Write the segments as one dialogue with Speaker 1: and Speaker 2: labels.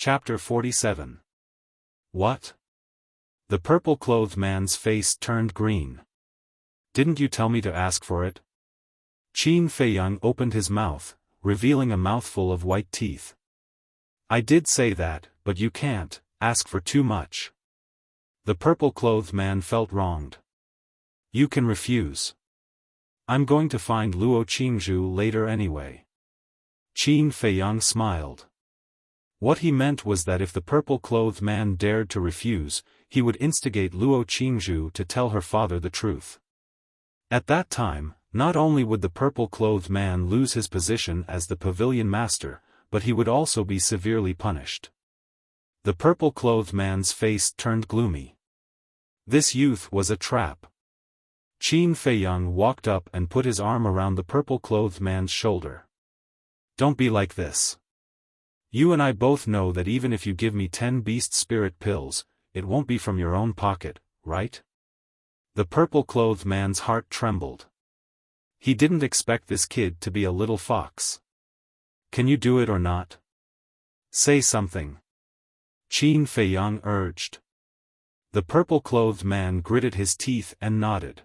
Speaker 1: Chapter 47. What? The purple-clothed man's face turned green. Didn't you tell me to ask for it? Qin Feiyang opened his mouth, revealing a mouthful of white teeth. I did say that, but you can't ask for too much. The purple-clothed man felt wronged. You can refuse. I'm going to find Luo Qingzhu later anyway. Qin Feiyang smiled. What he meant was that if the purple-clothed man dared to refuse, he would instigate Luo Qingzhu to tell her father the truth. At that time, not only would the purple-clothed man lose his position as the pavilion master, but he would also be severely punished. The purple-clothed man's face turned gloomy. This youth was a trap. Qin Feiyang walked up and put his arm around the purple-clothed man's shoulder. Don't be like this. You and I both know that even if you give me 10 beast spirit pills, it won't be from your own pocket, right? The purple-clothed man's heart trembled. He didn't expect this kid to be a little fox. Can you do it or not? Say something. Qin Feiyang urged. The purple-clothed man gritted his teeth and nodded.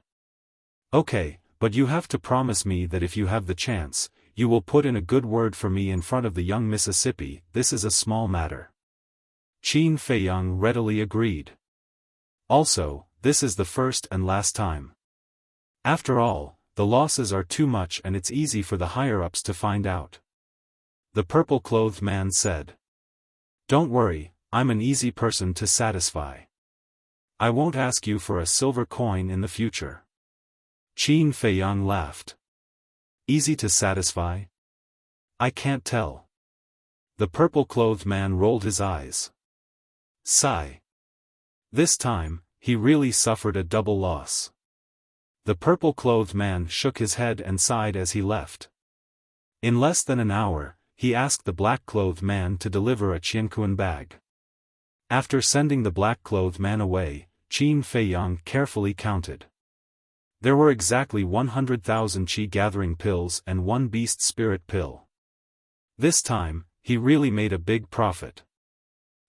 Speaker 1: Okay, but you have to promise me that if you have the chance, you will put in a good word for me in front of the young Mississippi. This is a small matter. Qin Feiyang readily agreed. Also, this is the first and last time. After all, the losses are too much and it's easy for the higher-ups to find out. The purple-clothed man said. Don't worry, I'm an easy person to satisfy. I won't ask you for a silver coin in the future. Qin Feiyang laughed. Easy to satisfy? I can't tell. The purple-clothed man rolled his eyes. Sigh. This time, he really suffered a double loss. The purple-clothed man shook his head and sighed as he left. In less than an hour, he asked the black-clothed man to deliver a qianquan bag. After sending the black-clothed man away, Qin Feiyang carefully counted. There were exactly 100,000 qi-gathering pills and 1 beast spirit pill. This time, he really made a big profit.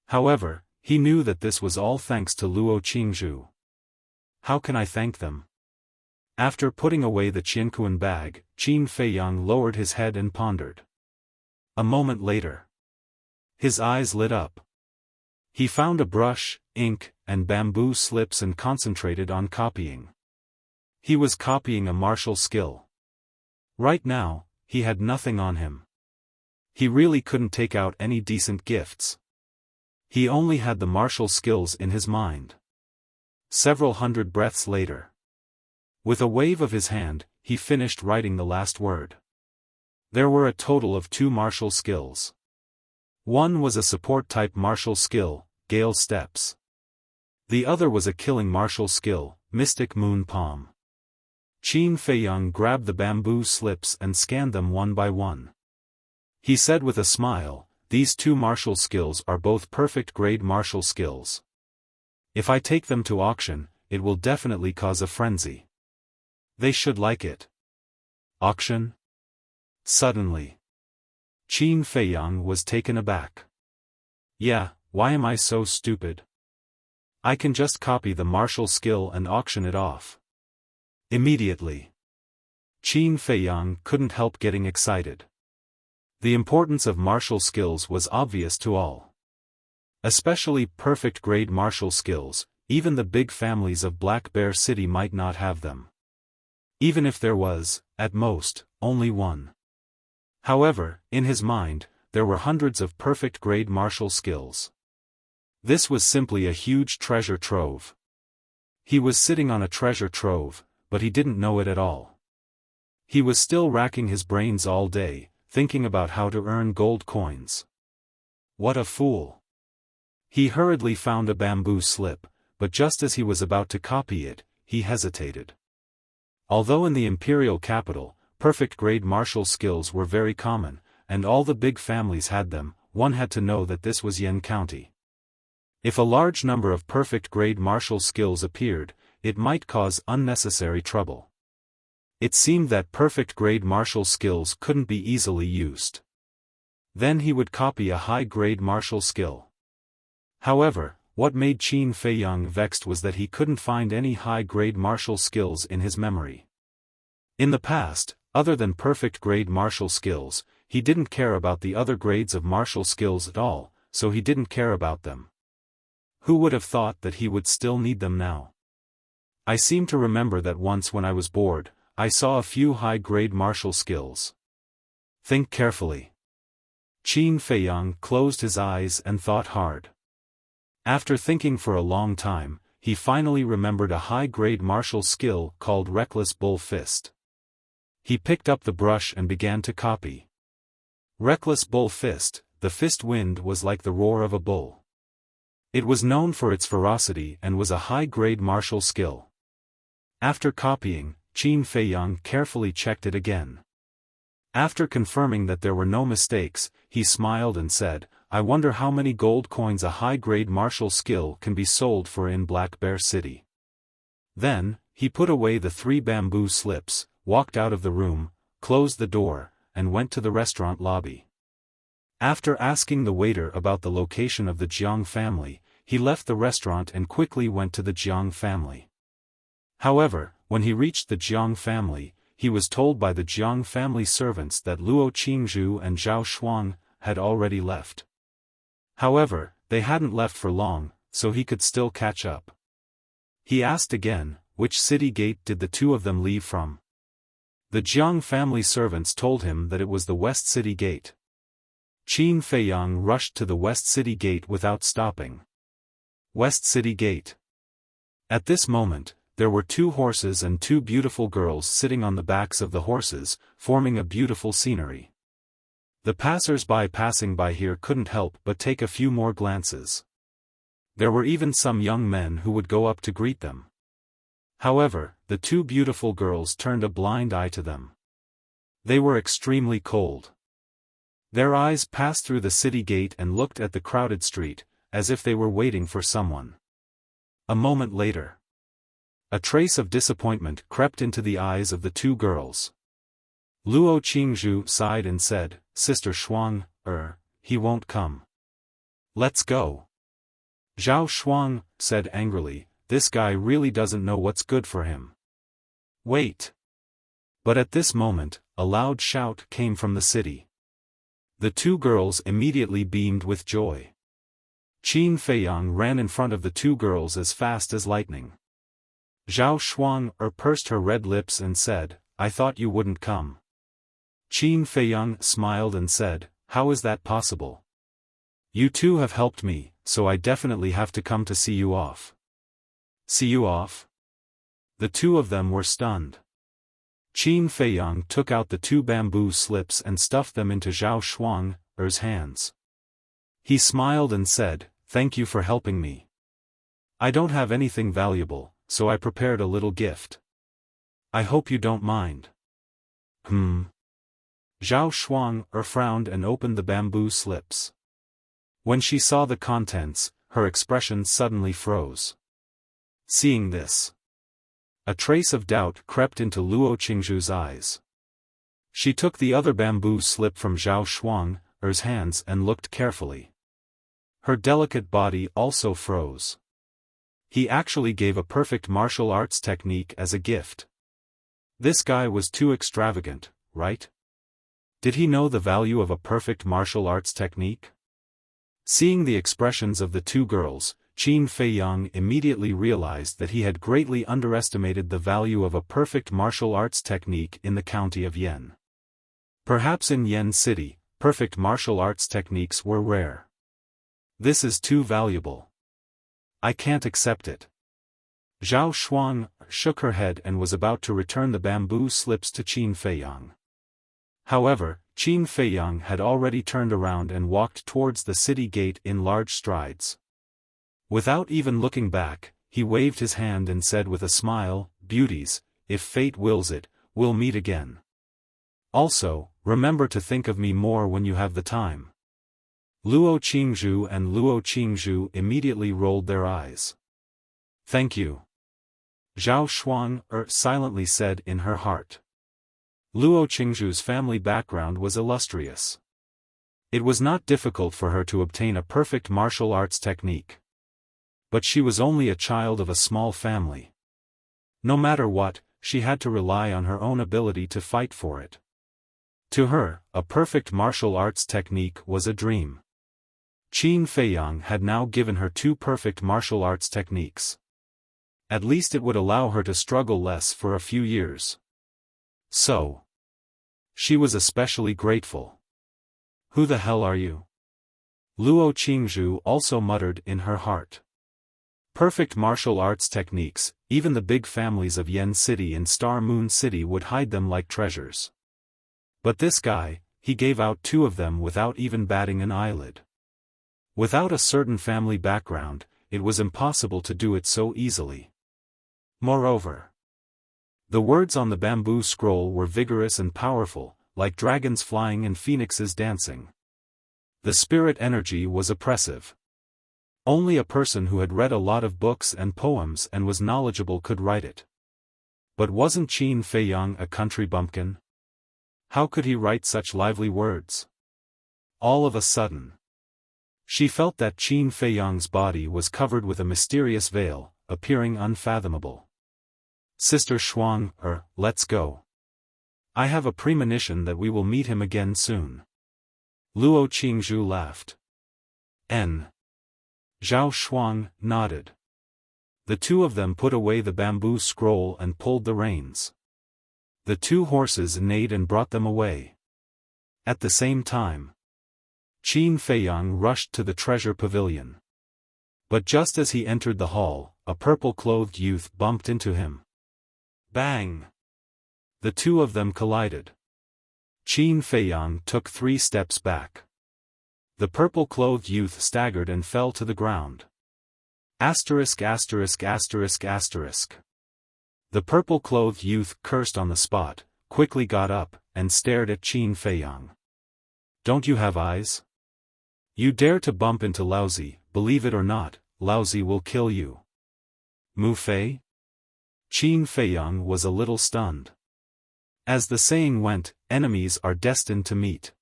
Speaker 1: However, he knew that this was all thanks to Luo Qingzhu. How can I thank them? After putting away the qianquan bag, Qin Feiyang lowered his head and pondered. A moment later, his eyes lit up. He found a brush, ink, and bamboo slips and concentrated on copying. He was copying a martial skill. Right now, he had nothing on him. He really couldn't take out any decent gifts. He only had the martial skills in his mind. Several hundred breaths later, with a wave of his hand, he finished writing the last word. There were a total of 2 martial skills. One was a support-type martial skill, Gale Steps. The other was a killing martial skill, Mystic Moon Palm. Qin Feiyang grabbed the bamboo slips and scanned them one by one. He said with a smile, these 2 martial skills are both perfect-grade martial skills. If I take them to auction, it will definitely cause a frenzy. They should like it. Auction? Suddenly, Qin Feiyang was taken aback. Yeah, why am I so stupid? I can just copy the martial skill and auction it off. Immediately, Qin Feiyang couldn't help getting excited. The importance of martial skills was obvious to all. Especially perfect-grade martial skills, even the big families of Black Bear City might not have them. Even if there was, at most, only one. However, in his mind, there were hundreds of perfect-grade martial skills. This was simply a huge treasure trove. He was sitting on a treasure trove, but he didn't know it at all. He was still racking his brains all day, thinking about how to earn gold coins. What a fool. He hurriedly found a bamboo slip, but just as he was about to copy it, he hesitated. Although in the imperial capital, perfect-grade martial skills were very common, and all the big families had them, one had to know that this was Yen County. If a large number of perfect-grade martial skills appeared, it might cause unnecessary trouble. It seemed that perfect-grade martial skills couldn't be easily used. Then he would copy a high-grade martial skill. However, what made Qin Feiyang vexed was that he couldn't find any high-grade martial skills in his memory. In the past, other than perfect-grade martial skills, he didn't care about the other grades of martial skills at all, so he didn't care about them. Who would have thought that he would still need them now? I seem to remember that once when I was bored, I saw a few high-grade martial skills. Think carefully. Qin Feiyang closed his eyes and thought hard. After thinking for a long time, he finally remembered a high-grade martial skill called Reckless Bull Fist. He picked up the brush and began to copy. Reckless Bull Fist, the fist wind was like the roar of a bull. It was known for its ferocity and was a high-grade martial skill. After copying, Qin Feiyang carefully checked it again. After confirming that there were no mistakes, he smiled and said, "I wonder how many gold coins a high-grade martial skill can be sold for in Black Bear City." Then, he put away the 3 bamboo slips, walked out of the room, closed the door, and went to the restaurant lobby. After asking the waiter about the location of the Jiang family, he left the restaurant and quickly went to the Jiang family. However, when he reached the Jiang family, he was told by the Jiang family servants that Luo Qingzhu and Zhao Shuang had already left. However, they hadn't left for long, so he could still catch up. He asked again, which city gate did the two of them leave from? The Jiang family servants told him that it was the West City Gate. Qin Feiyang rushed to the West City Gate without stopping. West City Gate. At this moment, there were 2 horses and 2 beautiful girls sitting on the backs of the horses, forming a beautiful scenery. The passers-by passing by here couldn't help but take a few more glances. There were even some young men who would go up to greet them. However, the 2 beautiful girls turned a blind eye to them. They were extremely cold. Their eyes passed through the city gate and looked at the crowded street, as if they were waiting for someone. A moment later, a trace of disappointment crept into the eyes of the 2 girls. Luo Qingzhu sighed and said, "Sister Shuang, he won't come. Let's go." Zhao Shuang said angrily, "This guy really doesn't know what's good for him." Wait. But at this moment, a loud shout came from the city. The 2 girls immediately beamed with joy. Qin Feiyang ran in front of the 2 girls as fast as lightning. Zhao Shuang pursed her red lips and said, "I thought you wouldn't come." Qin Feiyang smiled and said, "How is that possible? You 2 have helped me, so I definitely have to come to see you off." See you off? The 2 of them were stunned. Qin Feiyang took out the 2 bamboo slips and stuffed them into Zhao Shuang's hands. He smiled and said, "Thank you for helping me. I don't have anything valuable, so I prepared a little gift. I hope you don't mind." Zhao Shuang frowned and opened the bamboo slips. When she saw the contents, her expression suddenly froze. Seeing this, a trace of doubt crept into Luo Qingzhu's eyes. She took the other bamboo slip from Zhao Shuang's hands and looked carefully. Her delicate body also froze. He actually gave a perfect martial arts technique as a gift. This guy was too extravagant, right? Did he know the value of a perfect martial arts technique? Seeing the expressions of the 2 girls, Qin Feiyang immediately realized that he had greatly underestimated the value of a perfect martial arts technique in the county of Yan. Perhaps in Yan City, perfect martial arts techniques were rare. This is too valuable. I can't accept it. Zhao Shuang shook her head and was about to return the bamboo slips to Qin Feiyang. However, Qin Feiyang had already turned around and walked towards the city gate in large strides. Without even looking back, he waved his hand and said with a smile, "Beauties, if fate wills it, we'll meet again. Also, remember to think of me more when you have the time." Luo Qingzhu and Luo Qingzhu immediately rolled their eyes. "Thank you," Zhao Shuang silently said in her heart. Luo Qingzhu's family background was illustrious. It was not difficult for her to obtain a perfect martial arts technique. But she was only a child of a small family. No matter what, she had to rely on her own ability to fight for it. To her, a perfect martial arts technique was a dream. Qin Feiyang had now given her 2 perfect martial arts techniques. At least it would allow her to struggle less for a few years. So, she was especially grateful. Who the hell are you? Luo Qingzhu also muttered in her heart. Perfect martial arts techniques, even the big families of Yen City and Star Moon City would hide them like treasures. But this guy, he gave out 2 of them without even batting an eyelid. Without a certain family background, it was impossible to do it so easily. Moreover, the words on the bamboo scroll were vigorous and powerful, like dragons flying and phoenixes dancing. The spirit energy was oppressive. Only a person who had read a lot of books and poems and was knowledgeable could write it. But wasn't Qin Feiyang a country bumpkin? How could he write such lively words? All of a sudden, she felt that Qin Feiyang's body was covered with a mysterious veil, appearing unfathomable. Sister Shuang, let's go. I have a premonition that we will meet him again soon. Luo Qingzhu laughed. Zhao Shuang nodded. The 2 of them put away the bamboo scroll and pulled the reins. The 2 horses neighed and brought them away. At the same time, Qin Feiyang rushed to the treasure pavilion. But just as he entered the hall, a purple-clothed youth bumped into him. Bang! The 2 of them collided. Qin Feiyang took 3 steps back. The purple-clothed youth staggered and fell to the ground. The purple-clothed youth cursed on the spot, quickly got up, and stared at Qin Feiyang. Don't you have eyes? You dare to bump into Laozi, believe it or not, Laozi will kill you. Mu Fei? Qin Feiyang was a little stunned. As the saying went, enemies are destined to meet.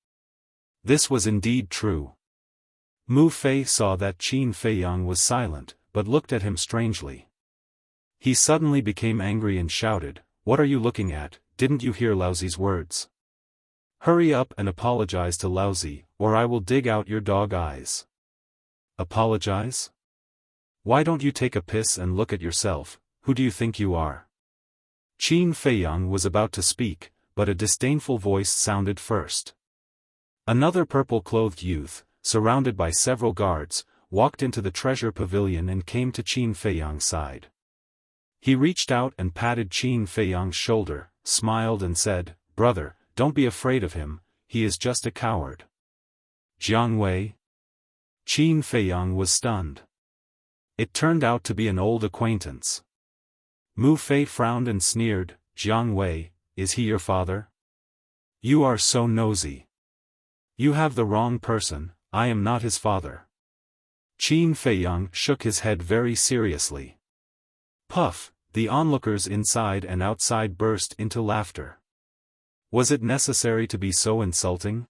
Speaker 1: This was indeed true. Mu Fei saw that Qin Feiyang was silent, but looked at him strangely. He suddenly became angry and shouted, "What are you looking at? Didn't you hear Laozi's words? Hurry up and apologize to Laozi, or I will dig out your dog eyes." Apologize? Why don't you take a piss and look at yourself? Who do you think you are? Qin Feiyang was about to speak, but a disdainful voice sounded first. Another purple-clothed youth, surrounded by several guards, walked into the treasure pavilion and came to Qin Feiyang's side. He reached out and patted Qin Feiyang's shoulder, smiled and said, "Brother, don't be afraid of him, he is just a coward." Jiang Wei? Qin Feiyang was stunned. It turned out to be an old acquaintance. Mu Fei frowned and sneered, "Jiang Wei, is he your father? You are so nosy. You have the wrong person, I am not his father." Qin Feiyang shook his head very seriously. Puff, the onlookers inside and outside burst into laughter. Was it necessary to be so insulting?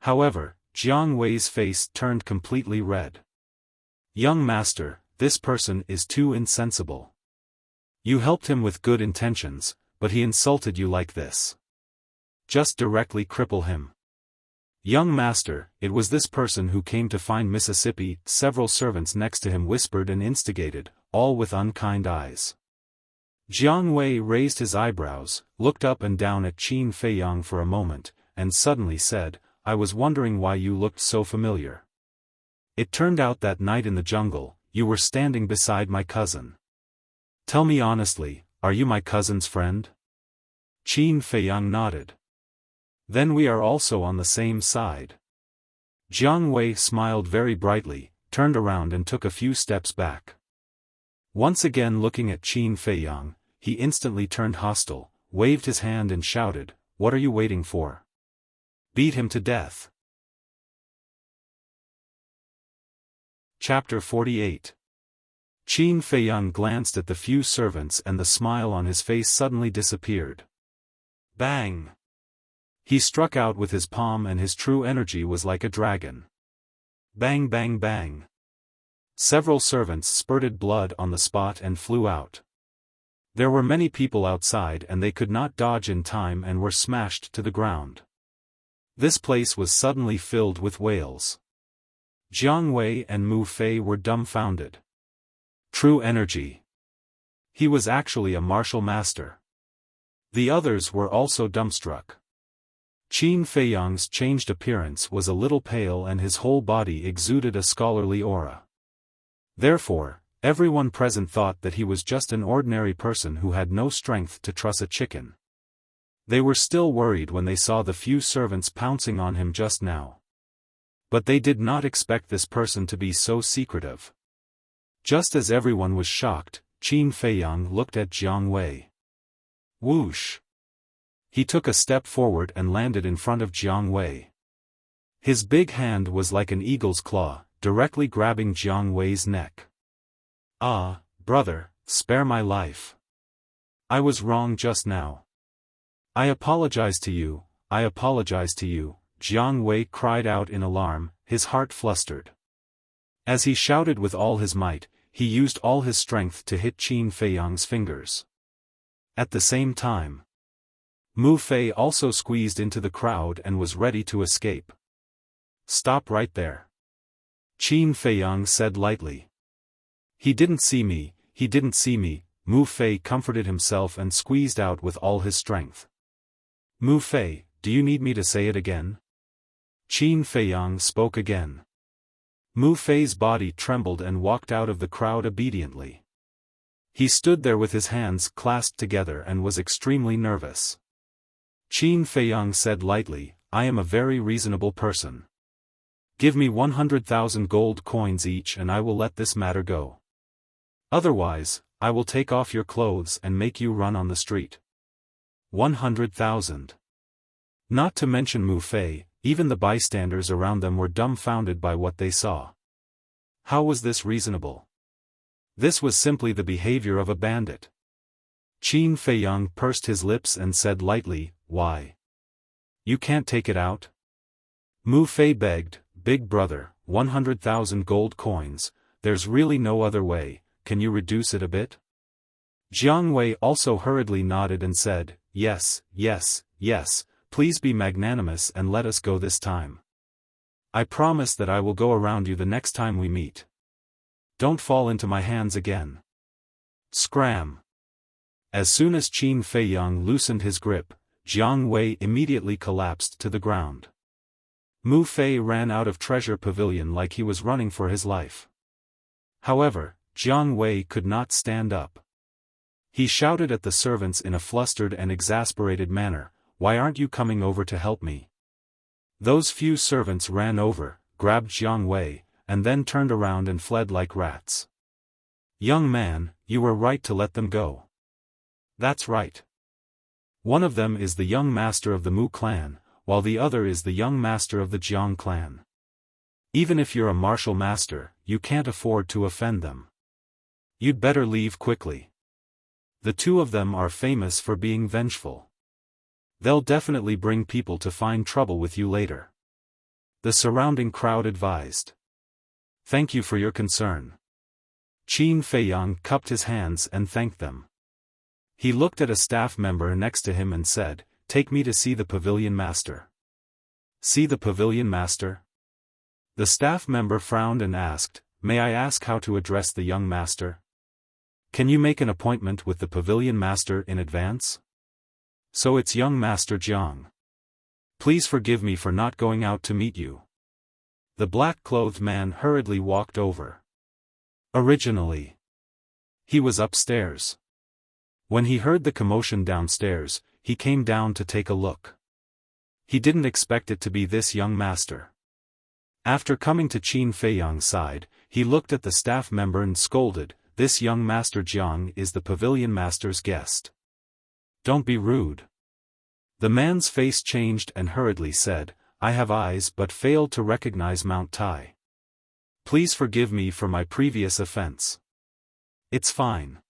Speaker 1: However, Jiang Wei's face turned completely red. "Young master, this person is too insensible. You helped him with good intentions, but he insulted you like this. Just directly cripple him." "Young master, it was this person who came to find Mississippi," several servants next to him whispered and instigated, all with unkind eyes. Jiang Wei raised his eyebrows, looked up and down at Qin Feiyang for a moment, and suddenly said, "I was wondering why you looked so familiar. It turned out that night in the jungle, you were standing beside my cousin. Tell me honestly, are you my cousin's friend?" Qin Feiyang nodded. "Then we are also on the same side." Jiang Wei smiled very brightly, turned around and took a few steps back. Once again looking at Qin Feiyang, he instantly turned hostile, waved his hand and shouted, "What are you waiting for? Beat him to death." Chapter 48. Qin Feiyang glanced at the few servants and the smile on his face suddenly disappeared. Bang! He struck out with his palm and his true energy was like a dragon. Bang bang bang. Several servants spurted blood on the spot and flew out. There were many people outside and they could not dodge in time and were smashed to the ground. This place was suddenly filled with wails. Jiang Wei and Mu Fei were dumbfounded. True energy. He was actually a martial master. The others were also dumbstruck. Qin Feiyang's changed appearance was a little pale and his whole body exuded a scholarly aura. Therefore, everyone present thought that he was just an ordinary person who had no strength to truss a chicken. They were still worried when they saw the few servants pouncing on him just now. But they did not expect this person to be so secretive. Just as everyone was shocked, Qin Feiyang looked at Jiang Wei. Whoosh! He took a step forward and landed in front of Jiang Wei. His big hand was like an eagle's claw, directly grabbing Jiang Wei's neck. Ah, brother, spare my life. I was wrong just now. I apologize to you, I apologize to you, Jiang Wei cried out in alarm, his heart flustered. As he shouted with all his might, he used all his strength to hit Qin Feiyang's fingers. At the same time, Mu Fei also squeezed into the crowd and was ready to escape. Stop right there. Qin Feiyang said lightly. He didn't see me, he didn't see me, Mu Fei comforted himself and squeezed out with all his strength. Mu Fei, do you need me to say it again? Qin Feiyang spoke again. Mu Fei's body trembled and walked out of the crowd obediently. He stood there with his hands clasped together and was extremely nervous. Qin Feiyang said lightly, I am a very reasonable person. Give me 100,000 gold coins each and I will let this matter go. Otherwise, I will take off your clothes and make you run on the street. 100,000. Not to mention Mu Fei, even the bystanders around them were dumbfounded by what they saw. How was this reasonable? This was simply the behavior of a bandit. Qin Feiyang pursed his lips and said lightly, why? You can't take it out? Mu Fei begged, big brother, 100,000 gold coins, there's really no other way, can you reduce it a bit? Jiang Wei also hurriedly nodded and said, yes, yes, yes, please be magnanimous and let us go this time. I promise that I will go around you the next time we meet. Don't fall into my hands again. Scram! As soon as Qin Feiyang loosened his grip, Jiang Wei immediately collapsed to the ground. Mu Fei ran out of Treasure Pavilion like he was running for his life. However, Jiang Wei could not stand up. He shouted at the servants in a flustered and exasperated manner, why aren't you coming over to help me? Those few servants ran over, grabbed Jiang Wei, and then turned around and fled like rats. Young man, you were right to let them go. That's right. One of them is the young master of the Mu clan, while the other is the young master of the Jiang clan. Even if you're a martial master, you can't afford to offend them. You'd better leave quickly. The two of them are famous for being vengeful. They'll definitely bring people to find trouble with you later. The surrounding crowd advised. Thank you for your concern. Qin Feiyang cupped his hands and thanked them. He looked at a staff member next to him and said, take me to see the pavilion master. See the pavilion master? The staff member frowned and asked, may I ask how to address the young master? Can you make an appointment with the pavilion master in advance? So it's young Master Jiang. Please forgive me for not going out to meet you. The black-clothed man hurriedly walked over. Originally, he was upstairs. When he heard the commotion downstairs, he came down to take a look. He didn't expect it to be this young master. After coming to Qin Feiyang's side, he looked at the staff member and scolded, this young Master Jiang is the pavilion master's guest. Don't be rude. The man's face changed and hurriedly said, I have eyes but failed to recognize Mount Tai. Please forgive me for my previous offense. It's fine.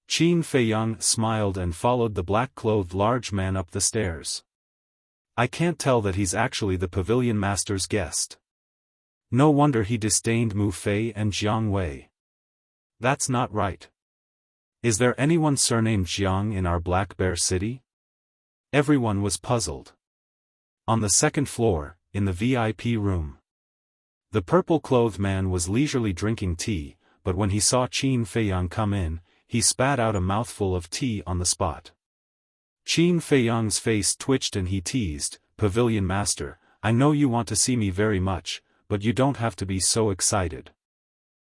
Speaker 1: Qin Feiyang smiled and followed the black-clothed large man up the stairs. I can't tell that he's actually the pavilion master's guest. No wonder he disdained Mu Fei and Jiang Wei. That's not right. Is there anyone surnamed Jiang in our Black Bear City? Everyone was puzzled. On the second floor, in the VIP room, the purple-clothed man was leisurely drinking tea, but when he saw Qin Feiyang come in, he spat out a mouthful of tea on the spot. Qin Feiyang's face twitched and he teased, "Pavilion Master, I know you want to see me very much, but you don't have to be so excited.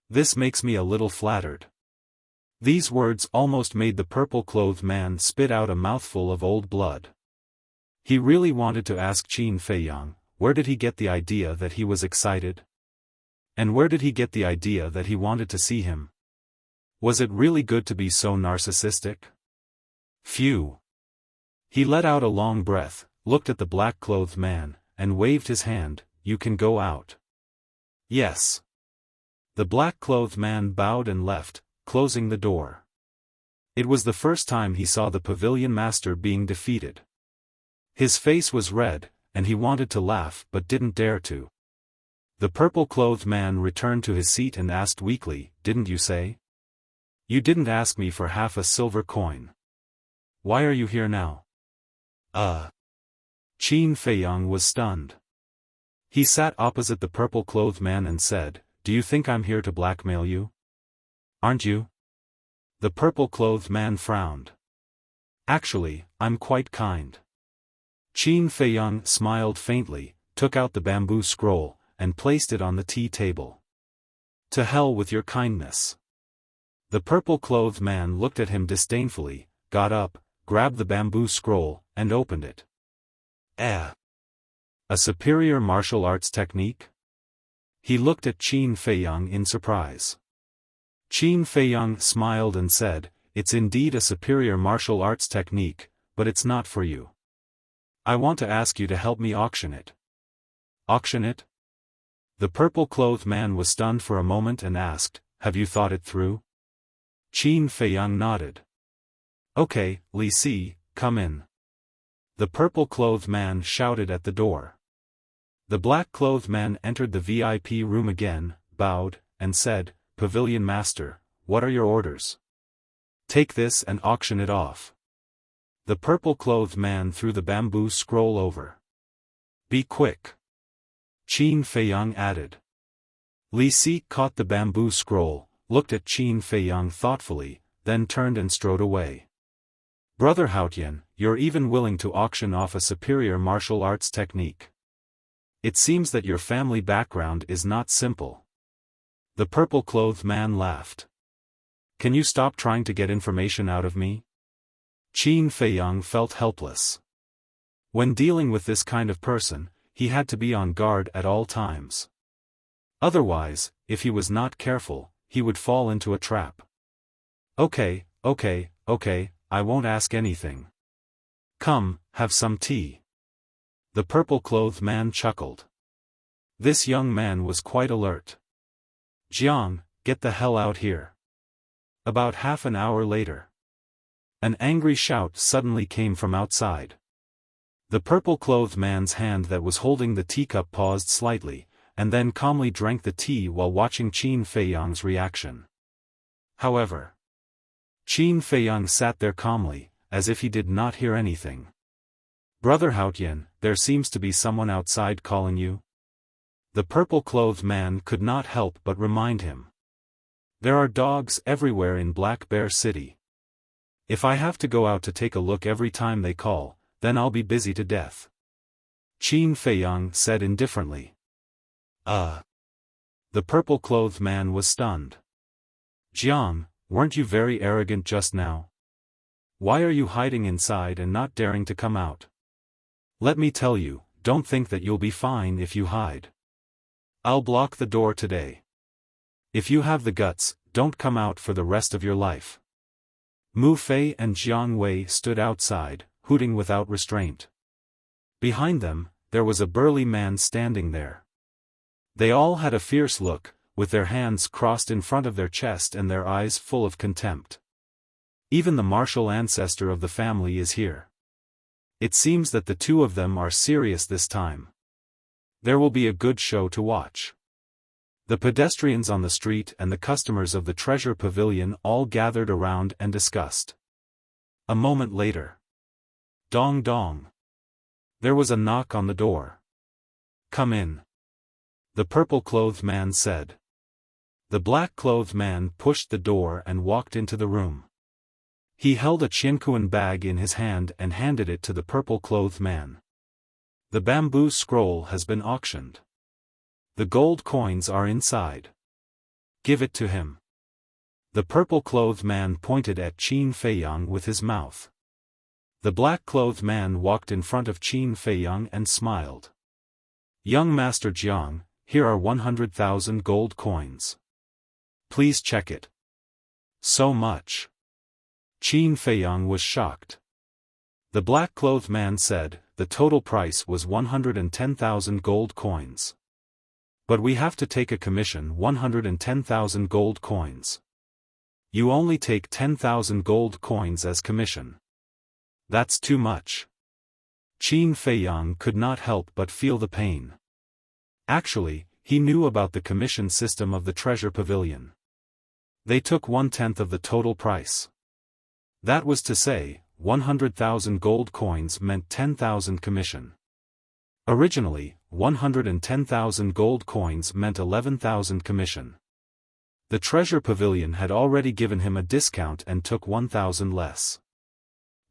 Speaker 1: This makes me a little flattered." These words almost made the purple-clothed man spit out a mouthful of old blood. He really wanted to ask Qin Feiyang, where did he get the idea that he was excited? And where did he get the idea that he wanted to see him? Was it really good to be so narcissistic? Phew. He let out a long breath, looked at the black-clothed man, and waved his hand, "You can go out." Yes. The black-clothed man bowed and left, closing the door. It was the first time he saw the pavilion master being defeated. His face was red, and he wanted to laugh but didn't dare to. The purple-clothed man returned to his seat and asked weakly, "Didn't you say? You didn't ask me for half a silver coin. Why are you here now?" Qin Feiyang was stunned. He sat opposite the purple-clothed man and said, "Do you think I'm here to blackmail you? Aren't you?" The purple-clothed man frowned. "Actually, I'm quite kind." Qin Feiyang smiled faintly, took out the bamboo scroll, and placed it on the tea table. "To hell with your kindness." The purple-clothed man looked at him disdainfully, got up, grabbed the bamboo scroll, and opened it. A superior martial arts technique? He looked at Qin Feiyang in surprise. Qin Feiyang smiled and said, "It's indeed a superior martial arts technique, but it's not for you. I want to ask you to help me auction it." "Auction it?" The purple-clothed man was stunned for a moment and asked, "Have you thought it through?" Qin Feiyang nodded. "Okay, Li Si, come in." The purple-clothed man shouted at the door. The black-clothed man entered the VIP room again, bowed, and said, "Pavilion Master, what are your orders?" "Take this and auction it off." The purple-clothed man threw the bamboo scroll over. "Be quick," Qin Feiyang added. Li Si caught the bamboo scroll, looked at Qin Feiyang thoughtfully, then turned and strode away. "Brother Haotian, you're even willing to auction off a superior martial arts technique. It seems that your family background is not simple." The purple-clothed man laughed. "Can you stop trying to get information out of me?" Qin Feiyang felt helpless. When dealing with this kind of person, he had to be on guard at all times. Otherwise, if he was not careful, he would fall into a trap. Okay, I won't ask anything. Come, have some tea." The purple-clothed man chuckled. This young man was quite alert. "Jiang, get the hell out here." About half an hour later, an angry shout suddenly came from outside. The purple-clothed man's hand that was holding the teacup paused slightly, and then calmly drank the tea while watching Qin Feiyang's reaction. However, Qin Feiyang sat there calmly, as if he did not hear anything. "Brother Haotian, there seems to be someone outside calling you." The purple-clothed man could not help but remind him. "There are dogs everywhere in Black Bear City. If I have to go out to take a look every time they call, then I'll be busy to death." Qin Feiyang said indifferently. The purple-clothed man was stunned. "Jiang, weren't you very arrogant just now? Why are you hiding inside and not daring to come out? Let me tell you, don't think that you'll be fine if you hide. I'll block the door today. If you have the guts, don't come out for the rest of your life." Mu Fei and Jiang Wei stood outside, hooting without restraint. Behind them, there was a burly man standing there. They all had a fierce look, with their hands crossed in front of their chest and their eyes full of contempt. "Even the martial ancestor of the family is here." It seems that the two of them are serious this time. There will be a good show to watch. The pedestrians on the street and the customers of the treasure pavilion all gathered around and discussed. A moment later. Dong dong. There was a knock on the door. "Come in," the purple-clothed man said. The black-clothed man pushed the door and walked into the room. He held a Qianquan bag in his hand and handed it to the purple-clothed man. "The bamboo scroll has been auctioned. The gold coins are inside. Give it to him." The purple-clothed man pointed at Qin Feiyang with his mouth. The black-clothed man walked in front of Qin Feiyang and smiled. "Young Master Jiang, here are 100,000 gold coins. Please check it." "So much?" Qin Feiyang was shocked. The black-clothed man said, "The total price was 110,000 gold coins. But we have to take a commission 110,000 gold coins. You only take 10,000 gold coins as commission. That's too much." Qin Feiyang could not help but feel the pain. Actually, he knew about the commission system of the treasure pavilion. They took 1/10 of the total price. That was to say, 100,000 gold coins meant 10,000 commission. Originally, 110,000 gold coins meant 11,000 commission. The treasure pavilion had already given him a discount and took 1,000 less.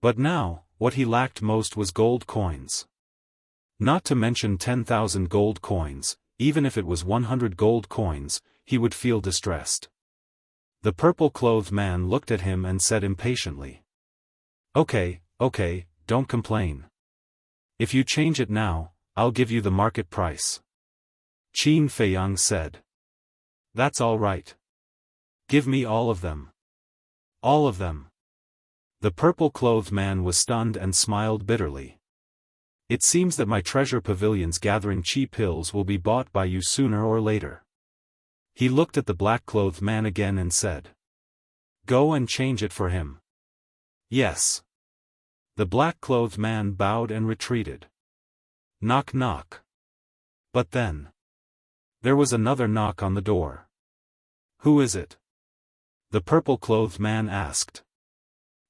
Speaker 1: But now, what he lacked most was gold coins. Not to mention 10,000 gold coins, even if it was 100 gold coins, he would feel distressed. The purple-clothed man looked at him and said impatiently. Okay, don't complain. If you change it now, I'll give you the market price." Qin Feiyang said. "That's all right. Give me all of them." "All of them." The purple-clothed man was stunned and smiled bitterly. "It seems that my treasure pavilion's gathering cheap pills will be bought by you sooner or later." He looked at the black-clothed man again and said. "Go and change it for him." "Yes." The black-clothed man bowed and retreated. Knock knock. But then. There was another knock on the door. "Who is it?" the purple-clothed man asked.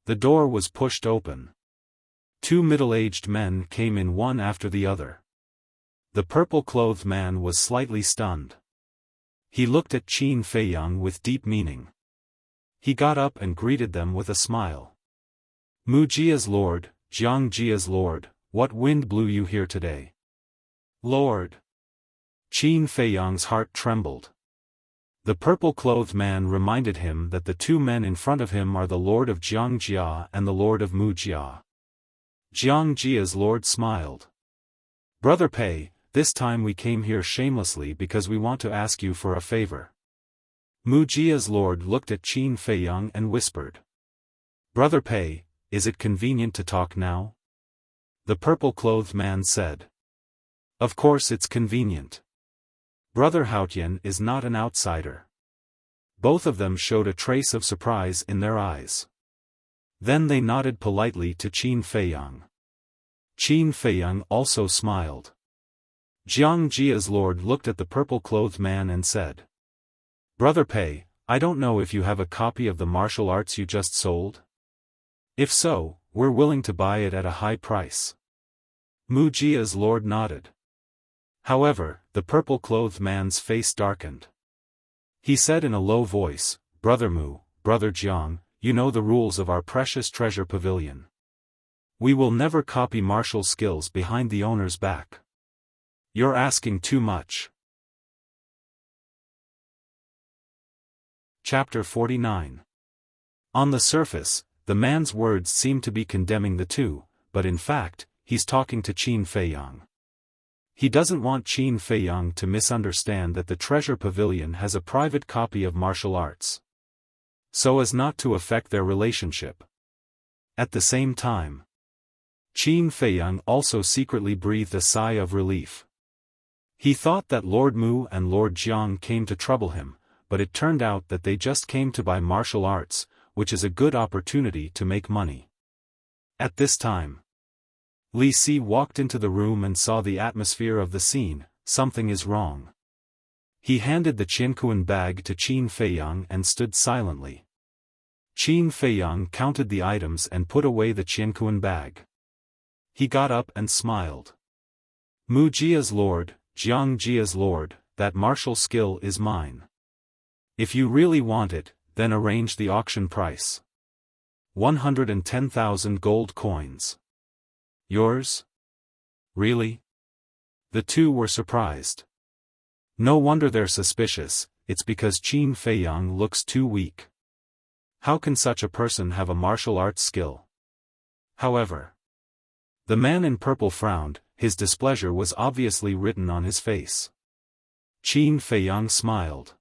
Speaker 1: The door was pushed open. Two middle-aged men came in one after the other. The purple-clothed man was slightly stunned. He looked at Qin Feiyang with deep meaning. He got up and greeted them with a smile. "Mujia's lord, Jiangjia's lord, what wind blew you here today?" "Lord." Qin Feiyang's heart trembled. The purple-clothed man reminded him that the two men in front of him are the lord of Jiangjia and the lord of Mujia. Jiangjia's lord smiled. "Brother Pei, this time we came here shamelessly because we want to ask you for a favor." Mujia's lord looked at Qin Feiyang and whispered. "Brother Pei, is it convenient to talk now?" The purple-clothed man said. "Of course it's convenient. Brother Haotian is not an outsider." Both of them showed a trace of surprise in their eyes. Then they nodded politely to Qin Feiyang. Qin Feiyang also smiled. Jiangjia's lord looked at the purple-clothed man and said. "Brother Pei, I don't know if you have a copy of the martial arts you just sold? If so, we're willing to buy it at a high price." Mujia's lord nodded. However, the purple-clothed man's face darkened. He said in a low voice, "Brother Mu, Brother Jiang, you know the rules of our precious treasure pavilion. We will never copy martial skills behind the owner's back. You're asking too much." Chapter 49. On the surface, the man's words seem to be condemning the two, but in fact, he's talking to Qin Feiyang. He doesn't want Qin Feiyang to misunderstand that the treasure pavilion has a private copy of martial arts, so as not to affect their relationship. At the same time, Qin Feiyang also secretly breathed a sigh of relief. He thought that Lord Mu and Lord Jiang came to trouble him, but it turned out that they just came to buy martial arts, which is a good opportunity to make money. At this time, Li Si walked into the room and saw the atmosphere of the scene. Something is wrong. He handed the Qianquan bag to Qin Feiyang and stood silently. Qin Feiyang counted the items and put away the Qianquan bag. He got up and smiled. Mu Jia's lord, Jiang Jia's lord, that martial skill is mine. If you really want it, then arrange the auction price. 110,000 gold coins. Yours? Really? The two were surprised. No wonder they're suspicious, it's because Qin Feiyang looks too weak. How can such a person have a martial arts skill? However, the man in purple frowned, his displeasure was obviously written on his face. Qin Feiyang smiled.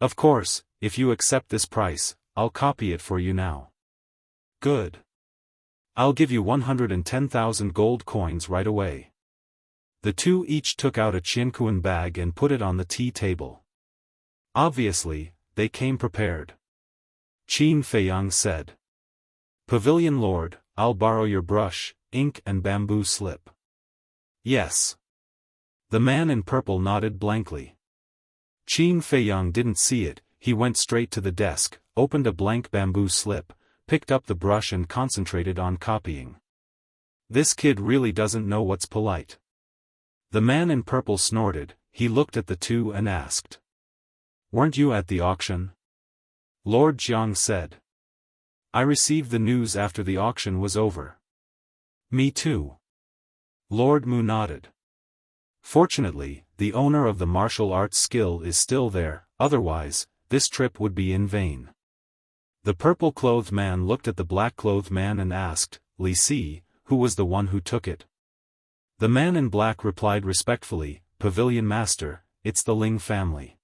Speaker 1: Of course, if you accept this price, I'll copy it for you now. Good. I'll give you 110,000 gold coins right away. The two each took out a Qianquan bag and put it on the tea table. Obviously, they came prepared. Qin Feiyang said. Pavilion Lord, I'll borrow your brush, ink and bamboo slip. Yes. The man in purple nodded blankly. Qin Feiyang didn't see it, he went straight to the desk, opened a blank bamboo slip, picked up the brush and concentrated on copying. This kid really doesn't know what's polite. The man in purple snorted, he looked at the two and asked. Weren't you at the auction? Lord Jiang said. I received the news after the auction was over. Me too. Lord Mu nodded. Fortunately, the owner of the martial arts skill is still there, otherwise, this trip would be in vain. The purple-clothed man looked at the black-clothed man and asked, Li Si, who was the one who took it? The man in black replied respectfully, Pavilion Master, it's the Ling family.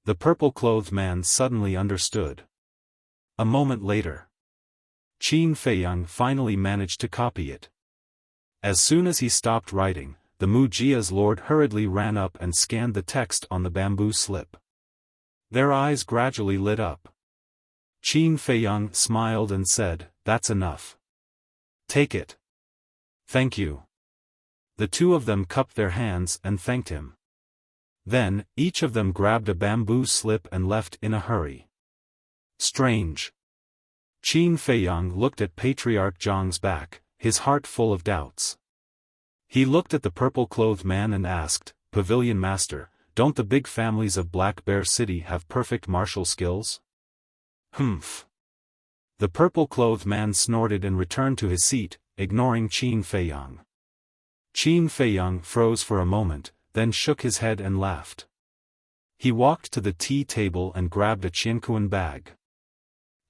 Speaker 1: The purple-clothed man suddenly understood. A moment later, Qin Feiyang finally managed to copy it. As soon as he stopped writing, the Mu Jia's lord hurriedly ran up and scanned the text on the bamboo slip. Their eyes gradually lit up. Qin Feiyang smiled and said, That's enough. Take it. Thank you. The two of them cupped their hands and thanked him. Then, each of them grabbed a bamboo slip and left in a hurry. Strange. Qin Feiyang looked at Patriarch Zhang's back, his heart full of doubts. He looked at the purple-clothed man and asked, Pavilion Master, don't the big families of Black Bear City have perfect martial skills? Humph. The purple-clothed man snorted and returned to his seat, ignoring Qin Feiyang. Qin Feiyang froze for a moment, then shook his head and laughed. He walked to the tea table and grabbed a Qianquan bag.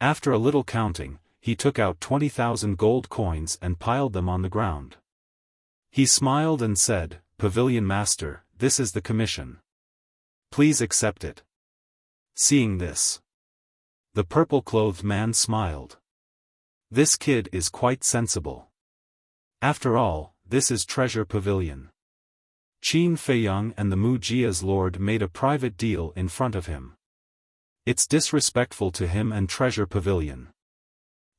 Speaker 1: After a little counting, he took out 20,000 gold coins and piled them on the ground. He smiled and said, Pavilion Master, this is the commission. Please accept it. Seeing this, the purple-clothed man smiled. This kid is quite sensible. After all, this is Treasure Pavilion. Qin Feiyang and the Mu Jia's lord made a private deal in front of him. It's disrespectful to him and Treasure Pavilion.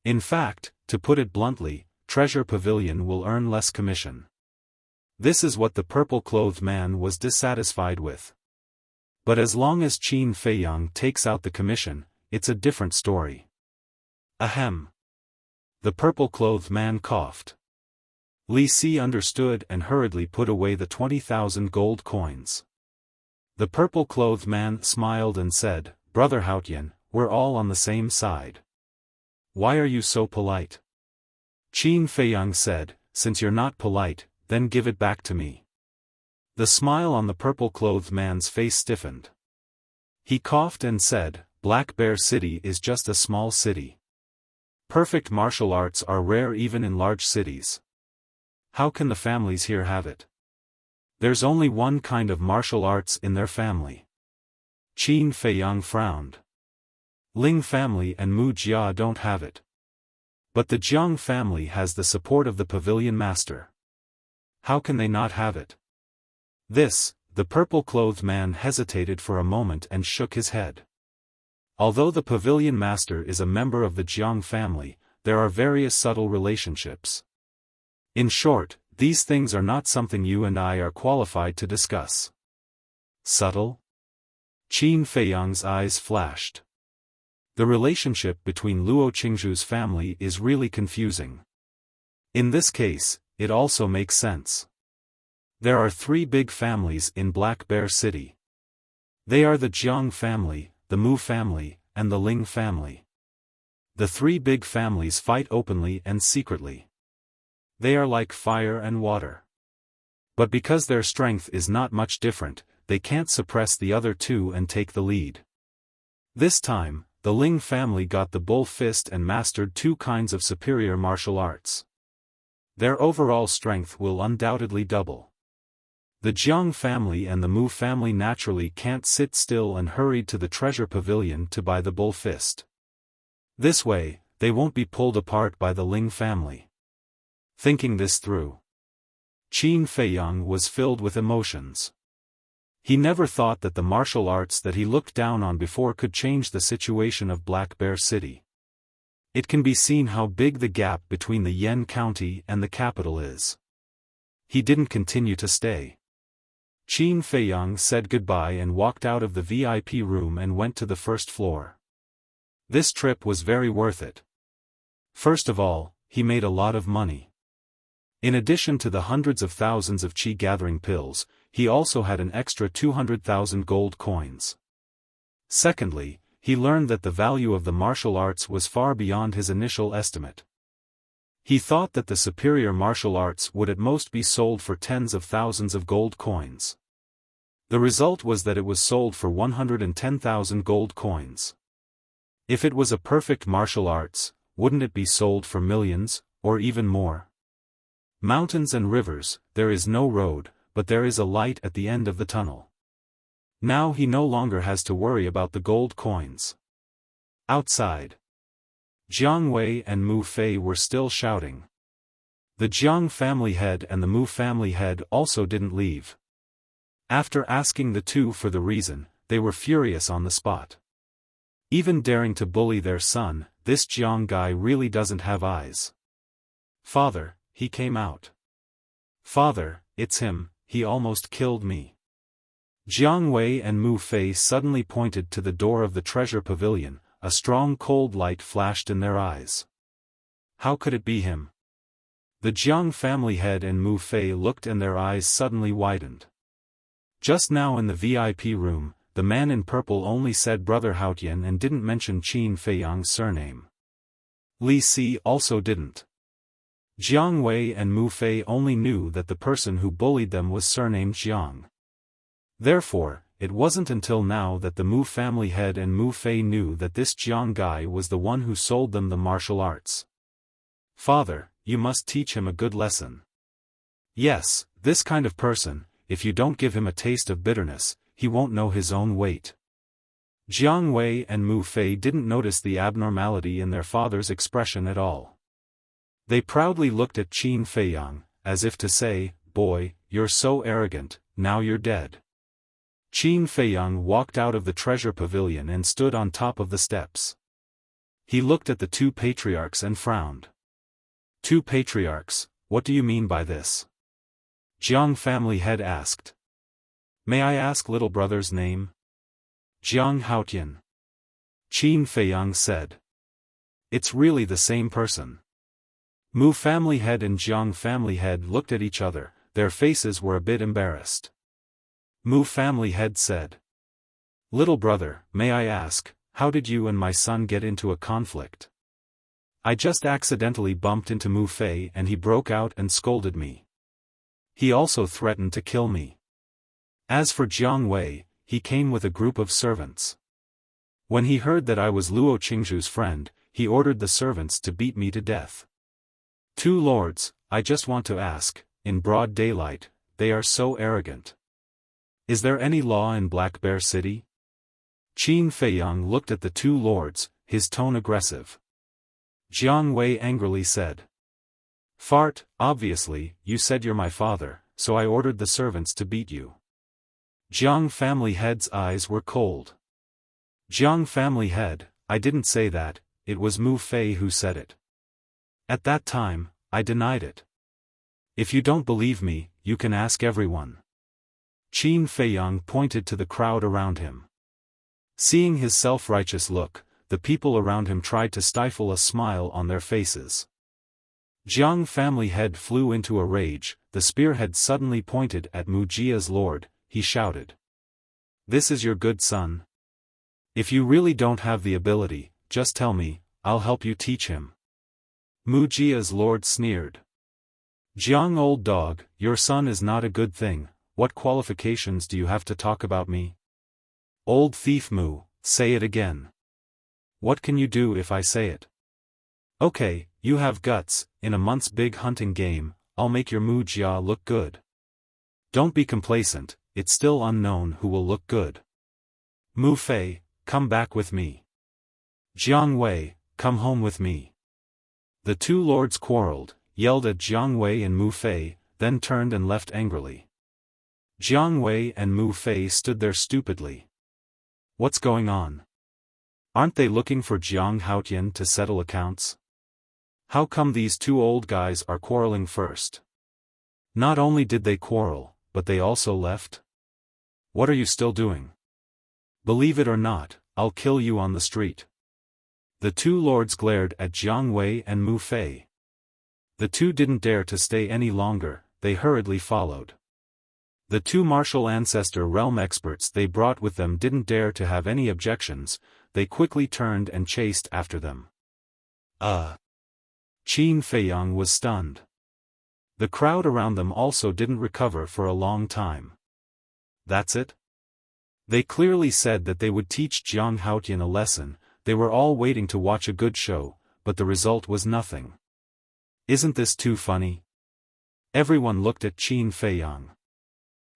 Speaker 1: In fact, to put it bluntly, Treasure Pavilion will earn less commission. This is what the purple-clothed man was dissatisfied with. But as long as Qin Feiyang takes out the commission, it's a different story. Ahem. The purple-clothed man coughed. Li Si understood and hurriedly put away the 20,000 gold coins. The purple-clothed man smiled and said, Brother Haotian, we're all on the same side. Why are you so polite? Qin Feiyang said, Since you're not polite, then give it back to me. The smile on the purple-clothed man's face stiffened. He coughed and said, Black Bear City is just a small city. Perfect martial arts are rare even in large cities. How can the families here have it? There's only one kind of martial arts in their family. Qin Feiyang frowned. Ling family and Mu Jia don't have it. But the Jiang family has the support of the Pavilion Master. How can they not have it? The purple-clothed man hesitated for a moment and shook his head. Although the Pavilion Master is a member of the Jiang family, there are various subtle relationships. In short, these things are not something you and I are qualified to discuss. Subtle? Qin Feiyang's eyes flashed. The relationship between Luo Qingzhu's family is really confusing. In this case, it also makes sense. There are three big families in Black Bear City. They are the Jiang family, the Mu family, and the Ling family. The three big families fight openly and secretly. They are like fire and water. But because their strength is not much different, they can't suppress the other two and take the lead. This time, the Ling family got the bull fist and mastered two kinds of superior martial arts. Their overall strength will undoubtedly double. The Jiang family and the Mu family naturally can't sit still and hurried to the treasure pavilion to buy the bull fist. This way, they won't be pulled apart by the Ling family. Thinking this through, Qin Feiyang was filled with emotions. He never thought that the martial arts that he looked down on before could change the situation of Black Bear City. It can be seen how big the gap between the Yan County and the capital is. He didn't continue to stay. Qin Feiyang said goodbye and walked out of the VIP room and went to the first floor. This trip was very worth it. First of all, he made a lot of money. In addition to the hundreds of thousands of qi gathering pills, he also had an extra 200,000 gold coins. Secondly, he learned that the value of the martial arts was far beyond his initial estimate. He thought that the superior martial arts would at most be sold for tens of thousands of gold coins. The result was that it was sold for 110,000 gold coins. If it was a perfect martial arts, wouldn't it be sold for millions, or even more? Mountains and rivers, there is no road, but there is a light at the end of the tunnel. Now he no longer has to worry about the gold coins. Outside, Jiang Wei and Mu Fei were still shouting. The Jiang family head and the Mu family head also didn't leave. After asking the two for the reason, they were furious on the spot. Even daring to bully their son, this Jiang guy really doesn't have eyes. Father, he came out. Father, it's him, he almost killed me. Jiang Wei and Mu Fei suddenly pointed to the door of the treasure pavilion. A strong cold light flashed in their eyes. How could it be him? The Jiang family head and Mu Fei looked and their eyes suddenly widened. Just now in the VIP room, the man in purple only said Brother Haotian and didn't mention Qin Feiyang's surname. Li Si also didn't. Jiang Wei and Mu Fei only knew that the person who bullied them was surnamed Jiang. Therefore, it wasn't until now that the Mu family head and Mu Fei knew that this Jiang guy was the one who sold them the martial arts. Father, you must teach him a good lesson. Yes, this kind of person, if you don't give him a taste of bitterness, he won't know his own weight. Jiang Wei and Mu Fei didn't notice the abnormality in their father's expression at all. They proudly looked at Qin Feiyang, as if to say, "Boy, you're so arrogant, now you're dead." Qin Feiyang walked out of the treasure pavilion and stood on top of the steps. He looked at the two patriarchs and frowned. Two patriarchs, what do you mean by this? Jiang family head asked. May I ask little brother's name? Jiang Haotian. Qin Feiyang said. It's really the same person. Mu family head and Jiang family head looked at each other, their faces were a bit embarrassed. Mu family head said. Little brother, may I ask, how did you and my son get into a conflict? I just accidentally bumped into Mu Fei and he broke out and scolded me. He also threatened to kill me. As for Jiang Wei, he came with a group of servants. When he heard that I was Luo Qingzhu's friend, he ordered the servants to beat me to death. Two lords, I just want to ask, in broad daylight, they are so arrogant. Is there any law in Black Bear City? Qin Feiyang looked at the two lords, his tone aggressive. Jiang Wei angrily said. Fart, obviously, you said you're my father, so I ordered the servants to beat you. Jiang family head's eyes were cold. Jiang family head, I didn't say that, it was Mu Fei who said it. At that time, I denied it. If you don't believe me, you can ask everyone. Qin Feiyang pointed to the crowd around him. Seeing his self-righteous look, the people around him tried to stifle a smile on their faces. Jiang family head flew into a rage. The spearhead suddenly pointed at Mujia's lord. He shouted. This is your good son? If you really don't have the ability, just tell me, I'll help you teach him. Mujia's lord sneered. Jiang old dog, your son is not a good thing. What qualifications do you have to talk about me? Old thief Mu, say it again. What can you do if I say it? Okay, you have guts. In a month's big hunting game, I'll make your Mujia look good. Don't be complacent, it's still unknown who will look good. Mu Fei, come back with me. Jiang Wei, come home with me. The two lords quarreled, yelled at Jiang Wei and Mu Fei, then turned and left angrily. Jiang Wei and Mu Fei stood there stupidly. What's going on? Aren't they looking for Jiang Haotian to settle accounts? How come these two old guys are quarreling first? Not only did they quarrel, but they also left? What are you still doing? Believe it or not, I'll kill you on the street. The two lords glared at Jiang Wei and Mu Fei. The two didn't dare to stay any longer, they hurriedly followed. The two martial ancestor realm experts they brought with them didn't dare to have any objections, they quickly turned and chased after them. Qin Feiyang was stunned. The crowd around them also didn't recover for a long time. That's it? They clearly said that they would teach Jiang Haotian a lesson. They were all waiting to watch a good show, but the result was nothing. Isn't this too funny? Everyone looked at Qin Feiyang.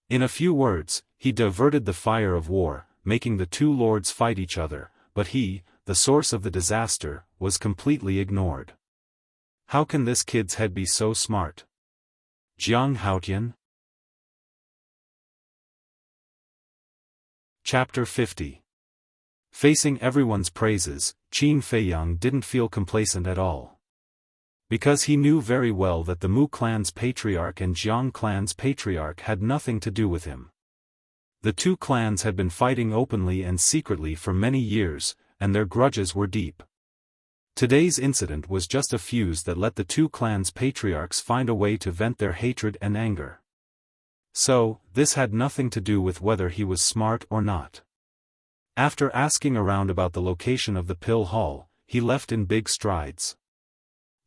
Speaker 1: In a few words, he diverted the fire of war, making the two lords fight each other, but he, the source of the disaster, was completely ignored. How can this kid's head be so smart? Jiang Haotian? Chapter 50. Facing everyone's praises, Qin Feiyang didn't feel complacent at all. Because he knew very well that the Mu clan's patriarch and Jiang clan's patriarch had nothing to do with him. The two clans had been fighting openly and secretly for many years, and their grudges were deep. Today's incident was just a fuse that let the two clans' patriarchs find a way to vent their hatred and anger. So, this had nothing to do with whether he was smart or not. After asking around about the location of the pill hall, he left in big strides.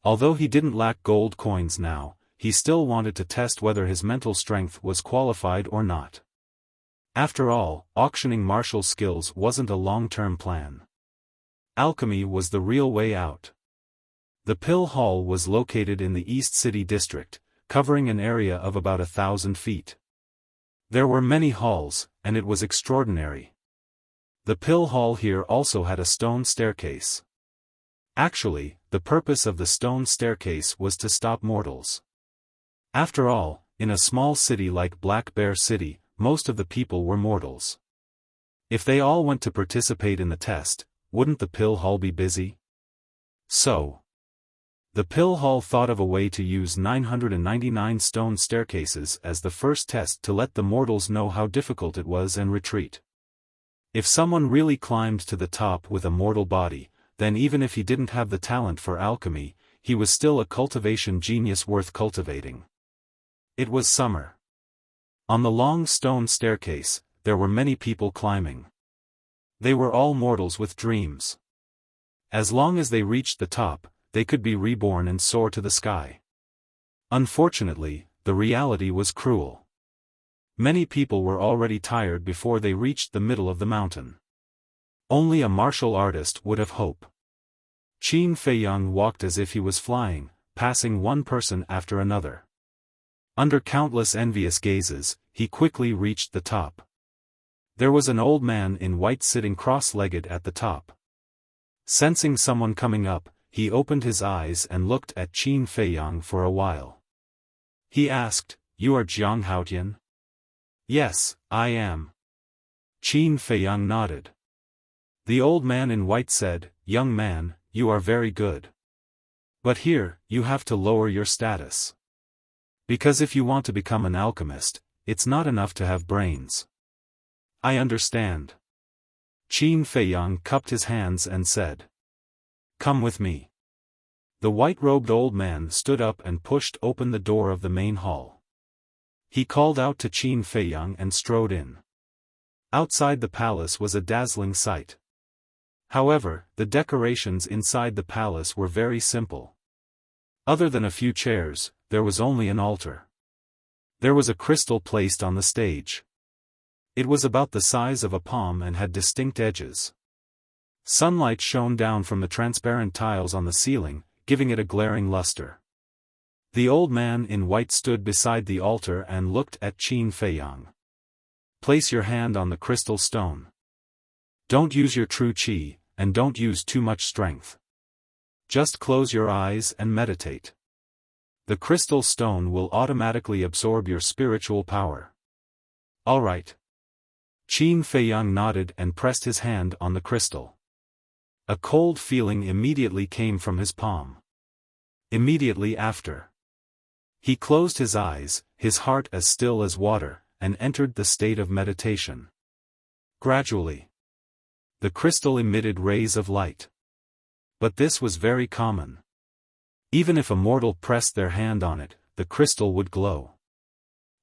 Speaker 1: Although he didn't lack gold coins now, he still wanted to test whether his mental strength was qualified or not. After all, auctioning martial skills wasn't a long-term plan. Alchemy was the real way out. The pill hall was located in the East City district, covering an area of about 1,000 feet. There were many halls, and it was extraordinary. The pill hall here also had a stone staircase. Actually, the purpose of the stone staircase was to stop mortals. After all, in a small city like Black Bear City, most of the people were mortals. If they all went to participate in the test, wouldn't the pill hall be busy? So, the pill hall thought of a way to use 999 stone staircases as the first test to let the mortals know how difficult it was and retreat. If someone really climbed to the top with a mortal body, then even if he didn't have the talent for alchemy, he was still a cultivation genius worth cultivating. It was summer. On the long stone staircase, there were many people climbing. They were all mortals with dreams. As long as they reached the top, they could be reborn and soar to the sky. Unfortunately, the reality was cruel. Many people were already tired before they reached the middle of the mountain. Only a martial artist would have hope. Qin Feiyang walked as if he was flying, passing one person after another. Under countless envious gazes, he quickly reached the top. There was an old man in white sitting cross-legged at the top. Sensing someone coming up, he opened his eyes and looked at Qin Feiyang for a while. He asked, "You are Jiang Haotian?" "Yes, I am." Qin Feiyang nodded. The old man in white said, "Young man, you are very good. But here, you have to lower your status. Because if you want to become an alchemist, it's not enough to have brains. I understand. Qin Feiyang cupped his hands and said. Come with me. The white-robed old man stood up and pushed open the door of the main hall. He called out to Qin Feiyang and strode in. Outside the palace was a dazzling sight. However, the decorations inside the palace were very simple. Other than a few chairs, there was only an altar. There was a crystal placed on the stage. It was about the size of a palm and had distinct edges. Sunlight shone down from the transparent tiles on the ceiling, giving it a glaring luster. The old man in white stood beside the altar and looked at Qin Feiyang. Place your hand on the crystal stone. Don't use your true qi, and don't use too much strength. Just close your eyes and meditate. The crystal stone will automatically absorb your spiritual power. All right. Qin Feiyang nodded and pressed his hand on the crystal. A cold feeling immediately came from his palm. Immediately after, he closed his eyes, his heart as still as water, and entered the state of meditation. Gradually, the crystal emitted rays of light. But this was very common. Even if a mortal pressed their hand on it, the crystal would glow.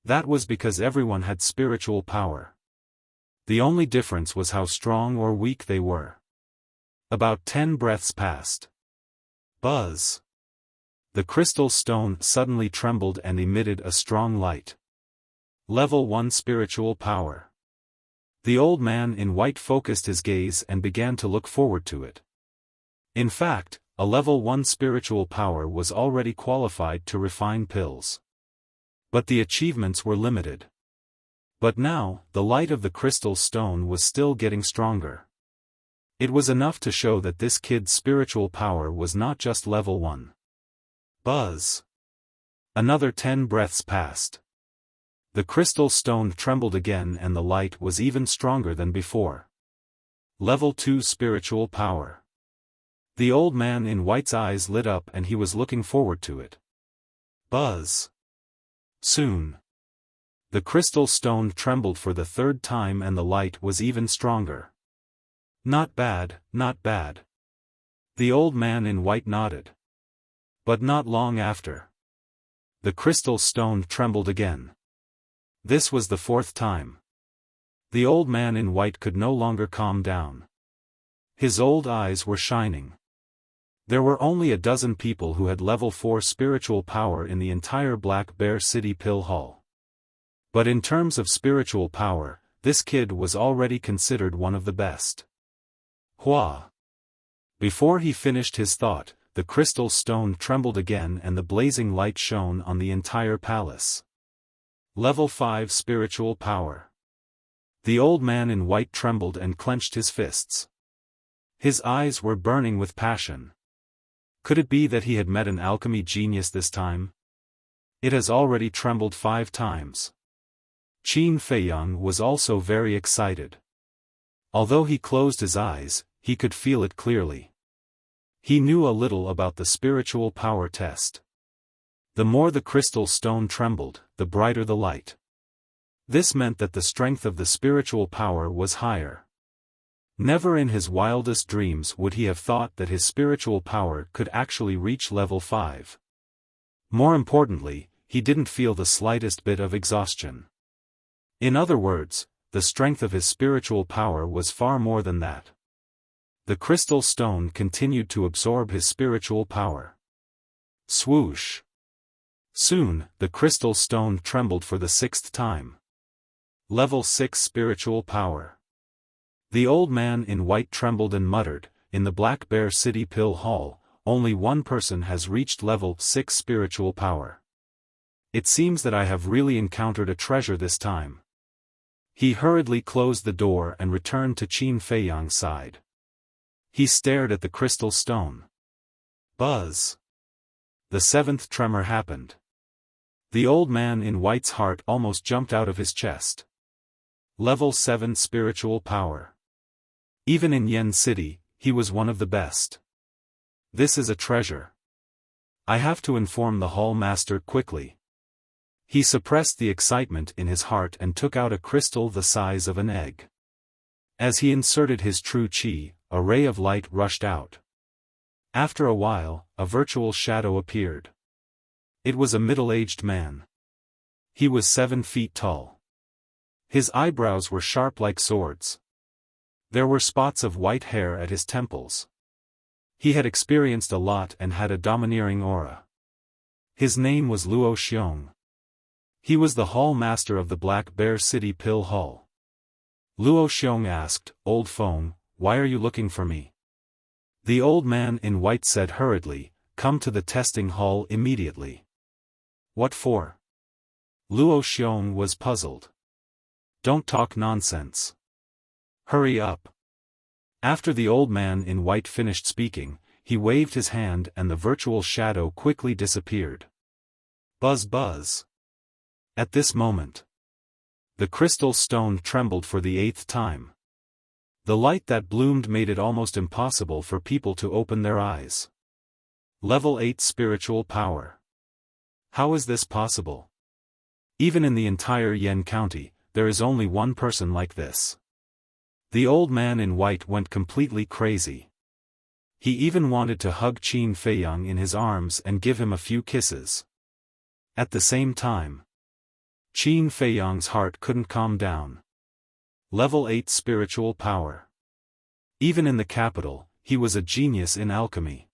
Speaker 1: That was because everyone had spiritual power. The only difference was how strong or weak they were. About 10 breaths passed. Buzz! The crystal stone suddenly trembled and emitted a strong light. Level 1 Spiritual Power. The old man in white focused his gaze and began to look forward to it. In fact, a level 1 spiritual power was already qualified to refine pills. But the achievements were limited. But now, the light of the crystal stone was still getting stronger. It was enough to show that this kid's spiritual power was not just level 1. Buzz! Another 10 breaths passed. The crystal stone trembled again and the light was even stronger than before. Level 2 Spiritual Power. The old man in white's eyes lit up and he was looking forward to it. Buzz! Soon. The crystal stone trembled for the 3rd time and the light was even stronger. Not bad, not bad. The old man in white nodded. But not long after, the crystal stone trembled again. This was the 4th time. The old man in white could no longer calm down. His old eyes were shining. There were only a dozen people who had level 4 spiritual power in the entire Black Bear City Pill Hall. But in terms of spiritual power, this kid was already considered one of the best. Hua! Before he finished his thought, the crystal stone trembled again and the blazing light shone on the entire palace. Level 5 Spiritual Power. The old man in white trembled and clenched his fists. His eyes were burning with passion. Could it be that he had met an alchemy genius this time? It has already trembled 5 times. Qin Feiyang was also very excited. Although he closed his eyes, he could feel it clearly. He knew a little about the spiritual power test. The more the crystal stone trembled, the brighter the light. This meant that the strength of the spiritual power was higher. Never in his wildest dreams would he have thought that his spiritual power could actually reach level 5. More importantly, he didn't feel the slightest bit of exhaustion. In other words, the strength of his spiritual power was far more than that. The crystal stone continued to absorb his spiritual power. Swoosh! Soon, the crystal stone trembled for the 6th time. Level 6 Spiritual Power. The old man in white trembled and muttered, "In the Black Bear City Pill Hall, only one person has reached level 6 spiritual power. It seems that I have really encountered a treasure this time." He hurriedly closed the door and returned to Qin Feiyang's side. He stared at the crystal stone. Buzz! The 7th tremor happened. The old man in white's heart almost jumped out of his chest. Level 7 Spiritual Power. Even in Yen City, he was one of the best. This is a treasure. I have to inform the hall master quickly. He suppressed the excitement in his heart and took out a crystal the size of an egg. As he inserted his true qi, a ray of light rushed out. After a while, a virtual shadow appeared. It was a middle-aged man. He was 7 feet tall. His eyebrows were sharp like swords. There were spots of white hair at his temples. He had experienced a lot and had a domineering aura. His name was Luo Xiong. He was the hall master of the Black Bear City Pill Hall. Luo Xiong asked, "Old Feng, why are you looking for me?" The old man in white said hurriedly, "Come to the testing hall immediately." "What for?" Luo Xiong was puzzled. "Don't talk nonsense. Hurry up." After the old man in white finished speaking, he waved his hand and the virtual shadow quickly disappeared. Buzz buzz. At this moment, the crystal stone trembled for the 8th time. The light that bloomed made it almost impossible for people to open their eyes. Level 8 spiritual power. How is this possible? Even in the entire Yan County, there is only one person like this. The old man in white went completely crazy. He even wanted to hug Qin Feiyang in his arms and give him a few kisses. At the same time, Qin Feiyang's heart couldn't calm down. Level 8 spiritual power. Even in the capital, he was a genius in alchemy.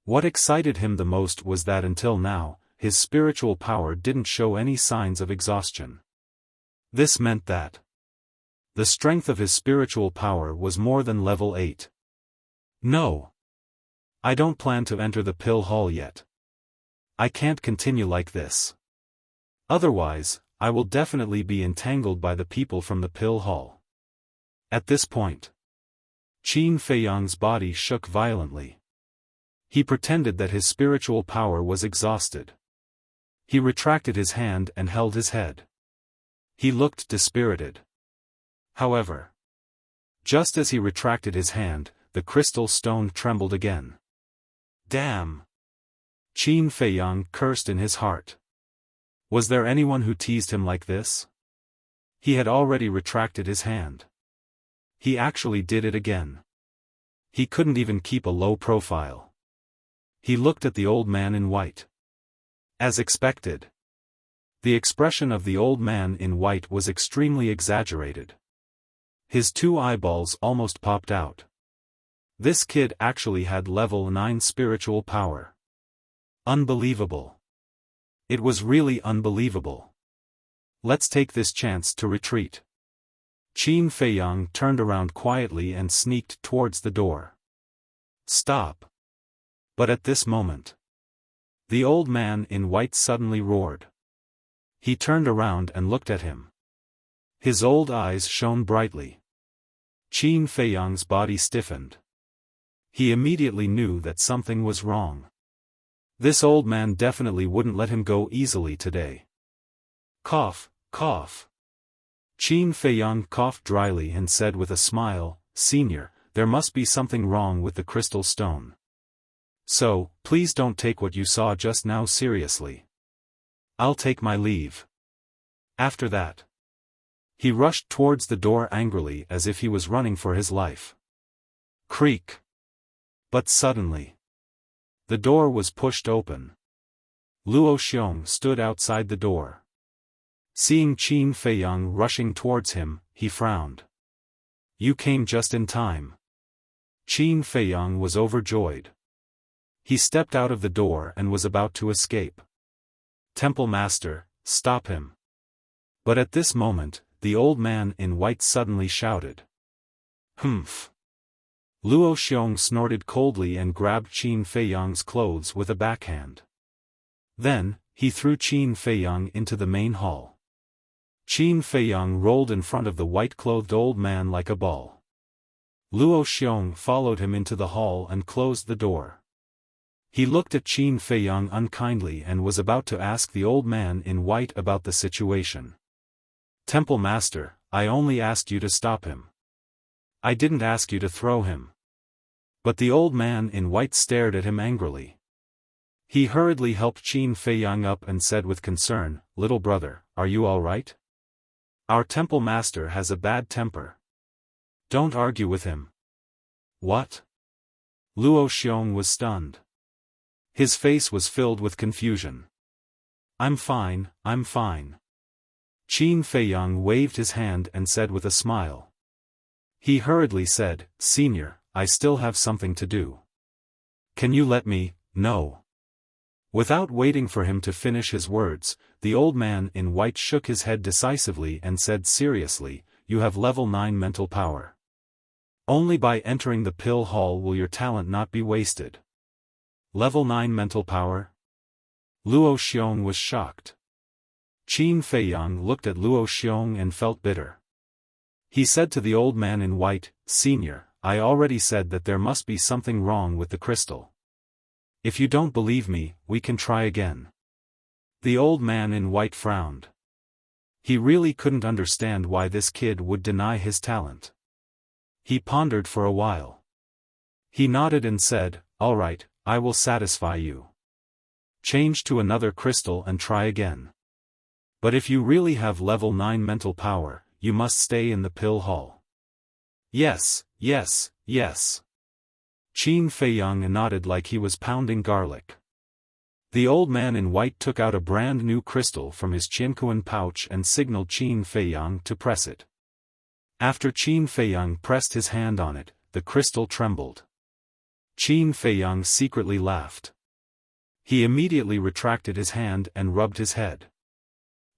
Speaker 1: What excited him the most was that until now, his spiritual power didn't show any signs of exhaustion. This meant that the strength of his spiritual power was more than level 8. No. I don't plan to enter the pill hall yet. I can't continue like this. Otherwise, I will definitely be entangled by the people from the pill hall. At this point, Qin Feiyang's body shook violently. He pretended that his spiritual power was exhausted. He retracted his hand and held his head. He looked dispirited. However, just as he retracted his hand, the crystal stone trembled again. Damn! Qin Feiyang cursed in his heart. Was there anyone who teased him like this? He had already retracted his hand. He actually did it again. He couldn't even keep a low profile. He looked at the old man in white. As expected, the expression of the old man in white was extremely exaggerated. His 2 eyeballs almost popped out. This kid actually had level 9 spiritual power. Unbelievable. It was really unbelievable. Let's take this chance to retreat. Qin Feiyang turned around quietly and sneaked towards the door. Stop. But at this moment, the old man in white suddenly roared. He turned around and looked at him. His old eyes shone brightly. Qin Feiyang's body stiffened. He immediately knew that something was wrong. This old man definitely wouldn't let him go easily today. Cough, cough. Qin Feiyang coughed dryly and said with a smile, "Senior, there must be something wrong with the crystal stone. So, please don't take what you saw just now seriously. I'll take my leave." After that, he rushed towards the door angrily as if he was running for his life. Creak. But suddenly, the door was pushed open. Luo Xiong stood outside the door. Seeing Qin Feiyang rushing towards him, he frowned. "You came just in time." Qin Feiyang was overjoyed. He stepped out of the door and was about to escape. "Temple Master, stop him." But at this moment, the old man in white suddenly shouted. "Humph." Luo Xiong snorted coldly and grabbed Qin Feiyang's clothes with a backhand. Then, he threw Qin Feiyang into the main hall. Qin Feiyang rolled in front of the white-clothed old man like a ball. Luo Xiong followed him into the hall and closed the door. He looked at Qin Feiyang unkindly and was about to ask the old man in white about the situation. "Temple Master, I only asked you to stop him. I didn't ask you to throw him." But the old man in white stared at him angrily. He hurriedly helped Qin Feiyang up and said with concern, "Little brother, are you all right? Our temple master has a bad temper. Don't argue with him." "What?" Luo Xiong was stunned. His face was filled with confusion. I'm fine, I'm fine." Qin Feiyang waved his hand and said with a smile. He hurriedly said, "Senior, I still have something to do. Can you let me know?" Without waiting for him to finish his words, the old man in white shook his head decisively and said seriously, "You have level 9 mental power. Only by entering the pill hall will your talent not be wasted." Level 9 mental power? Luo Xiong was shocked. Qin Feiyang looked at Luo Xiong and felt bitter. He said to the old man in white, "Senior, I already said that there must be something wrong with the crystal. If you don't believe me, we can try again." The old man in white frowned. He really couldn't understand why this kid would deny his talent. He pondered for a while. He nodded and said, "All right, I will satisfy you. Change to another crystal and try again. But if you really have level 9 mental power, you must stay in the pill hall." "Yes, yes, yes." Qin Feiyang nodded like he was pounding garlic. The old man in white took out a brand new crystal from his Qiankuan pouch and signaled Qin Feiyang to press it. After Qin Feiyang pressed his hand on it, the crystal trembled. Qin Feiyang secretly laughed. He immediately retracted his hand and rubbed his head.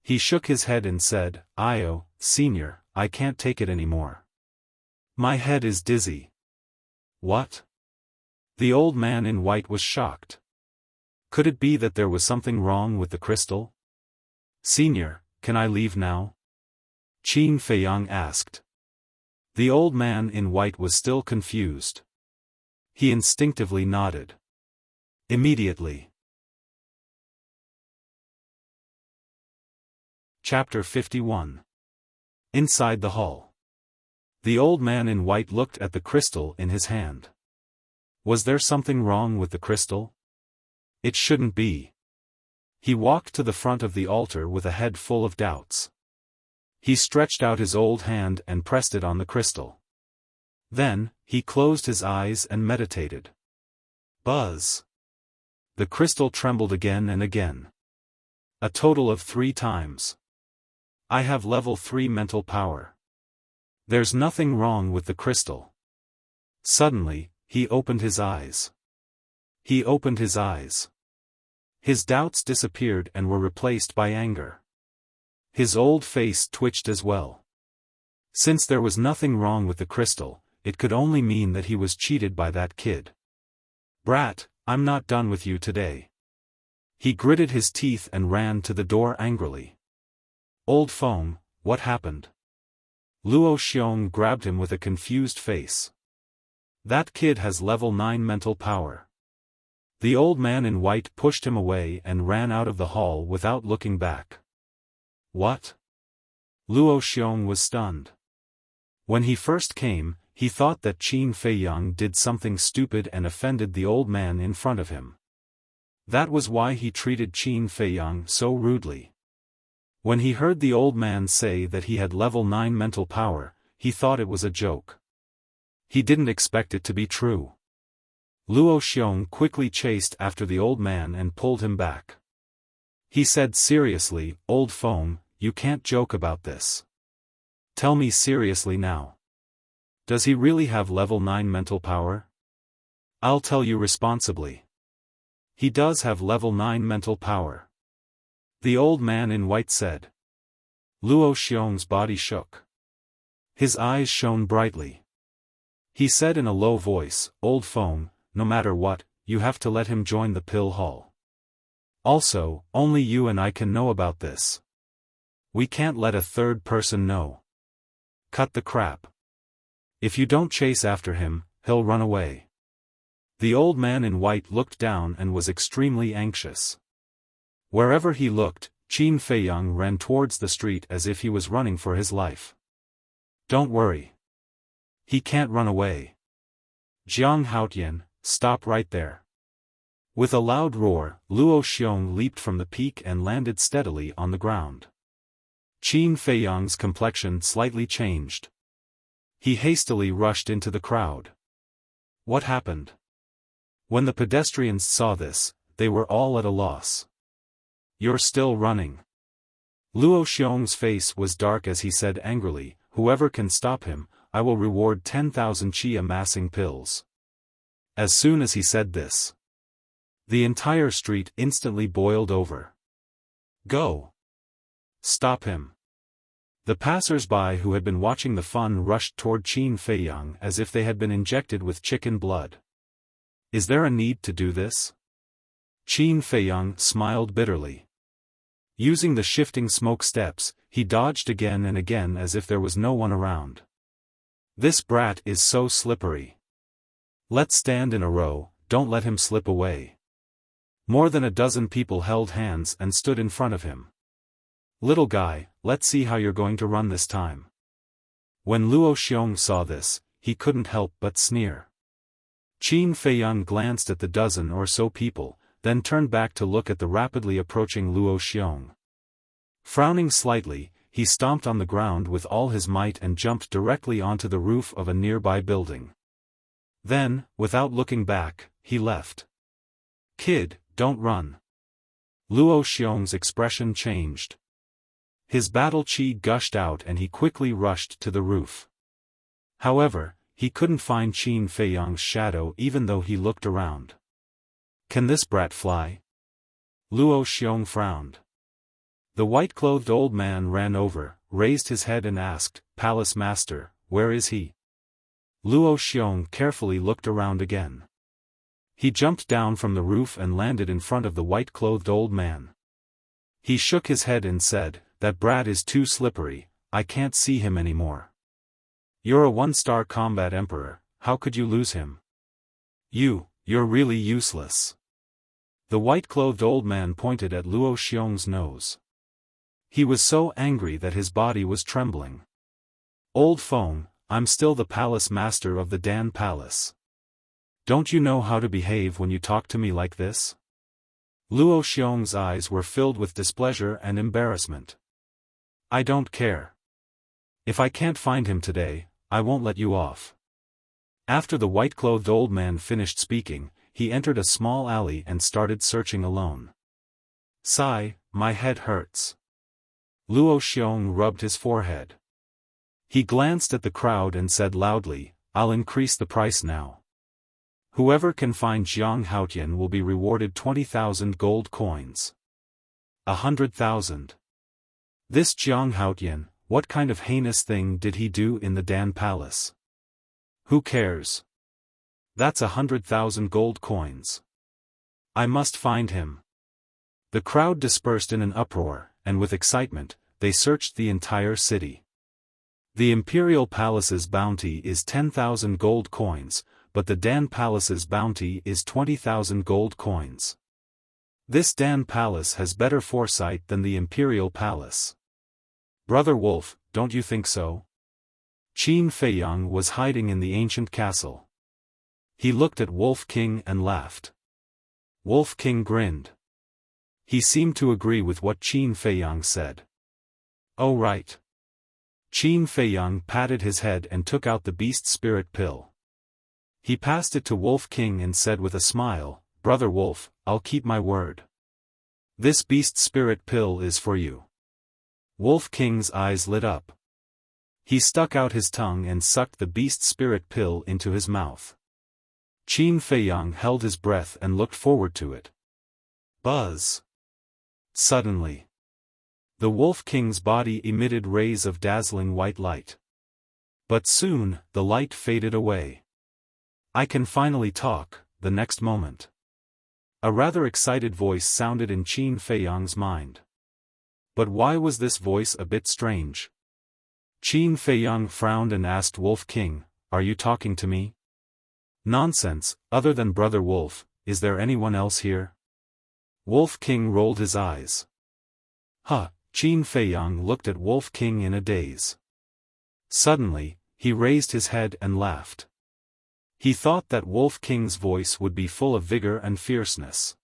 Speaker 1: He shook his head and said, "Io, senior, I can't take it anymore. My head is dizzy." "What?" The old man in white was shocked. Could it be that there was something wrong with the crystal? "Senior, can I leave now?" Qin Feiyang asked. The old man in white was still confused. He instinctively nodded. Immediately. Chapter 51. Inside the hall. The old man in white looked at the crystal in his hand. Was there something wrong with the crystal? It shouldn't be. He walked to the front of the altar with a head full of doubts. He stretched out his old hand and pressed it on the crystal. Then, he closed his eyes and meditated. Buzz! The crystal trembled again and again. A total of 3 times. I have level 3 mental power. There's nothing wrong with the crystal. Suddenly, he opened his eyes. He opened his eyes. His doubts disappeared and were replaced by anger. His old face twitched as well. Since there was nothing wrong with the crystal, it could only mean that he was cheated by that kid. "Brat, I'm not done with you today." He gritted his teeth and ran to the door angrily. "Old Feng, what happened?" Luo Xiong grabbed him with a confused face. "That kid has level 9 mental power." The old man in white pushed him away and ran out of the hall without looking back. "What?" Luo Xiong was stunned. When he first came, he thought that Qin Feiyang did something stupid and offended the old man in front of him. That was why he treated Qin Feiyang so rudely. When he heard the old man say that he had level 9 mental power, he thought it was a joke. He didn't expect it to be true. Luo Xiong quickly chased after the old man and pulled him back. He said seriously, "Old Feng, you can't joke about this. Tell me seriously now. Does he really have level 9 mental power?" "I'll tell you responsibly. He does have level 9 mental power." The old man in white said. Luo Xiong's body shook. His eyes shone brightly. He said in a low voice, "Old Feng, no matter what, you have to let him join the pill hall. Also, only you and I can know about this. We can't let a third person know. Cut the crap. If you don't chase after him, he'll run away." The old man in white looked down and was extremely anxious. Wherever he looked, Qin Feiyang ran towards the street as if he was running for his life. "Don't worry. He can't run away. Jiang Haotian, stop right there. With a loud roar, Luo Xiong leaped from the peak and landed steadily on the ground. Qin Feiyang's complexion slightly changed. He hastily rushed into the crowd. What happened? When the pedestrians saw this, they were all at a loss. You're still running. Luo Xiong's face was dark as he said angrily, whoever can stop him, I will reward 10,000 qi amassing pills. As soon as he said this, the entire street instantly boiled over. Go! Stop him! The passers-by who had been watching the fun rushed toward Qin Feiyang as if they had been injected with chicken blood. Is there a need to do this? Qin Feiyang smiled bitterly. Using the shifting smoke steps, he dodged again and again as if there was no one around. This brat is so slippery. Let's stand in a row, don't let him slip away. More than a dozen people held hands and stood in front of him. Little guy, let's see how you're going to run this time. When Luo Xiong saw this, he couldn't help but sneer. Qin Feiyang glanced at the dozen or so people, then turned back to look at the rapidly approaching Luo Xiong. Frowning slightly, he stomped on the ground with all his might and jumped directly onto the roof of a nearby building. Then, without looking back, he left. Kid, don't run. Luo Xiong's expression changed. His battle qi gushed out and he quickly rushed to the roof. However, he couldn't find Qin Feiyang's shadow even though he looked around. Can this brat fly? Luo Xiong frowned. The white-clothed old man ran over, raised his head and asked, Palace Master, where is he? Luo Xiong carefully looked around again. He jumped down from the roof and landed in front of the white-clothed old man. He shook his head and said, that brat is too slippery, I can't see him anymore. You're a one-star combat emperor, how could you lose him? You're really useless. The white-clothed old man pointed at Luo Xiong's nose. He was so angry that his body was trembling. Old Feng, I'm still the palace master of the Dan Palace. Don't you know how to behave when you talk to me like this? Luo Xiong's eyes were filled with displeasure and embarrassment. I don't care. If I can't find him today, I won't let you off. After the white-clothed old man finished speaking, he entered a small alley and started searching alone. Sigh, my head hurts. Luo Xiong rubbed his forehead. He glanced at the crowd and said loudly, I'll increase the price now. Whoever can find Jiang Haotian will be rewarded 20,000 gold coins. 100,000. This Jiang Haotian, what kind of heinous thing did he do in the Dan Palace? Who cares? That's 100,000 gold coins. I must find him. The crowd dispersed in an uproar, and with excitement, they searched the entire city. The Imperial Palace's bounty is 10,000 gold coins, but the Dan Palace's bounty is 20,000 gold coins. This Dan Palace has better foresight than the Imperial Palace. Brother Wolf, don't you think so? Qin Feiyang was hiding in the ancient castle. He looked at Wolf King and laughed. Wolf King grinned. He seemed to agree with what Qin Feiyang said. Oh right. Qin Feiyang patted his head and took out the beast spirit pill. He passed it to Wolf King and said with a smile, Brother Wolf, I'll keep my word. This beast spirit pill is for you. Wolf King's eyes lit up. He stuck out his tongue and sucked the beast spirit pill into his mouth. Qin Feiyang held his breath and looked forward to it. Buzz! Suddenly, the Wolf King's body emitted rays of dazzling white light. But soon, the light faded away. I can finally talk, the next moment. A rather excited voice sounded in Qin Feiyang's mind. But why was this voice a bit strange? Qin Feiyang frowned and asked Wolf King, Are you talking to me? Nonsense, other than Brother Wolf, is there anyone else here? Wolf King rolled his eyes. Huh, Qin Feiyang looked at Wolf King in a daze. Suddenly, he raised his head and laughed. He thought that Wolf King's voice would be full of vigor and fierceness.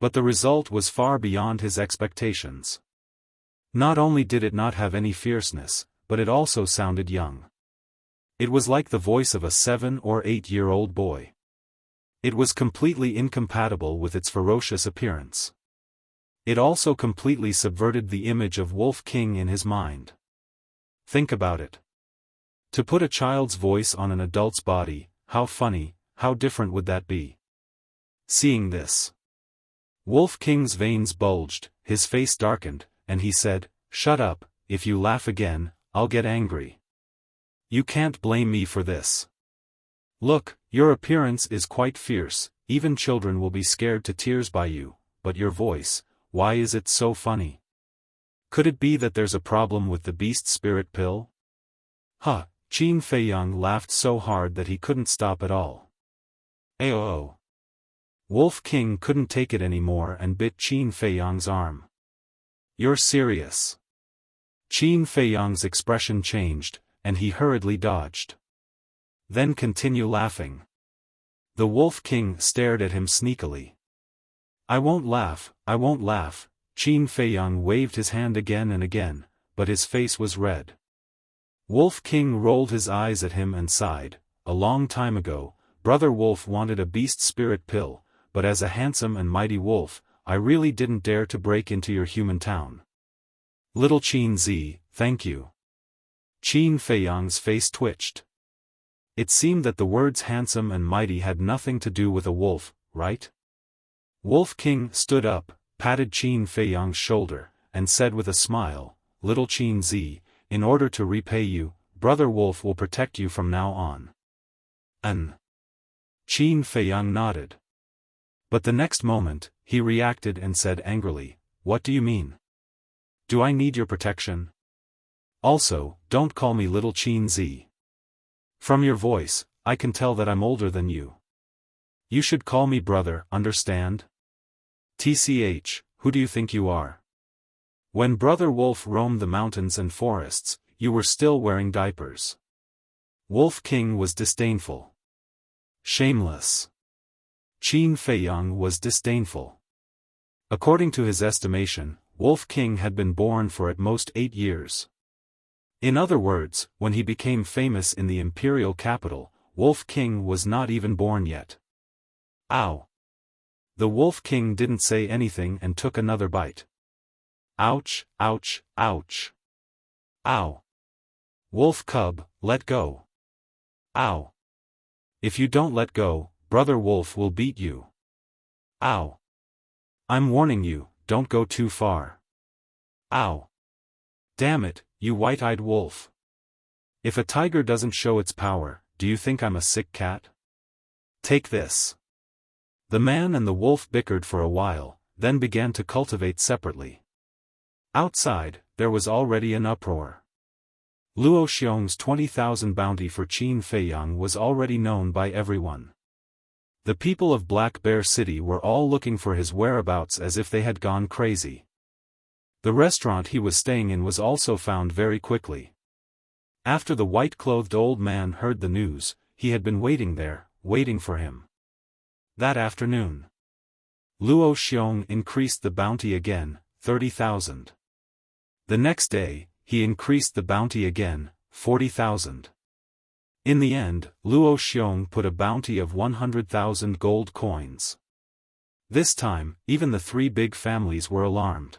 Speaker 1: But the result was far beyond his expectations. Not only did it not have any fierceness, but it also sounded young. It was like the voice of a 7- or 8-year-old boy. It was completely incompatible with its ferocious appearance. It also completely subverted the image of Wolf King in his mind. Think about it. To put a child's voice on an adult's body, how funny, how different would that be? Seeing this, Wolf King's veins bulged, his face darkened, and he said, "Shut up, if you laugh again, I'll get angry. You can't blame me for this. Look, your appearance is quite fierce, even children will be scared to tears by you, but your voice, why is it so funny? Could it be that there's a problem with the beast spirit pill?" Huh, Qin Feiyang laughed so hard that he couldn't stop at all. Ayo! Wolf King couldn't take it anymore and bit Qin Feiyang's arm. "You're serious?" Qin Feiyang's expression changed, and he hurriedly dodged. "Then continue laughing." The Wolf King stared at him sneakily. I won't laugh," Qin Feiyang waved his hand again and again, but his face was red. Wolf King rolled his eyes at him and sighed. "A long time ago, Brother Wolf wanted a beast spirit pill, but as a handsome and mighty wolf, I really didn't dare to break into your human town. Little Qin Zi, thank you." Qin Feiyang's face twitched. It seemed that the words handsome and mighty had nothing to do with a wolf, right? Wolf King stood up, patted Qin Feiyang's shoulder, and said with a smile, "Little Qin Zi, in order to repay you, Brother Wolf will protect you from now on." Qin Feiyang nodded. But the next moment, he reacted and said angrily, "What do you mean? Do I need your protection? Also, don't call me Little Qin Zi. From your voice, I can tell that I'm older than you. You should call me brother, understand? TCH, who do you think you are? When Brother Wolf roamed the mountains and forests, you were still wearing diapers." Wolf King was disdainful. Shameless. Qin Feiyang was disdainful. According to his estimation, Wolf King had been born for at most 8 years. In other words, when he became famous in the imperial capital, Wolf King was not even born yet. Ow! The Wolf King didn't say anything and took another bite. Ouch, ouch, ouch. Ow. Wolf cub, let go. Ow. If you don't let go, Brother Wolf will beat you. Ow. I'm warning you, don't go too far. Ow. Damn it, you white-eyed wolf. If a tiger doesn't show its power, do you think I'm a sick cat? Take this. The man and the wolf bickered for a while, then began to cultivate separately. Outside, there was already an uproar. Luo Xiong's 20,000 bounty for Qin Feiyang was already known by everyone. The people of Black Bear City were all looking for his whereabouts as if they had gone crazy. The restaurant he was staying in was also found very quickly. After the white-clothed old man heard the news, he had been waiting there, waiting for him. That afternoon, Luo Xiong increased the bounty again, 30,000. The next day, he increased the bounty again, 40,000. In the end, Luo Xiong put a bounty of 100,000 gold coins. This time, even the 3 big families were alarmed.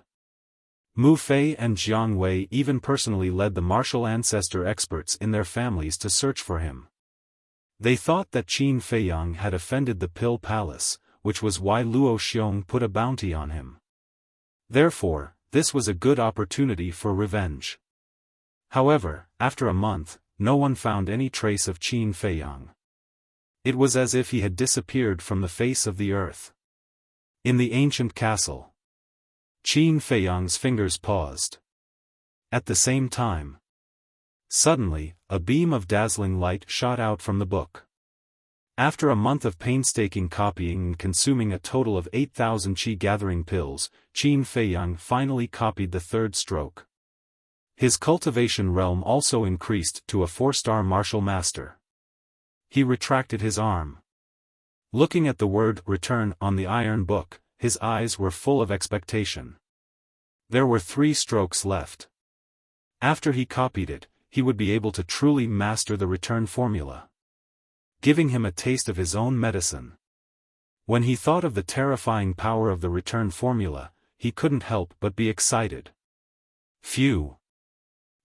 Speaker 1: Mu Fei and Jiang Wei even personally led the martial ancestor experts in their families to search for him. They thought that Qin Feiyang had offended the Pill Palace, which was why Luo Xiong put a bounty on him. Therefore, this was a good opportunity for revenge. However, after a month, no one found any trace of Qin Feiyang. It was as if he had disappeared from the face of the earth. In the ancient castle, Qin Feiyang's fingers paused. At the same time, suddenly, a beam of dazzling light shot out from the book. After a month of painstaking copying and consuming a total of 8,000 qi gathering pills, Qin Feiyang finally copied the 3rd stroke. His cultivation realm also increased to a 4-star martial master. He retracted his arm. Looking at the word "return" on the iron book, his eyes were full of expectation. There were 3 strokes left. After he copied it, he would be able to truly master the return formula, giving him a taste of his own medicine. When he thought of the terrifying power of the return formula, he couldn't help but be excited. Phew!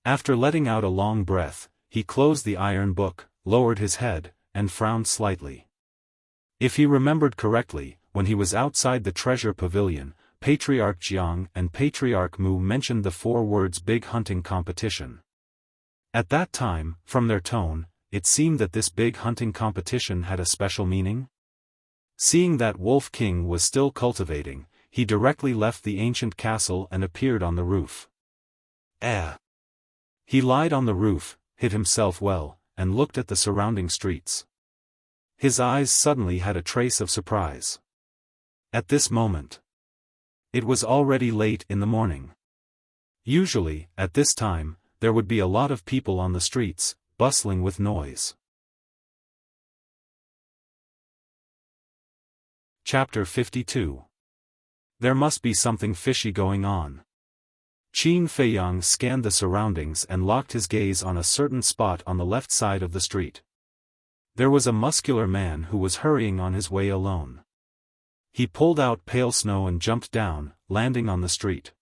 Speaker 1: After letting out a long breath, he closed the iron book, lowered his head, and frowned slightly. If he remembered correctly, when he was outside the treasure pavilion, Patriarch Jiang and Patriarch Mu mentioned the 4 words "big hunting competition." At that time, from their tone, it seemed that this big hunting competition had a special meaning. Seeing that Wolf King was still cultivating, he directly left the ancient castle and appeared on the roof. He lied on the roof, hid himself well, and looked at the surrounding streets. His eyes suddenly had a trace of surprise. At this moment, it was already late in the morning. Usually, at this time, there would be a lot of people on the streets, bustling with noise. Chapter 52. There must be something fishy going on. Qin Feiyang scanned the surroundings and locked his gaze on a certain spot on the left side of the street. There was a muscular man who was hurrying on his way alone. He pulled out pale snow and jumped down, landing on the street.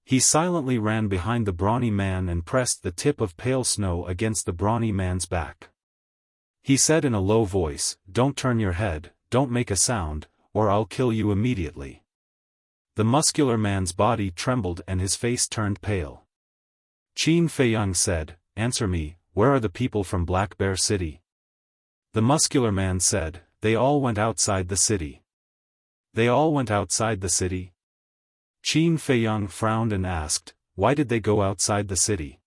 Speaker 1: He silently ran behind the brawny man and pressed the tip of pale snow against the brawny man's back. He said in a low voice, "Don't turn your head, don't make a sound, or I'll kill you immediately." The muscular man's body trembled and his face turned pale. Qin Feiyang said, "Answer me, where are the people from Black Bear City?" The muscular man said, "They all went outside the city." "They all went outside the city?" Qin Feiyang frowned and asked, "Why did they go outside the city?"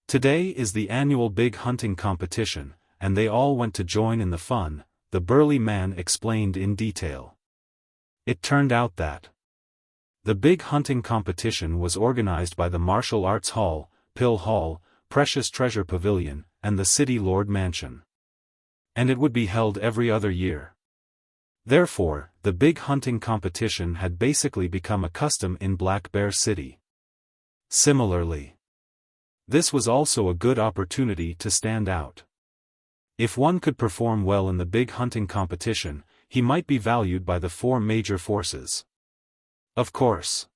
Speaker 1: "Today is the annual big hunting competition, and they all went to join in the fun," the burly man explained in detail. It turned out that the big hunting competition was organized by the Martial Arts Hall, Pill Hall, Precious Treasure Pavilion, and the City Lord Mansion. And it would be held every other year. Therefore, the big hunting competition had basically become a custom in Black Bear City. Similarly, this was also a good opportunity to stand out. If one could perform well in the big hunting competition, he might be valued by the 4 major forces. Of course,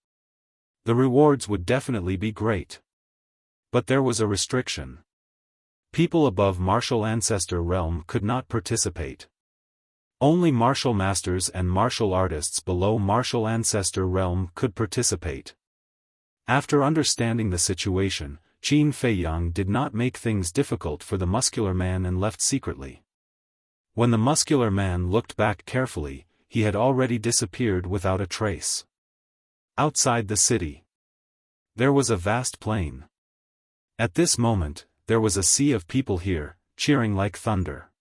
Speaker 1: the rewards would definitely be great. But there was a restriction. People above martial ancestor realm could not participate. Only martial masters and martial artists below martial ancestor realm could participate. After understanding the situation, Qin Feiyang did not make things difficult for the muscular man and left secretly. When the muscular man looked back carefully, he had already disappeared without a trace. Outside the city, there was a vast plain. At this moment, there was a sea of people here, cheering like thunder.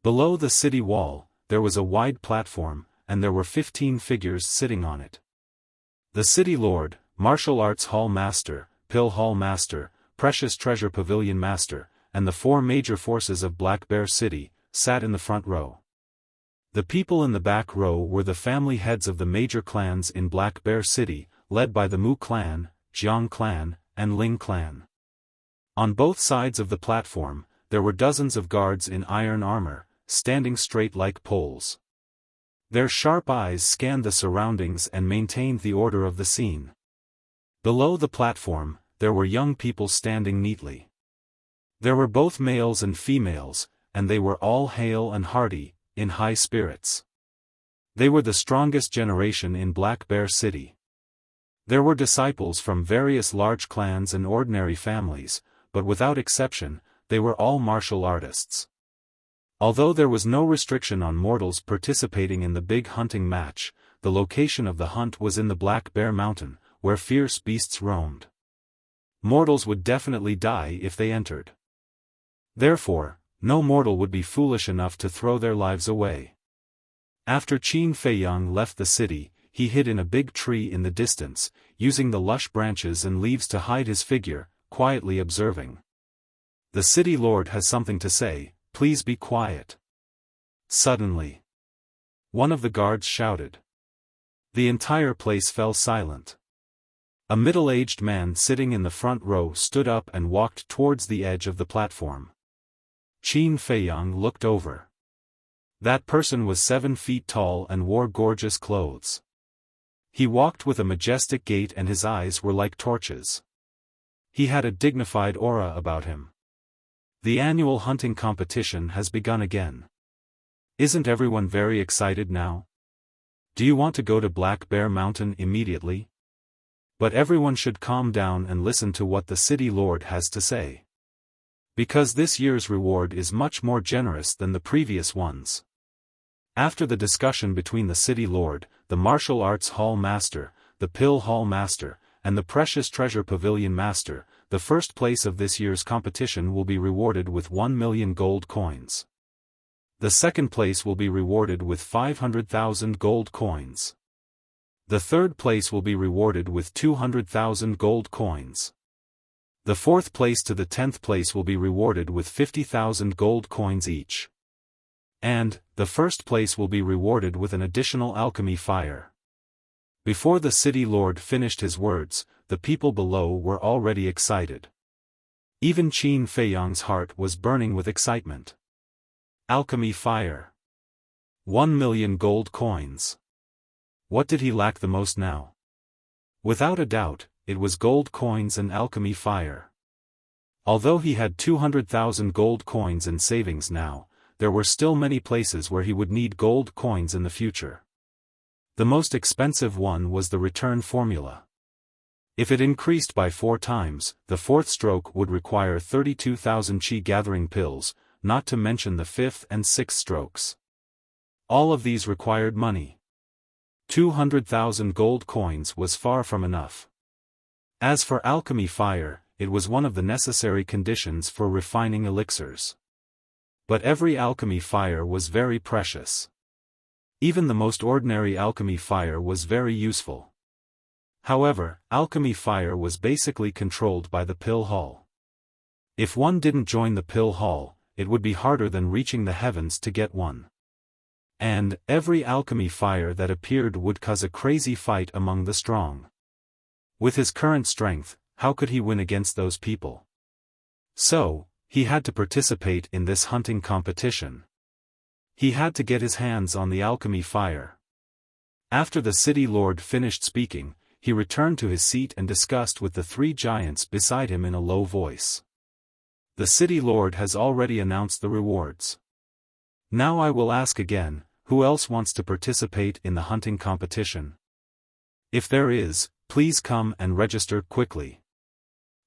Speaker 1: Below the city wall, there was a wide platform, and there were 15 figures sitting on it. The City Lord, Martial Arts Hall Master, Pill Hall Master, Precious Treasure Pavilion Master, and the 4 major forces of Black Bear City, sat in the front row. The people in the back row were the family heads of the major clans in Black Bear City, led by the Mu clan, Jiang clan, and Ling clan. On both sides of the platform, there were dozens of guards in iron armor, standing straight like poles. Their sharp eyes scanned the surroundings and maintained the order of the scene. Below the platform, there were young people standing neatly. There were both males and females, and they were all hale and hearty, in high spirits. They were the strongest generation in Black Bear City. There were disciples from various large clans and ordinary families, but without exception, they were all martial artists. Although there was no restriction on mortals participating in the big hunting match, the location of the hunt was in the Black Bear Mountain, where fierce beasts roamed. Mortals would definitely die if they entered. Therefore, no mortal would be foolish enough to throw their lives away. After Qin Feiyang left the city, he hid in a big tree in the distance, using the lush branches and leaves to hide his figure, quietly observing. "The city lord has something to say, please be quiet." Suddenly, one of the guards shouted. The entire place fell silent. A middle-aged man sitting in the front row stood up and walked towards the edge of the platform. Qin Feiyang looked over. That person was 7 feet tall and wore gorgeous clothes. He walked with a majestic gait and his eyes were like torches. He had a dignified aura about him. The annual hunting competition has begun again. Isn't everyone very excited now? Do you want to go to Black Bear Mountain immediately? But everyone should calm down and listen to what the city lord has to say. Because this year's reward is much more generous than the previous ones. After the discussion between the city lord, the martial arts hall master, the pill hall master, and the precious treasure pavilion master, the first place of this year's competition will be rewarded with 1 million gold coins. The second place will be rewarded with 500,000 gold coins. The third place will be rewarded with 200,000 gold coins. The fourth place to the 10th place will be rewarded with 50,000 gold coins each. And, the first place will be rewarded with an additional alchemy fire. Before the city lord finished his words, the people below were already excited. Even Qin Feiyang's heart was burning with excitement. Alchemy fire. 1 million gold coins. What did he lack the most now? Without a doubt, it was gold coins and alchemy fire. Although he had 200,000 gold coins in savings now, there were still many places where he would need gold coins in the future. The most expensive one was the return formula. If it increased by 4 times, the fourth stroke would require 32,000 chi gathering pills, not to mention the fifth and sixth strokes. All of these required money. 200,000 gold coins was far from enough. As for alchemy fire, it was one of the necessary conditions for refining elixirs. But every alchemy fire was very precious. Even the most ordinary alchemy fire was very useful. However, alchemy fire was basically controlled by the pill hall. If one didn't join the pill hall, it would be harder than reaching the heavens to get one. And, every alchemy fire that appeared would cause a crazy fight among the strong. With his current strength, how could he win against those people? So, he had to participate in this hunting competition. He had to get his hands on the alchemy fire. After the city lord finished speaking, he returned to his seat and discussed with the 3 giants beside him in a low voice. The city lord has already announced the rewards. Now I will ask again, who else wants to participate in the hunting competition? If there is, please come and register quickly.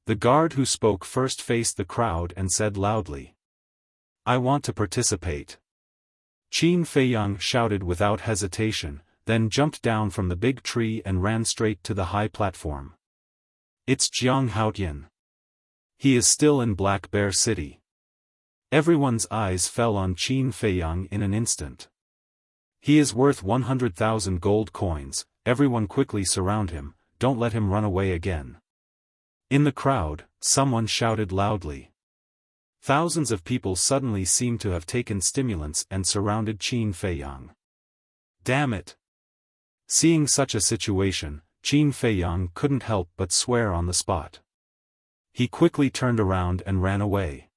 Speaker 1: The guard who spoke first faced the crowd and said loudly, "I want to participate." Qin Feiyang shouted without hesitation, then jumped down from the big tree and ran straight to the high platform. It's Jiang Haotian. He is still in Black Bear City. Everyone's eyes fell on Qin Feiyang in an instant. He is worth 100,000 gold coins, everyone quickly surround him, don't let him run away again. In the crowd, someone shouted loudly. Thousands of people suddenly seemed to have taken stimulants and surrounded Qin Feiyang. Damn it! Seeing such a situation, Qin Feiyang couldn't help but swear on the spot. He quickly turned around and ran away.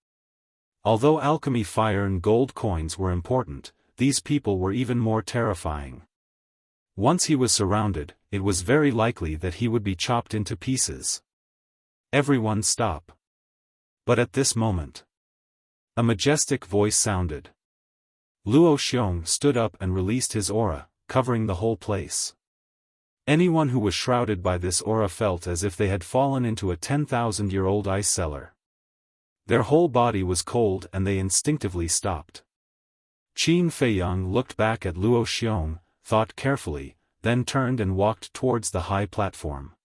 Speaker 1: Although alchemy fire and gold coins were important, these people were even more terrifying. Once he was surrounded, it was very likely that he would be chopped into pieces. Everyone stop. But at this moment, a majestic voice sounded. Luo Xiong stood up and released his aura, covering the whole place. Anyone who was shrouded by this aura felt as if they had fallen into a 10,000-year-old ice cellar. Their whole body was cold and they instinctively stopped. Qin Feiyang looked back at Luo Xiong, thought carefully, then turned and walked towards the high platform.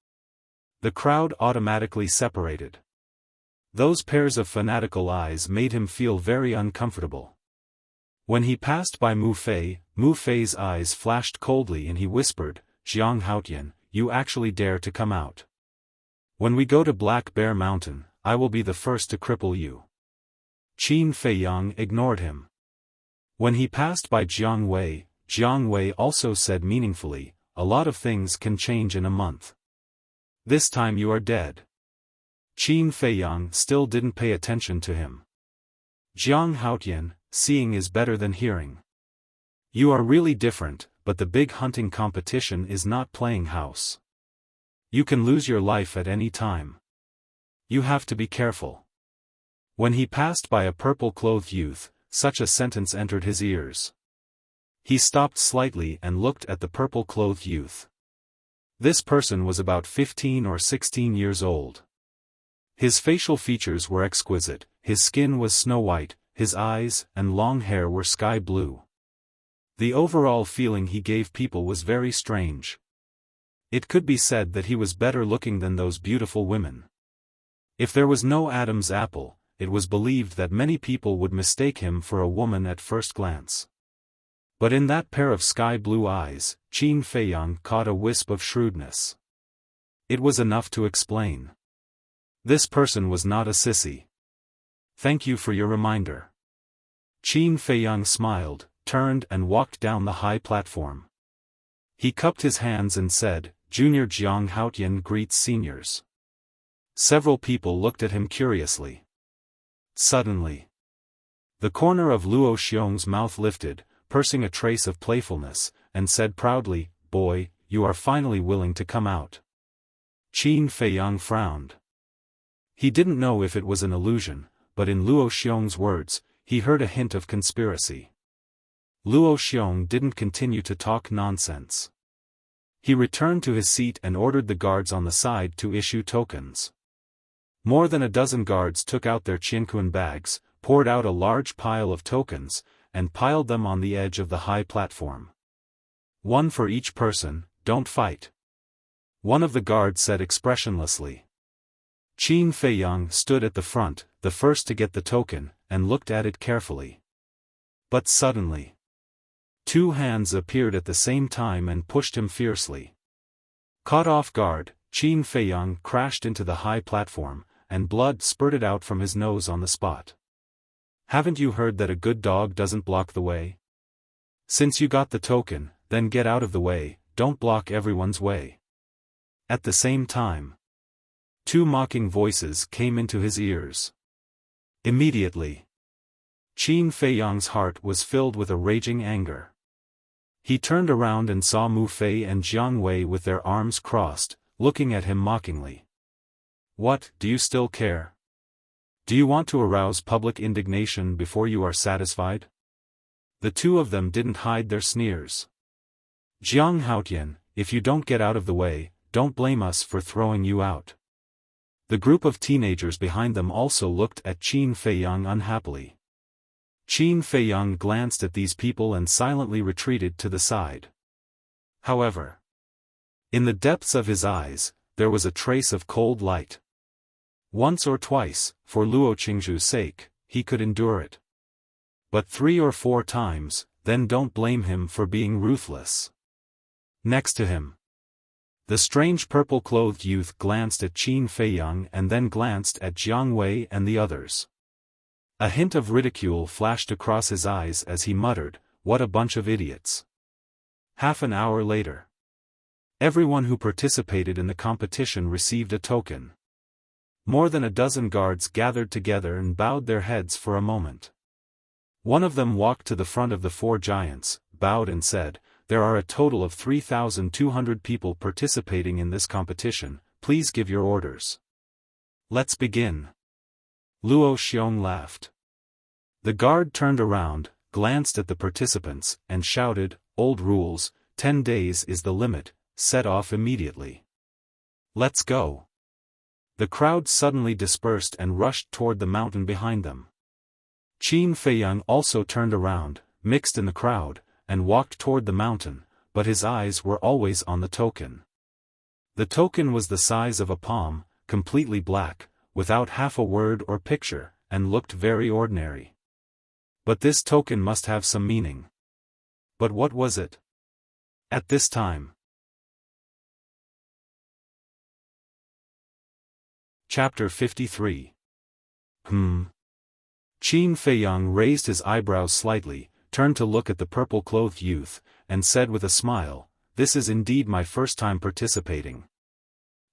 Speaker 1: The crowd automatically separated. Those pairs of fanatical eyes made him feel very uncomfortable. When he passed by Mu Fei's eyes flashed coldly and he whispered, "Jiang Haotian, you actually dare to come out. When we go to Black Bear Mountain, I will be the first to cripple you." Qin Feiyang ignored him. When he passed by Jiang Wei also said meaningfully, "A lot of things can change in a month. This time you are dead." Qin Feiyang still didn't pay attention to him. Jiang Haotian, seeing is better than hearing. You are really different, but the big hunting competition is not playing house. You can lose your life at any time. You have to be careful. When he passed by a purple-clothed youth, such a sentence entered his ears. He stopped slightly and looked at the purple-clothed youth. This person was about 15 or 16 years old. His facial features were exquisite, his skin was snow-white, his eyes and long hair were sky-blue. The overall feeling he gave people was very strange. It could be said that he was better looking than those beautiful women. If there was no Adam's apple, it was believed that many people would mistake him for a woman at first glance. But in that pair of sky-blue eyes, Qin Feiyang caught a wisp of shrewdness. It was enough to explain. This person was not a sissy. Thank you for your reminder. Qin Feiyang smiled, turned and walked down the high platform. He cupped his hands and said, "Junior Jiang Haotian greets seniors." Several people looked at him curiously. Suddenly, the corner of Luo Xiong's mouth lifted, pursing a trace of playfulness, and said proudly, "Boy, you are finally willing to come out." Qin Feiyang frowned. He didn't know if it was an illusion, but in Luo Xiong's words, he heard a hint of conspiracy. Luo Xiong didn't continue to talk nonsense. He returned to his seat and ordered the guards on the side to issue tokens. More than a dozen guards took out their qianquan bags, poured out a large pile of tokens, and piled them on the edge of the high platform. "One for each person, don't fight," one of the guards said expressionlessly. Qin Feiyang stood at the front, the first to get the token, and looked at it carefully. But suddenly, two hands appeared at the same time and pushed him fiercely. Caught off guard, Qin Feiyang crashed into the high platform, and blood spurted out from his nose on the spot. "Haven't you heard that a good dog doesn't block the way? Since you got the token, then get out of the way, don't block everyone's way." At the same time, two mocking voices came into his ears. Immediately, Qin Feiyang's heart was filled with a raging anger. He turned around and saw Mu Fei and Jiang Wei with their arms crossed, looking at him mockingly. "What, do you still care? Do you want to arouse public indignation before you are satisfied?" The two of them didn't hide their sneers. "Jiang Haotian, if you don't get out of the way, don't blame us for throwing you out." The group of teenagers behind them also looked at Qin Feiyang unhappily. Qin Feiyang glanced at these people and silently retreated to the side. However, in the depths of his eyes, there was a trace of cold light. Once or twice, for Luo Qingzhu's sake, he could endure it. But 3 or 4 times, then don't blame him for being ruthless. Next to him, the strange purple-clothed youth glanced at Qin Feiyang and then glanced at Jiang Wei and the others. A hint of ridicule flashed across his eyes as he muttered, "What a bunch of idiots." Half an hour later, everyone who participated in the competition received a token. More than a dozen guards gathered together and bowed their heads for a moment. One of them walked to the front of the 4 giants, bowed and said, "There are a total of 3,200 people participating in this competition, please give your orders." "Let's begin." Luo Xiong laughed. The guard turned around, glanced at the participants, and shouted, "Old rules, 10 days is the limit, set off immediately. Let's go." The crowd suddenly dispersed and rushed toward the mountain behind them. Qin Feiyang also turned around, mixed in the crowd, and walked toward the mountain, but his eyes were always on the token. The token was the size of a palm, completely black, without half a word or picture, and looked very ordinary. But this token must have some meaning. But what was it? At this time. Chapter 53. Qin Feiyang raised his eyebrows slightly, turned to look at the purple-clothed youth, and said with a smile, "This is indeed my first time participating.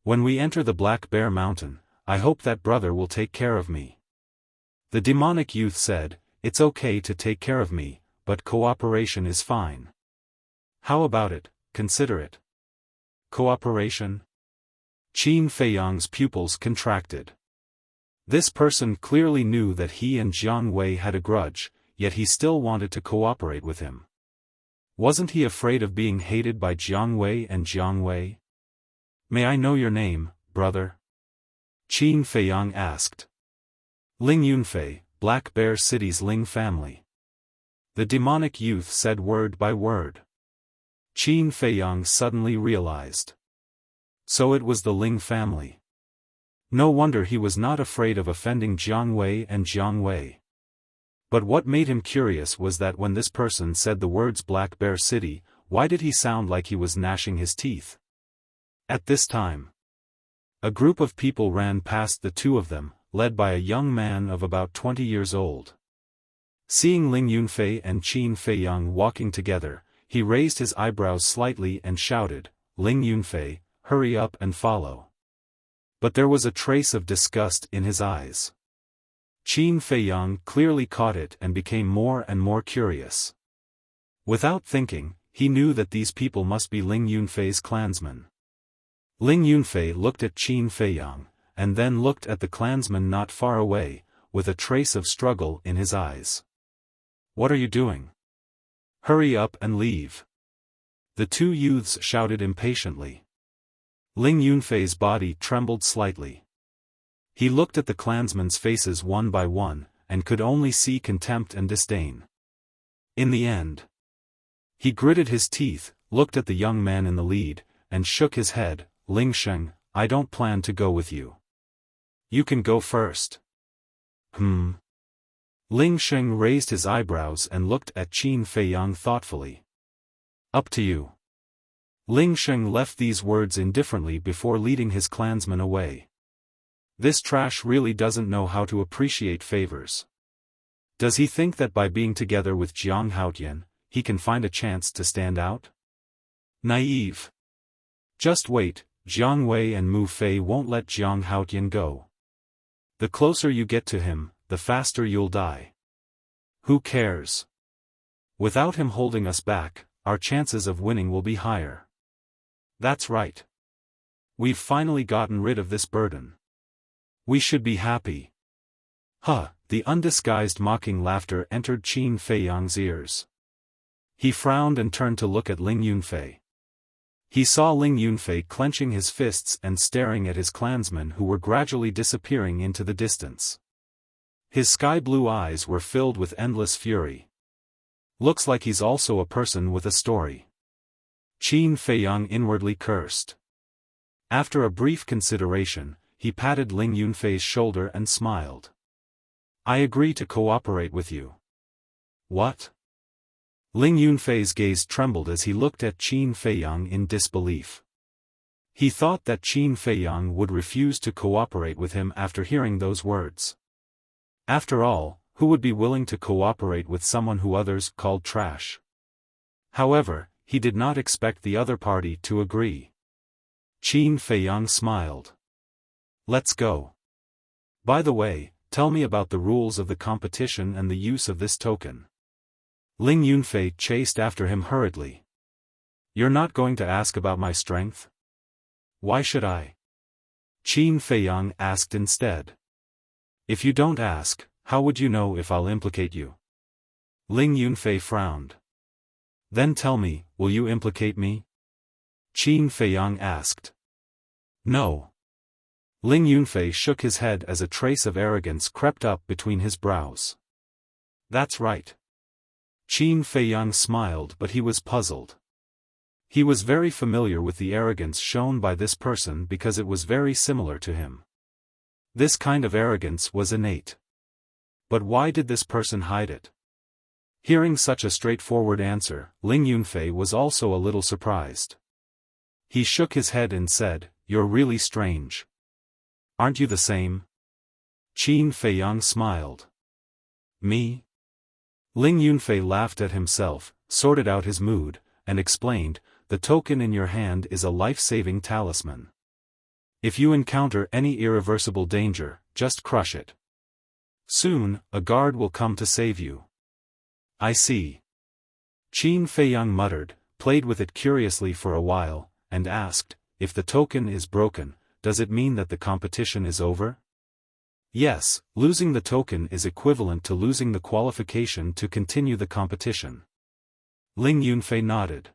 Speaker 1: When we enter the Black Bear Mountain, I hope that brother will take care of me." The demonic youth said, "It's okay to take care of me, but cooperation is fine. How about it, consider it." Cooperation? Qin Feiyang's pupils contracted. This person clearly knew that he and Jiang Wei had a grudge, yet he still wanted to cooperate with him. Wasn't he afraid of being hated by Jiang Wei and Jiang Wei? "May I know your name, brother?" Qin Feiyang asked. "Ling Yunfei, Black Bear City's Ling family." The demonic youth said word by word. Qin Feiyang suddenly realized. So it was the Ling family. No wonder he was not afraid of offending Jiang Wei and Jiang Wei. But what made him curious was that when this person said the words Black Bear City, why did he sound like he was gnashing his teeth? At this time, a group of people ran past the two of them, led by a young man of about 20 years old. Seeing Ling Yunfei and Qin Feiyang walking together, he raised his eyebrows slightly and shouted, "Ling Yunfei, hurry up and follow." But there was a trace of disgust in his eyes. Qin Feiyang clearly caught it and became more and more curious. Without thinking, he knew that these people must be Ling Yunfei's clansmen. Ling Yunfei looked at Qin Feiyang, and then looked at the clansman not far away, with a trace of struggle in his eyes. "What are you doing? Hurry up and leave." The two youths shouted impatiently. Ling Yunfei's body trembled slightly. He looked at the clansmen's faces one by one, and could only see contempt and disdain. In the end, he gritted his teeth, looked at the young man in the lead, and shook his head. "Ling Sheng, I don't plan to go with you. You can go first." Ling Sheng raised his eyebrows and looked at Qin Feiyang thoughtfully. "Up to you." Ling Sheng left these words indifferently before leading his clansmen away. This trash really doesn't know how to appreciate favors. Does he think that by being together with Jiang Haotian, he can find a chance to stand out? Naive. Just wait, Jiang Wei and Mu Fei won't let Jiang Haotian go. The closer you get to him, the faster you'll die. Who cares? Without him holding us back, our chances of winning will be higher. That's right. We've finally gotten rid of this burden. We should be happy. Huh, the undisguised mocking laughter entered Qin Feiyang's ears. He frowned and turned to look at Ling Yunfei. He saw Ling Yunfei clenching his fists and staring at his clansmen who were gradually disappearing into the distance. His sky-blue eyes were filled with endless fury. Looks like he's also a person with a story. Qin Feiyang inwardly cursed. After a brief consideration, he patted Ling Yunfei's shoulder and smiled. "I agree to cooperate with you." "What?" Ling Yunfei's gaze trembled as he looked at Qin Feiyang in disbelief. He thought that Qin Feiyang would refuse to cooperate with him after hearing those words. After all, who would be willing to cooperate with someone who others called trash? However, he did not expect the other party to agree. Qin Feiyang smiled. "Let's go. By the way, tell me about the rules of the competition and the use of this token." Ling Yunfei chased after him hurriedly. "You're not going to ask about my strength?" "Why should I?" Qin Feiyang asked instead. "If you don't ask, how would you know if I'll implicate you?" Ling Yunfei frowned. "Then tell me, will you implicate me?" Qin Feiyang asked. "No." Ling Yunfei shook his head as a trace of arrogance crept up between his brows. "That's right." Qin Feiyang smiled, but he was puzzled. He was very familiar with the arrogance shown by this person because it was very similar to him. This kind of arrogance was innate. But why did this person hide it? Hearing such a straightforward answer, Ling Yunfei was also a little surprised. He shook his head and said, "You're really strange. Aren't you the same?" Qin Feiyang smiled. Me? Ling Yunfei laughed at himself, sorted out his mood, and explained, the token in your hand is a life-saving talisman. If you encounter any irreversible danger, just crush it. Soon, a guard will come to save you. I see. Qin Feiyang muttered, played with it curiously for a while, and asked, if the token is broken, does it mean that the competition is over? Yes, losing the token is equivalent to losing the qualification to continue the competition. Ling Yunfei nodded.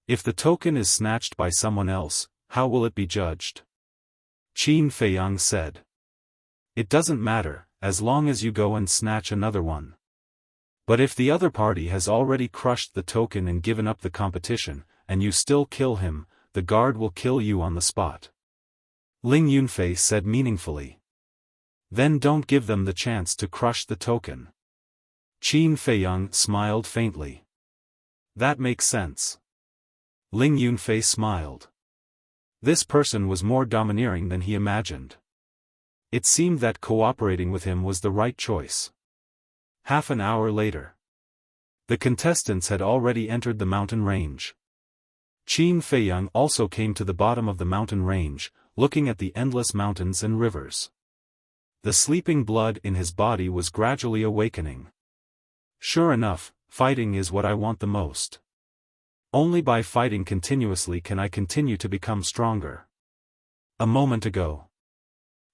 Speaker 1: If the token is snatched by someone else, how will it be judged? Qin Feiyang said. It doesn't matter, as long as you go and snatch another one. But if the other party has already crushed the token and given up the competition, and you still kill him, the guard will kill you on the spot. Ling Yunfei said meaningfully. Then don't give them the chance to crush the token. Qin Feiyang smiled faintly. That makes sense. Ling Yunfei smiled. This person was more domineering than he imagined. It seemed that cooperating with him was the right choice. Half an hour later. The contestants had already entered the mountain range. Qin Feiyang also came to the bottom of the mountain range, looking at the endless mountains and rivers. The sleeping blood in his body was gradually awakening. Sure enough, fighting is what I want the most. Only by fighting continuously can I continue to become stronger. A moment ago,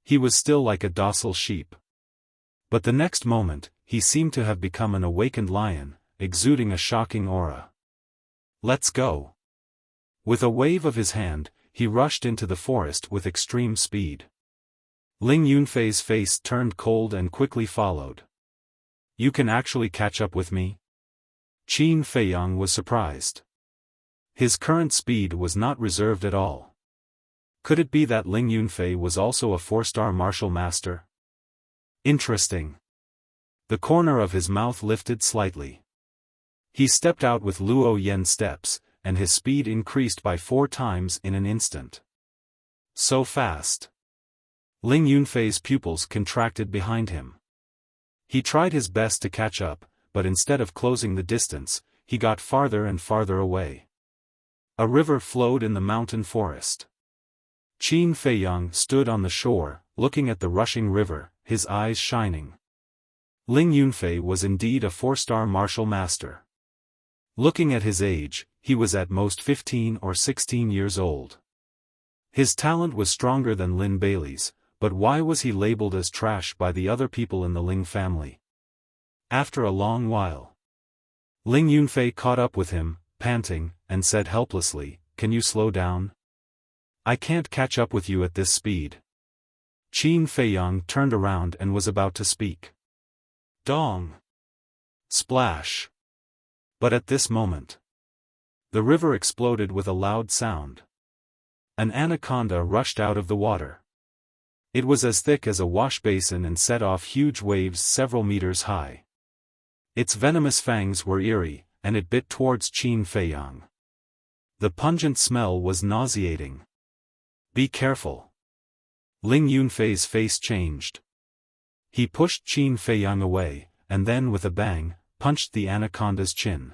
Speaker 1: he was still like a docile sheep. But the next moment, he seemed to have become an awakened lion, exuding a shocking aura. Let's go. With a wave of his hand, he rushed into the forest with extreme speed. Ling Yunfei's face turned cold and quickly followed. You can actually catch up with me? Qin Feiyang was surprised. His current speed was not reserved at all. Could it be that Ling Yunfei was also a 4-star martial master? Interesting. The corner of his mouth lifted slightly. He stepped out with Luo Yen steps, and his speed increased by 4 times in an instant. So fast. Ling Yunfei's pupils contracted behind him. He tried his best to catch up, but instead of closing the distance, he got farther and farther away. A river flowed in the mountain forest. Qin Feiyang stood on the shore, looking at the rushing river, his eyes shining. Ling Yunfei was indeed a 4-star martial master. Looking at his age, he was at most 15 or 16 years old. His talent was stronger than Lin Bailey's, but why was he labeled as trash by the other people in the Ling family? After a long while, Ling Yunfei caught up with him, panting, and said helplessly, "Can you slow down? I can't catch up with you at this speed." Qin Feiyang turned around and was about to speak. Dong! Splash! But at this moment, the river exploded with a loud sound. An anaconda rushed out of the water. It was as thick as a wash basin and set off huge waves several meters high. Its venomous fangs were eerie, and it bit towards Qin Feiyang. The pungent smell was nauseating. Be careful. Ling Yunfei's face changed. He pushed Qin Feiyang away, and then with a bang, punched the anaconda's chin.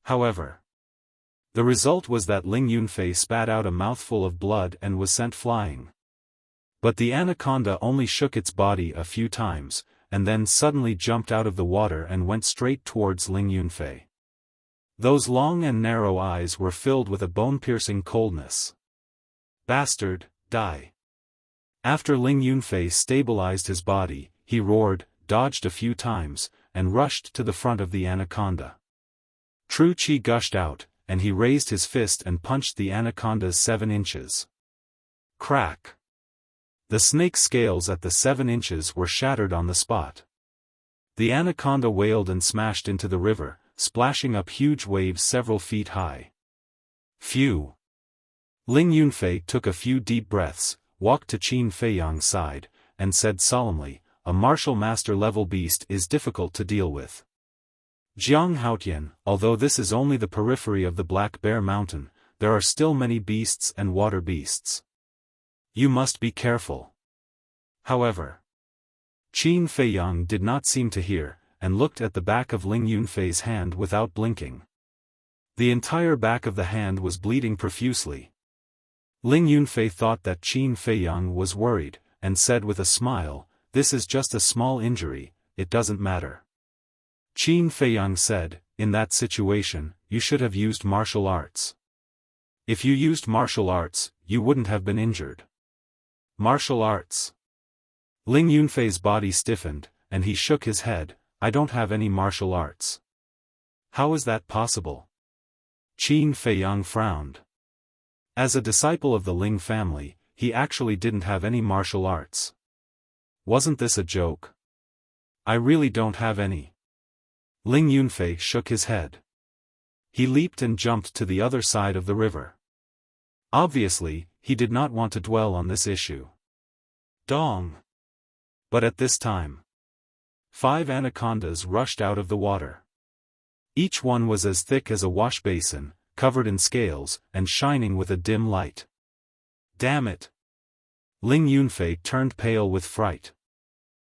Speaker 1: However, the result was that Ling Yunfei spat out a mouthful of blood and was sent flying. But the anaconda only shook its body a few times, and then suddenly jumped out of the water and went straight towards Ling Yunfei. Those long and narrow eyes were filled with a bone-piercing coldness. Bastard, die! After Ling Yunfei stabilized his body, he roared, dodged a few times, and rushed to the front of the anaconda. True Qi gushed out, and he raised his fist and punched the anaconda's 7 inches. Crack! The snake's scales at the 7 inches were shattered on the spot. The anaconda wailed and smashed into the river, splashing up huge waves several feet high. Phew! Ling Yunfei took a few deep breaths, walked to Qin Feiyang's side, and said solemnly, "A martial master-level beast is difficult to deal with. Jiang Haotian, although this is only the periphery of the Black Bear Mountain, there are still many beasts and water beasts. You must be careful. However, Qin Feiyang did not seem to hear, and looked at the back of Ling Yunfei's hand without blinking. The entire back of the hand was bleeding profusely. Ling Yunfei thought that Qin Feiyang was worried, and said with a smile, "This is just a small injury, it doesn't matter." Qin Feiyang said, "In that situation, you should have used martial arts. If you used martial arts, you wouldn't have been injured." Martial arts? Ling Yunfei's body stiffened, and he shook his head. "I don't have any martial arts." "How is that possible?" Qin Feiyang frowned. As a disciple of the Ling family, he actually didn't have any martial arts. Wasn't this a joke? "I really don't have any." Ling Yunfei shook his head. He leaped and jumped to the other side of the river. Obviously, he did not want to dwell on this issue. Dong! But at this time, 5 anacondas rushed out of the water. Each one was as thick as a wash basin, covered in scales, and shining with a dim light. Damn it! Ling Yunfei turned pale with fright.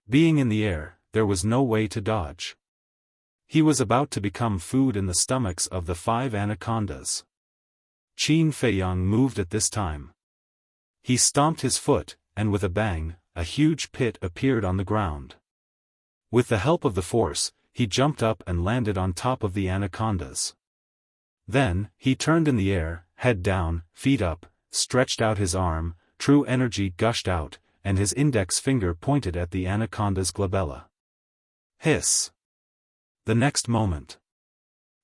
Speaker 1: Being in the air, there was no way to dodge. He was about to become food in the stomachs of the 5 anacondas. Qin Feiyang moved at this time. He stomped his foot, and with a bang, a huge pit appeared on the ground. With the help of the force, he jumped up and landed on top of the anacondas. Then, he turned in the air, head down, feet up, stretched out his arm, true energy gushed out, and his index finger pointed at the anaconda's glabella. Hiss! The next moment,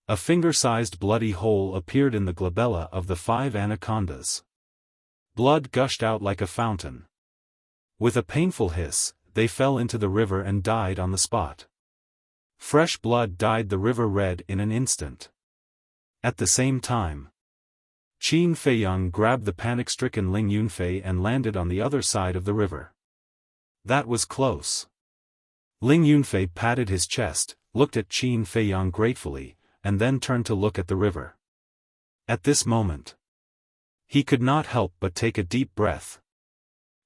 Speaker 1: a finger-sized bloody hole appeared in the glabella of the 5 anacondas. Blood gushed out like a fountain. With a painful hiss, they fell into the river and died on the spot. Fresh blood dyed the river red in an instant. At the same time, Qin Feiyang grabbed the panic-stricken Ling Yunfei and landed on the other side of the river. That was close. Ling Yunfei patted his chest, looked at Qin Feiyang gratefully, and then turned to look at the river. At this moment, he could not help but take a deep breath.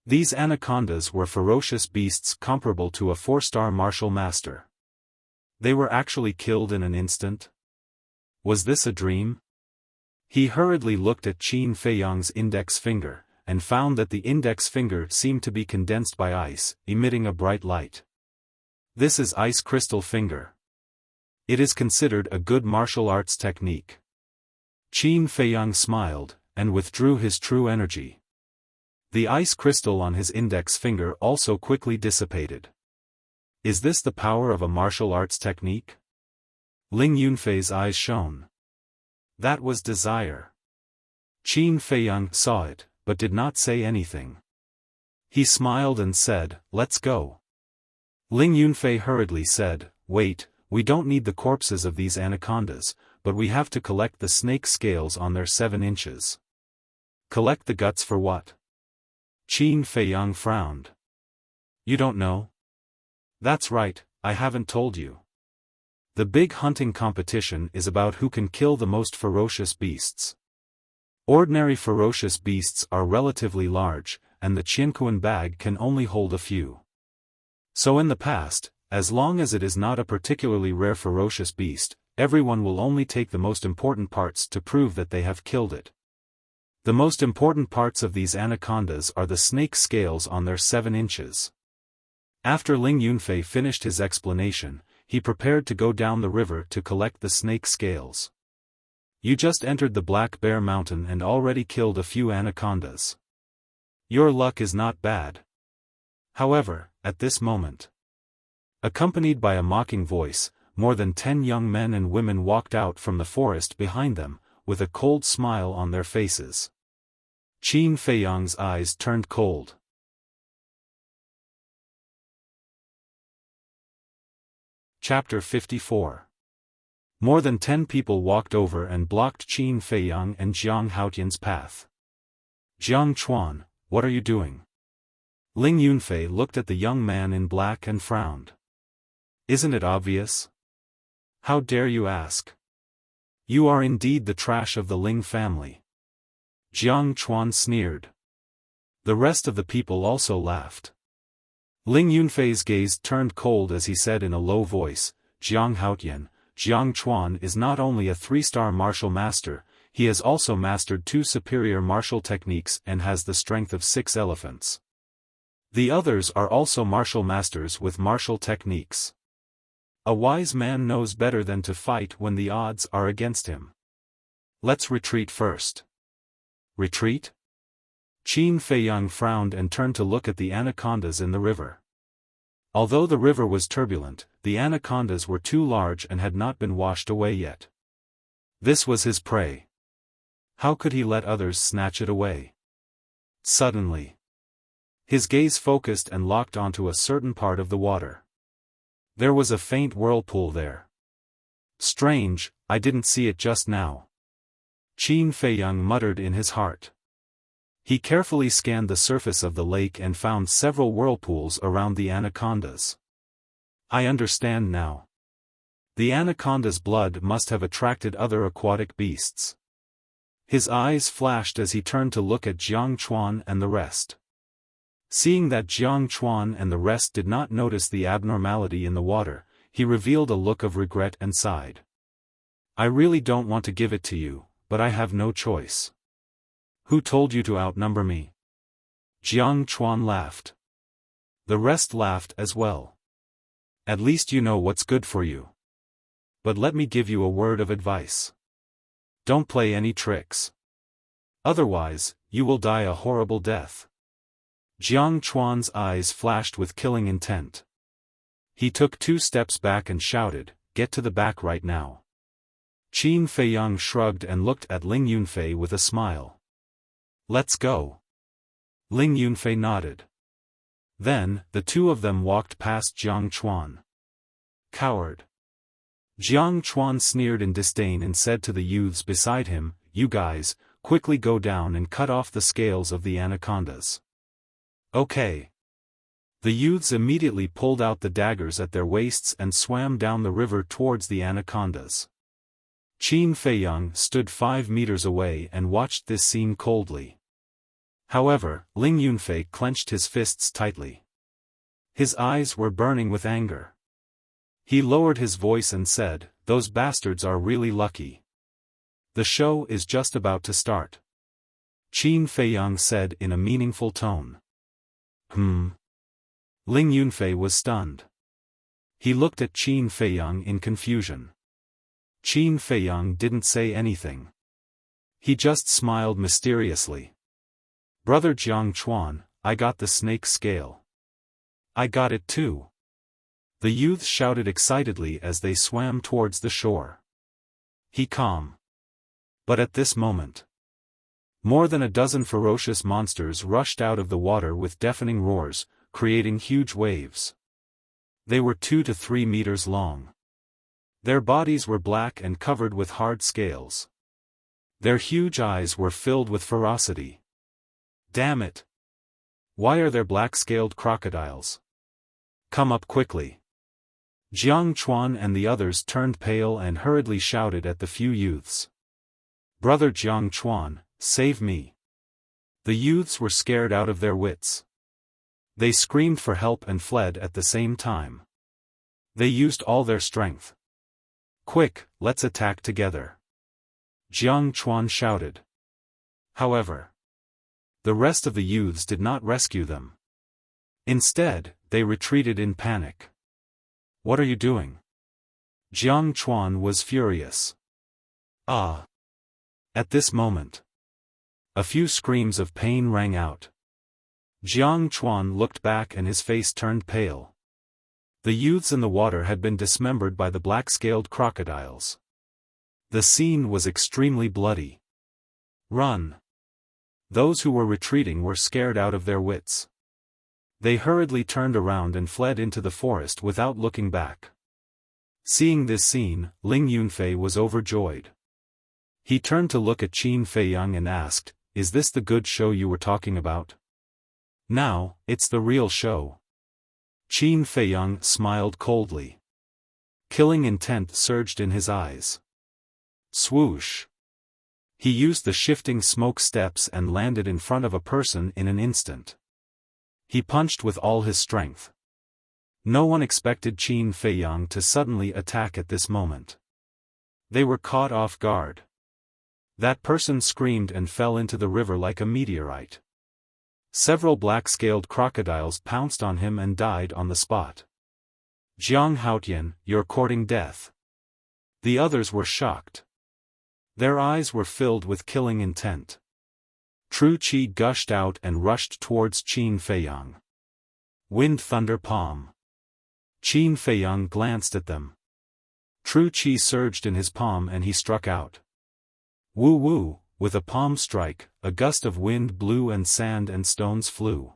Speaker 1: These anacondas were ferocious beasts comparable to a 4-star martial master. They were actually killed in an instant? Was this a dream? He hurriedly looked at Qin Feiyang's index finger, and found that the index finger seemed to be condensed by ice, emitting a bright light. This is ice crystal finger. It is considered a good martial arts technique. Qin Feiyang smiled, and withdrew his true energy. The ice crystal on his index finger also quickly dissipated. Is this the power of a martial arts technique? Ling Yunfei's eyes shone. That was desire. Qin Feiyang saw it, but did not say anything. He smiled and said, "Let's go." Ling Yunfei hurriedly said, "Wait, we don't need the corpses of these anacondas, but we have to collect the snake scales on their 7 inches. Collect the guts for what?" Qin Feiyang frowned. "You don't know?" "That's right, I haven't told you. The big hunting competition is about who can kill the most ferocious beasts. Ordinary ferocious beasts are relatively large, and the Qianquan bag can only hold a few. So in the past, as long as it is not a particularly rare ferocious beast, everyone will only take the most important parts to prove that they have killed it. The most important parts of these anacondas are the snake scales on their 7 inches. After Ling Yunfei finished his explanation, he prepared to go down the river to collect the snake scales. You just entered the Black Bear Mountain and already killed a few anacondas. Your luck is not bad. However, at this moment, accompanied by a mocking voice, more than 10 young men and women walked out from the forest behind them, with a cold smile on their faces. Qin Feiyang's eyes turned cold. Chapter 54. More than 10 people walked over and blocked Qin Feiyang and Jiang Haotian's path. "Jiang Chuan, what are you doing?" Ling Yunfei looked at the young man in black and frowned. "Isn't it obvious? How dare you ask? You are indeed the trash of the Ling family." Jiang Chuan sneered. The rest of the people also laughed. Ling Yunfei's gaze turned cold as he said in a low voice, Jiang Haotian, Jiang Chuan is not only a 3-star martial master, he has also mastered 2 superior martial techniques and has the strength of 6 elephants. The others are also martial masters with martial techniques. A wise man knows better than to fight when the odds are against him. Let's retreat first. Retreat? Qin Feiyang frowned and turned to look at the anacondas in the river. Although the river was turbulent, the anacondas were too large and had not been washed away yet. This was his prey. How could he let others snatch it away? Suddenly, his gaze focused and locked onto a certain part of the water. There was a faint whirlpool there. Strange, I didn't see it just now. Qin Feiyang muttered in his heart. He carefully scanned the surface of the lake and found several whirlpools around the anacondas. I understand now. The anaconda's blood must have attracted other aquatic beasts. His eyes flashed as he turned to look at Jiang Chuan and the rest. Seeing that Jiang Chuan and the rest did not notice the abnormality in the water, he revealed a look of regret and sighed. I really don't want to give it to you, but I have no choice. Who told you to outnumber me? Jiang Chuan laughed. The rest laughed as well. At least you know what's good for you. But let me give you a word of advice. Don't play any tricks. Otherwise, you will die a horrible death. Jiang Chuan's eyes flashed with killing intent. He took 2 steps back and shouted, "Get to the back right now." Qin Feiyang shrugged and looked at Ling Yunfei with a smile. Let's go. Ling Yunfei nodded. Then, the 2 of them walked past Jiang Chuan. Coward. Jiang Chuan sneered in disdain and said to the youths beside him, You guys, quickly go down and cut off the scales of the anacondas. Okay. The youths immediately pulled out the daggers at their waists and swam down the river towards the anacondas. Qin Feiyang stood 5 meters away and watched this scene coldly. However, Ling Yunfei clenched his fists tightly. His eyes were burning with anger. He lowered his voice and said, Those bastards are really lucky. The show is just about to start. Qin Feiyang said in a meaningful tone. Ling Yunfei was stunned. He looked at Qin Feiyang in confusion. Qin Feiyang didn't say anything. He just smiled mysteriously. Brother Jiang Chuan, I got the snake scale. I got it too. The youths shouted excitedly as they swam towards the shore. He calm. But at this moment, more than a dozen ferocious monsters rushed out of the water with deafening roars, creating huge waves. They were 2 to 3 meters long. Their bodies were black and covered with hard scales. Their huge eyes were filled with ferocity. Damn it! Why are there black-scaled crocodiles? Come up quickly. Jiang Chuan and the others turned pale and hurriedly shouted at the few youths. Brother Jiang Chuan, save me. The youths were scared out of their wits. They screamed for help and fled at the same time. They used all their strength. Quick, let's attack together. Jiang Chuan shouted. However, the rest of the youths did not rescue them. Instead, they retreated in panic. What are you doing? Jiang Chuan was furious. Ah! At this moment, a few screams of pain rang out. Jiang Chuan looked back and his face turned pale. The youths in the water had been dismembered by the black-scaled crocodiles. The scene was extremely bloody. Run! Those who were retreating were scared out of their wits. They hurriedly turned around and fled into the forest without looking back. Seeing this scene, Ling Yunfei was overjoyed. He turned to look at Qin Feiyang and asked, Is this the good show you were talking about? Now, it's the real show. Qin Feiyang smiled coldly. Killing intent surged in his eyes. Swoosh! He used the shifting smoke steps and landed in front of a person in an instant. He punched with all his strength. No one expected Qin Feiyang to suddenly attack at this moment. They were caught off guard. That person screamed and fell into the river like a meteorite. Several black-scaled crocodiles pounced on him and died on the spot. Jiang Haotian, you're courting death. The others were shocked. Their eyes were filled with killing intent. True Qi gushed out and rushed towards Qin Feiyang. Wind Thunder Palm. Qin Feiyang glanced at them. True Qi surged in his palm and he struck out. Woo woo, with a palm strike, a gust of wind blew and sand and stones flew.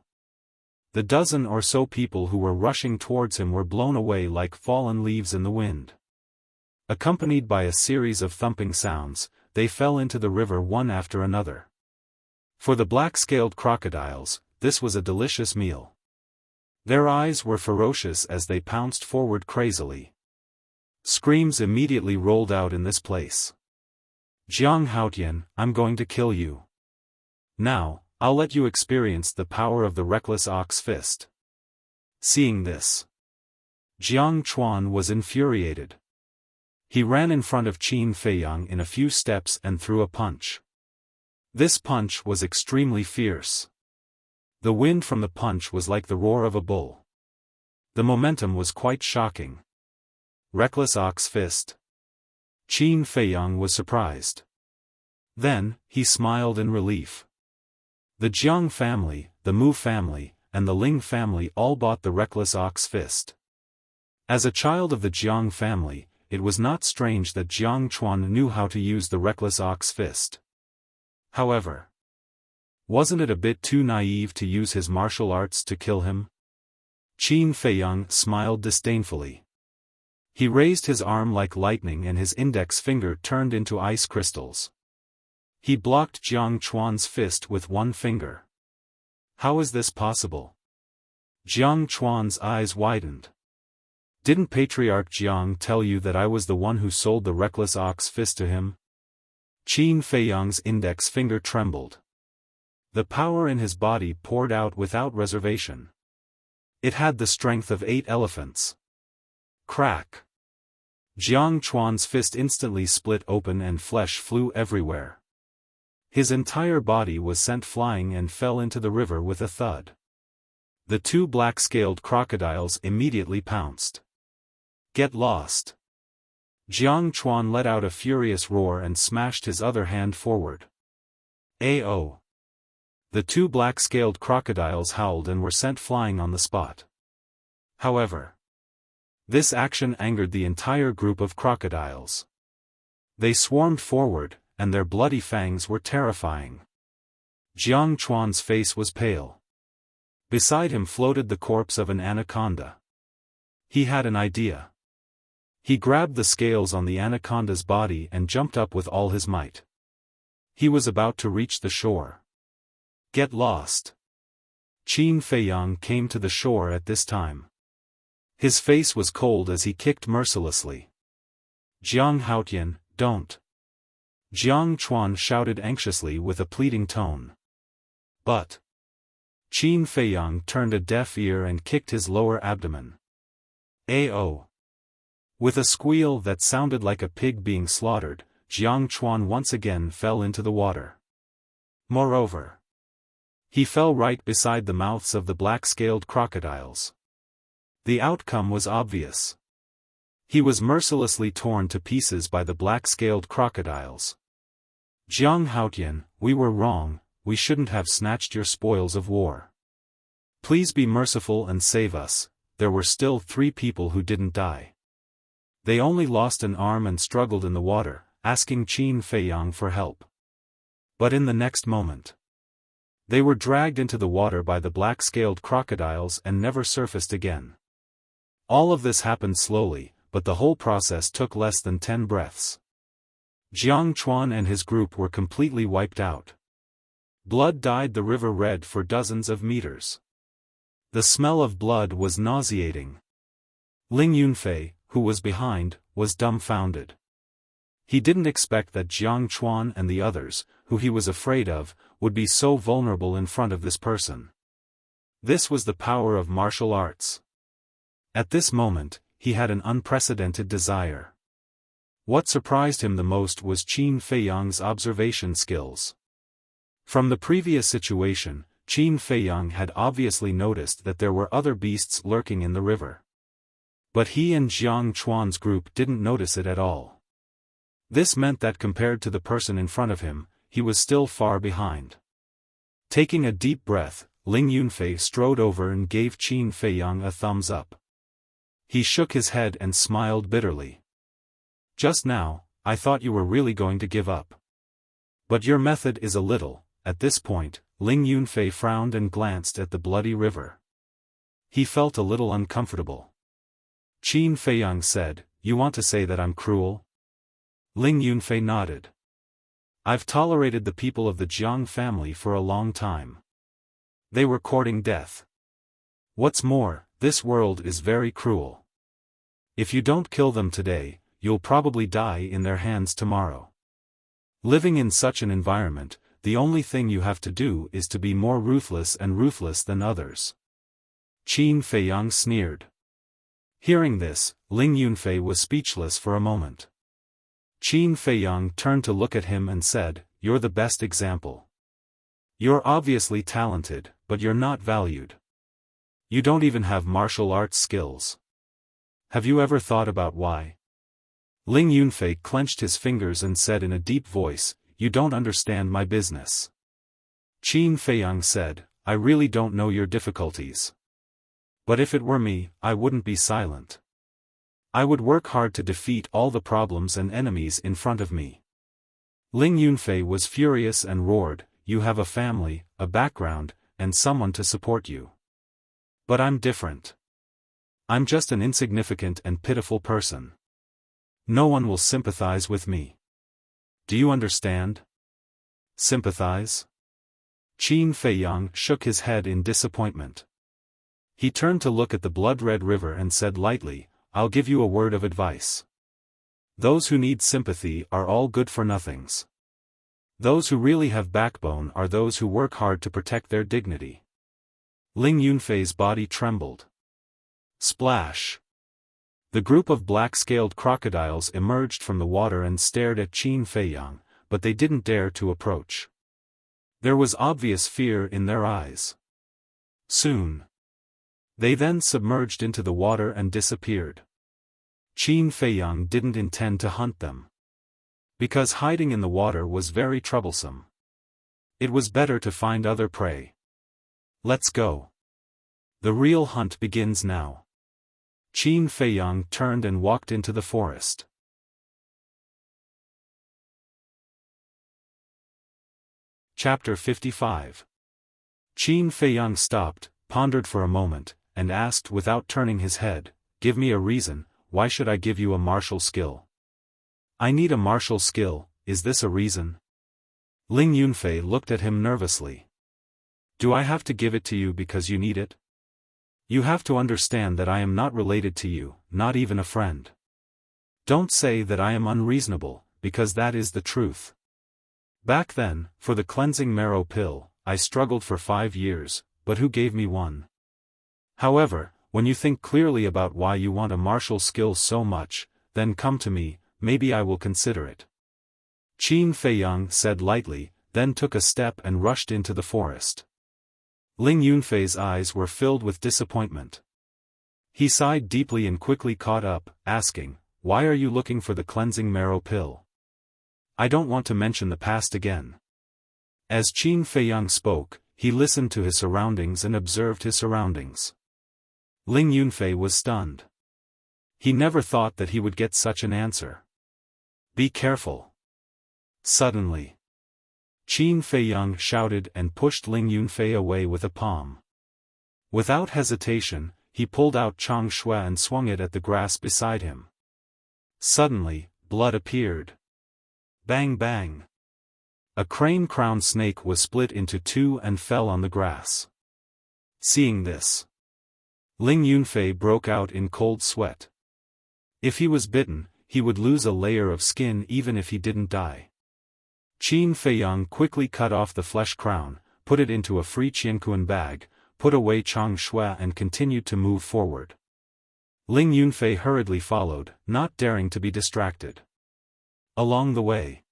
Speaker 1: The dozen or so people who were rushing towards him were blown away like fallen leaves in the wind. Accompanied by a series of thumping sounds, they fell into the river one after another. For the black-scaled crocodiles, this was a delicious meal. Their eyes were ferocious as they pounced forward crazily. Screams immediately rolled out in this place. Jiang Haotian, I'm going to kill you. Now, I'll let you experience the power of the reckless ox fist. Seeing this, Jiang Chuan was infuriated. He ran in front of Qin Feiyang in a few steps and threw a punch. This punch was extremely fierce. The wind from the punch was like the roar of a bull. The momentum was quite shocking. Reckless ox fist. Qin Feiyang was surprised. Then, he smiled in relief. The Jiang family, the Mu family, and the Ling family all bought the reckless ox fist. As a child of the Jiang family, it was not strange that Jiang Chuan knew how to use the reckless ox fist. However, wasn't it a bit too naive to use his martial arts to kill him? Qin Feiyang smiled disdainfully. He raised his arm like lightning and his index finger turned into ice crystals. He blocked Jiang Chuan's fist with one finger. How is this possible? Jiang Chuan's eyes widened. Didn't Patriarch Jiang tell you that I was the one who sold the reckless ox fist to him? Qin Feiyang's index finger trembled. The power in his body poured out without reservation. It had the strength of 8 elephants. Crack! Jiang Chuan's fist instantly split open and flesh flew everywhere. His entire body was sent flying and fell into the river with a thud. The 2 black-scaled crocodiles immediately pounced. Get lost! Jiang Chuan let out a furious roar and smashed his other hand forward. Ao! The 2 black-scaled crocodiles howled and were sent flying on the spot. However, this action angered the entire group of crocodiles. They swarmed forward, and their bloody fangs were terrifying. Jiang Chuan's face was pale. Beside him floated the corpse of an anaconda. He had an idea. He grabbed the scales on the anaconda's body and jumped up with all his might. He was about to reach the shore. Get lost! Qin Feiyang came to the shore at this time. His face was cold as he kicked mercilessly. Jiang Haotian, don't! Jiang Chuan shouted anxiously with a pleading tone. But Qin Feiyang turned a deaf ear and kicked his lower abdomen. Ao! With a squeal that sounded like a pig being slaughtered, Jiang Chuan once again fell into the water. Moreover, he fell right beside the mouths of the black-scaled crocodiles. The outcome was obvious. He was mercilessly torn to pieces by the black-scaled crocodiles. Jiang Haotian, we were wrong, we shouldn't have snatched your spoils of war. Please be merciful and save us, there were still 3 people who didn't die. They only lost an arm and struggled in the water, asking Qin Feiyang for help. But in the next moment, they were dragged into the water by the black-scaled crocodiles and never surfaced again. All of this happened slowly, but the whole process took less than 10 breaths. Jiang Chuan and his group were completely wiped out. Blood dyed the river red for dozens of meters. The smell of blood was nauseating. Ling Yunfei, who was behind, was dumbfounded. He didn't expect that Jiang Chuan and the others, who he was afraid of, would be so vulnerable in front of this person. This was the power of martial arts. At this moment, he had an unprecedented desire. What surprised him the most was Qin Feiyang's observation skills. From the previous situation, Qin Feiyang had obviously noticed that there were other beasts lurking in the river. But he and Jiang Chuan's group didn't notice it at all. This meant that compared to the person in front of him, he was still far behind. Taking a deep breath, Ling Yunfei strode over and gave Qin Feiyang a thumbs up. He shook his head and smiled bitterly. Just now, I thought you were really going to give up. But your method is a little. At this point, Ling Yunfei frowned and glanced at the bloody river. He felt a little uncomfortable. Qin Feiyang said, "You want to say that I'm cruel?" Ling Yunfei nodded. "I've tolerated the people of the Jiang family for a long time. They were courting death. What's more, this world is very cruel. If you don't kill them today, you'll probably die in their hands tomorrow. Living in such an environment, the only thing you have to do is to be more ruthless than others." Qin Feiyang sneered. Hearing this, Ling Yunfei was speechless for a moment. Qin Feiyang turned to look at him and said, "You're the best example. You're obviously talented, but you're not valued. You don't even have martial arts skills. Have you ever thought about why?" Ling Yunfei clenched his fingers and said in a deep voice, "You don't understand my business." Qin Feiyang said, "I really don't know your difficulties. But if it were me, I wouldn't be silent. I would work hard to defeat all the problems and enemies in front of me." Ling Yunfei was furious and roared, "You have a family, a background, and someone to support you. But I'm different. I'm just an insignificant and pitiful person. No one will sympathize with me. Do you understand? Sympathize?" Qin Feiyang shook his head in disappointment. He turned to look at the blood-red river and said lightly, "I'll give you a word of advice. Those who need sympathy are all good-for-nothings. Those who really have backbone are those who work hard to protect their dignity." Ling Yunfei's body trembled. Splash! The group of black-scaled crocodiles emerged from the water and stared at Qin Feiyang, but they didn't dare to approach. There was obvious fear in their eyes. Soon. They then submerged into the water and disappeared. Qin Feiyang didn't intend to hunt them. Because hiding in the water was very troublesome. It was better to find other prey. "Let's go. The real hunt begins now." Qin Feiyang turned and walked into the forest. Chapter 55. Qin Feiyang stopped, pondered for a moment, and asked without turning his head, "Give me a reason, why should I give you a martial skill?" "I need a martial skill, is this a reason?" Ling Yunfei looked at him nervously. "Do I have to give it to you because you need it? You have to understand that I am not related to you, not even a friend. Don't say that I am unreasonable, because that is the truth. Back then, for the cleansing marrow pill, I struggled for 5 years, but who gave me one? However, when you think clearly about why you want a martial skill so much, then come to me, maybe I will consider it." Qin Feiyang said lightly, then took a step and rushed into the forest. Ling Yunfei's eyes were filled with disappointment. He sighed deeply and quickly caught up, asking, "Why are you looking for the cleansing marrow pill?" "I don't want to mention the past again." As Qin Feiyang spoke, he listened to his surroundings and observed his surroundings. Ling Yunfei was stunned. He never thought that he would get such an answer. "Be careful." Suddenly, Qin Feiyang shouted and pushed Ling Yunfei away with a palm. Without hesitation, he pulled out Chang Shui and swung it at the grass beside him. Suddenly, blood appeared. Bang bang! A crane-crowned snake was split into 2 and fell on the grass. Seeing this, Ling Yunfei broke out in cold sweat. If he was bitten, he would lose a layer of skin even if he didn't die. Qin Feiyang quickly cut off the flesh crown, put it into a free qianquan bag, put away Chang Shui and continued to move forward. Ling Yunfei hurriedly followed, not daring to be distracted. Along the way,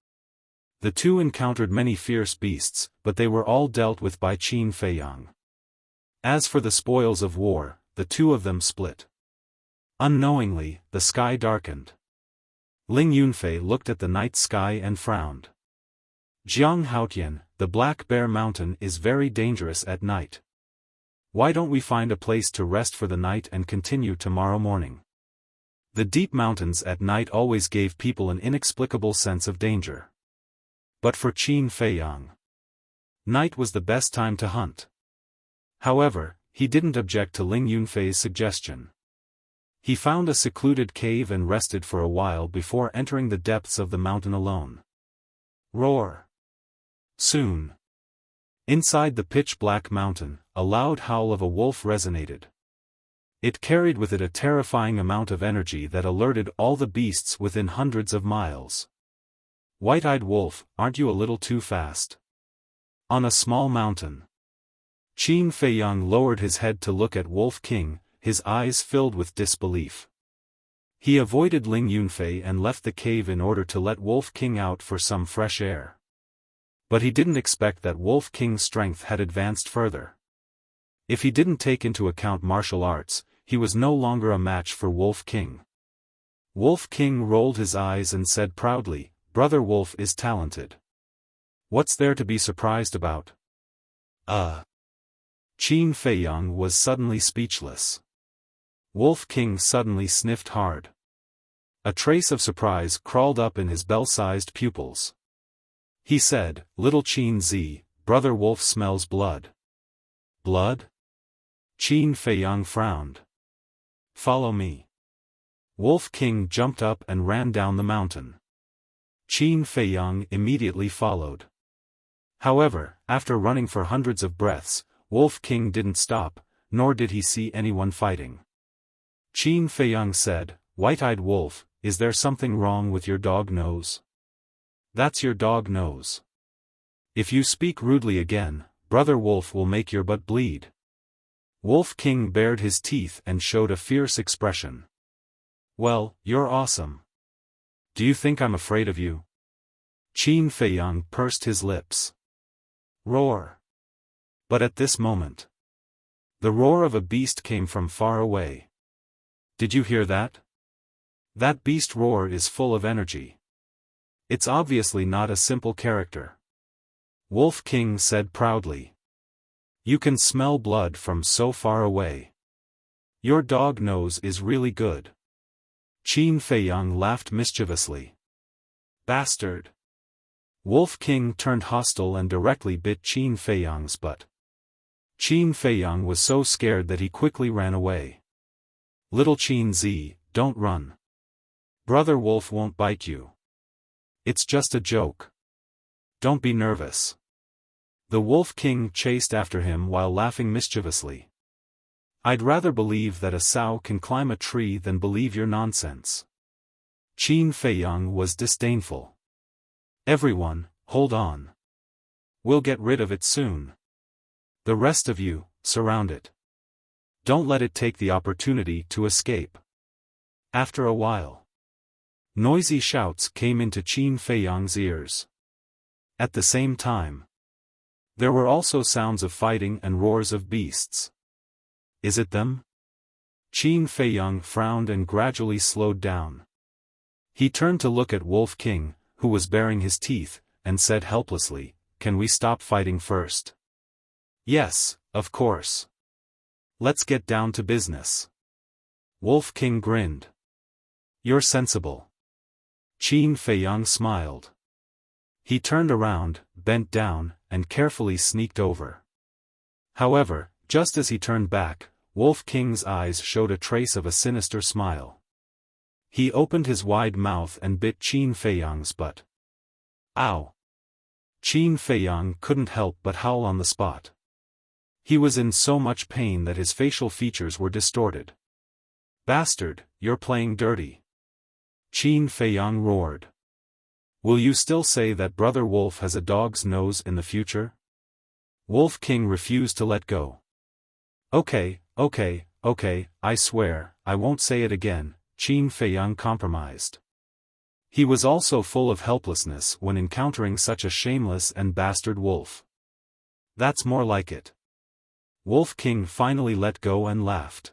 Speaker 1: the two encountered many fierce beasts, but they were all dealt with by Qin Feiyang. As for the spoils of war, the two of them split. Unknowingly, the sky darkened. Ling Yunfei looked at the night sky and frowned. Jiang Haotian, the Black Bear Mountain is very dangerous at night. Why don't we find a place to rest for the night and continue tomorrow morning? The deep mountains at night always gave people an inexplicable sense of danger. But for Qin Feiyang, night was the best time to hunt. However, he didn't object to Ling Yunfei's suggestion. He found a secluded cave and rested for a while before entering the depths of the mountain alone. Roar! Soon, inside the pitch-black mountain, a loud howl of a wolf resonated. It carried with it a terrifying amount of energy that alerted all the beasts within hundreds of miles. White-eyed wolf, aren't you a little too fast? On a small mountain. Qin Feiyang lowered his head to look at Wolf King, his eyes filled with disbelief. He avoided Ling Yunfei and left the cave in order to let Wolf King out for some fresh air. But he didn't expect that Wolf King's strength had advanced further. If he didn't take into account martial arts, he was no longer a match for Wolf King. Wolf King rolled his eyes and said proudly, "Brother Wolf is talented. What's there to be surprised about?" Qin Feiyang was suddenly speechless. Wolf King suddenly sniffed hard. A trace of surprise crawled up in his bell-sized pupils. He said, "Little Qin Zi, Brother Wolf smells blood." Blood? Qin Feiyang frowned. "Follow me." Wolf King jumped up and ran down the mountain. Qin Feiyang immediately followed. However, after running for hundreds of breaths, Wolf King didn't stop, nor did he see anyone fighting. Qin Feiyang said, "White-eyed wolf, is there something wrong with your dog nose?" "That's your dog nose. If you speak rudely again, Brother Wolf will make your butt bleed." Wolf King bared his teeth and showed a fierce expression. "Well, you're awesome. Do you think I'm afraid of you?" Qin Feiyang pursed his lips. Roar! But at this moment, the roar of a beast came from far away. "Did you hear that? That beast roar is full of energy. It's obviously not a simple character." Wolf King said proudly. "You can smell blood from so far away. Your dog nose is really good." Qin Feiyang laughed mischievously. "Bastard!" Wolf King turned hostile and directly bit Qin Feiyang's butt. Qin Feiyang was so scared that he quickly ran away. "Little Qin Zi, don't run. Brother Wolf won't bite you. It's just a joke. Don't be nervous." The Wolf King chased after him while laughing mischievously. "I'd rather believe that a sow can climb a tree than believe your nonsense." Qin Feiyang was disdainful. "Everyone, hold on. We'll get rid of it soon. The rest of you, surround it. Don't let it take the opportunity to escape." After a while, noisy shouts came into Qin Feiyang's ears. At the same time, there were also sounds of fighting and roars of beasts. "Is it them?" Qin Feiyang frowned and gradually slowed down. He turned to look at Wolf King, who was baring his teeth, and said helplessly, "Can we stop fighting first?" "Yes, of course. Let's get down to business." Wolf King grinned. "You're sensible." Qin Feiyang smiled. He turned around, bent down, and carefully sneaked over. However, just as he turned back, Wolf King's eyes showed a trace of a sinister smile. He opened his wide mouth and bit Qin Feiyang's butt. "Ow!" Qin Feiyang couldn't help but howl on the spot. He was in so much pain that his facial features were distorted. "Bastard, you're playing dirty!" Qin Feiyang roared. "Will you still say that Brother Wolf has a dog's nose in the future?" Wolf King refused to let go. Okay, Okay, I swear, I won't say it again, Qin Feiyang compromised. He was also full of helplessness when encountering such a shameless and bastard wolf. That's more like it. Wolf King finally let go and laughed.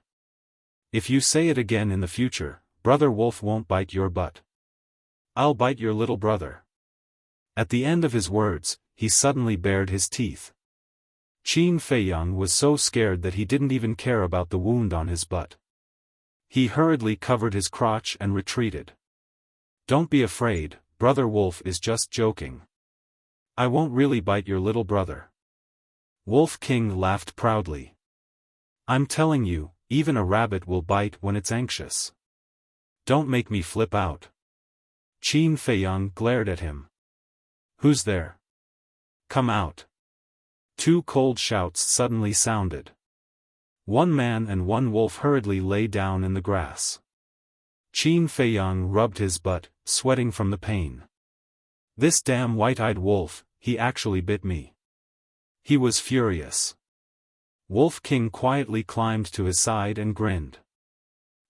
Speaker 1: If you say it again in the future, Brother Wolf won't bite your butt. I'll bite your little brother. At the end of his words, he suddenly bared his teeth. Qin Feiyang was so scared that he didn't even care about the wound on his butt. He hurriedly covered his crotch and retreated. Don't be afraid, Brother Wolf is just joking. I won't really bite your little brother. Wolf King laughed proudly. I'm telling you, even a rabbit will bite when it's anxious. Don't make me flip out. Qin Feiyang glared at him. Who's there? Come out. Two cold shouts suddenly sounded. One man and one wolf hurriedly lay down in the grass. Qin Feiyang rubbed his butt, sweating from the pain. This damn white-eyed wolf, he actually bit me. He was furious. Wolf King quietly climbed to his side and grinned.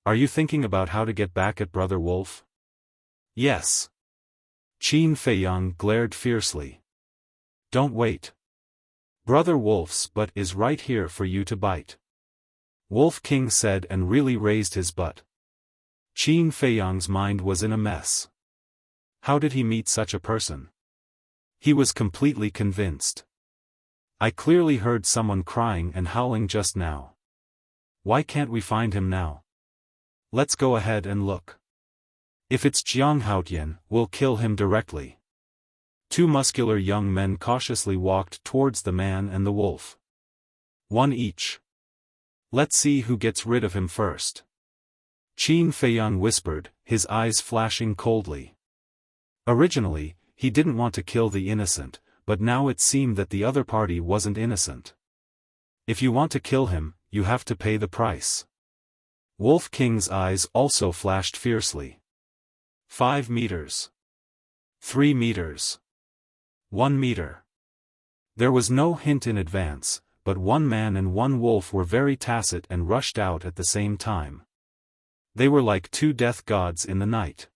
Speaker 1: Are you thinking about how to get back at Brother Wolf? Yes. Qin Feiyang glared fiercely. Don't wait. Brother Wolf's butt is right here for you to bite. Wolf King said and really raised his butt. Qin Feiyang's mind was in a mess. How did he meet such a person? He was completely convinced. I clearly heard someone crying and howling just now. Why can't we find him now? Let's go ahead and look. If it's Jiang Haotian, we'll kill him directly. Two muscular young men cautiously walked towards the man and the wolf. One each. Let's see who gets rid of him first. Qin Feiyang whispered, his eyes flashing coldly. Originally, he didn't want to kill the innocent, but now it seemed that the other party wasn't innocent. If you want to kill him, you have to pay the price. Wolf King's eyes also flashed fiercely. 5 meters. 3 meters. 1 meter. There was no hint in advance, but one man and one wolf were very tacit and rushed out at the same time. They were like two death gods in the night.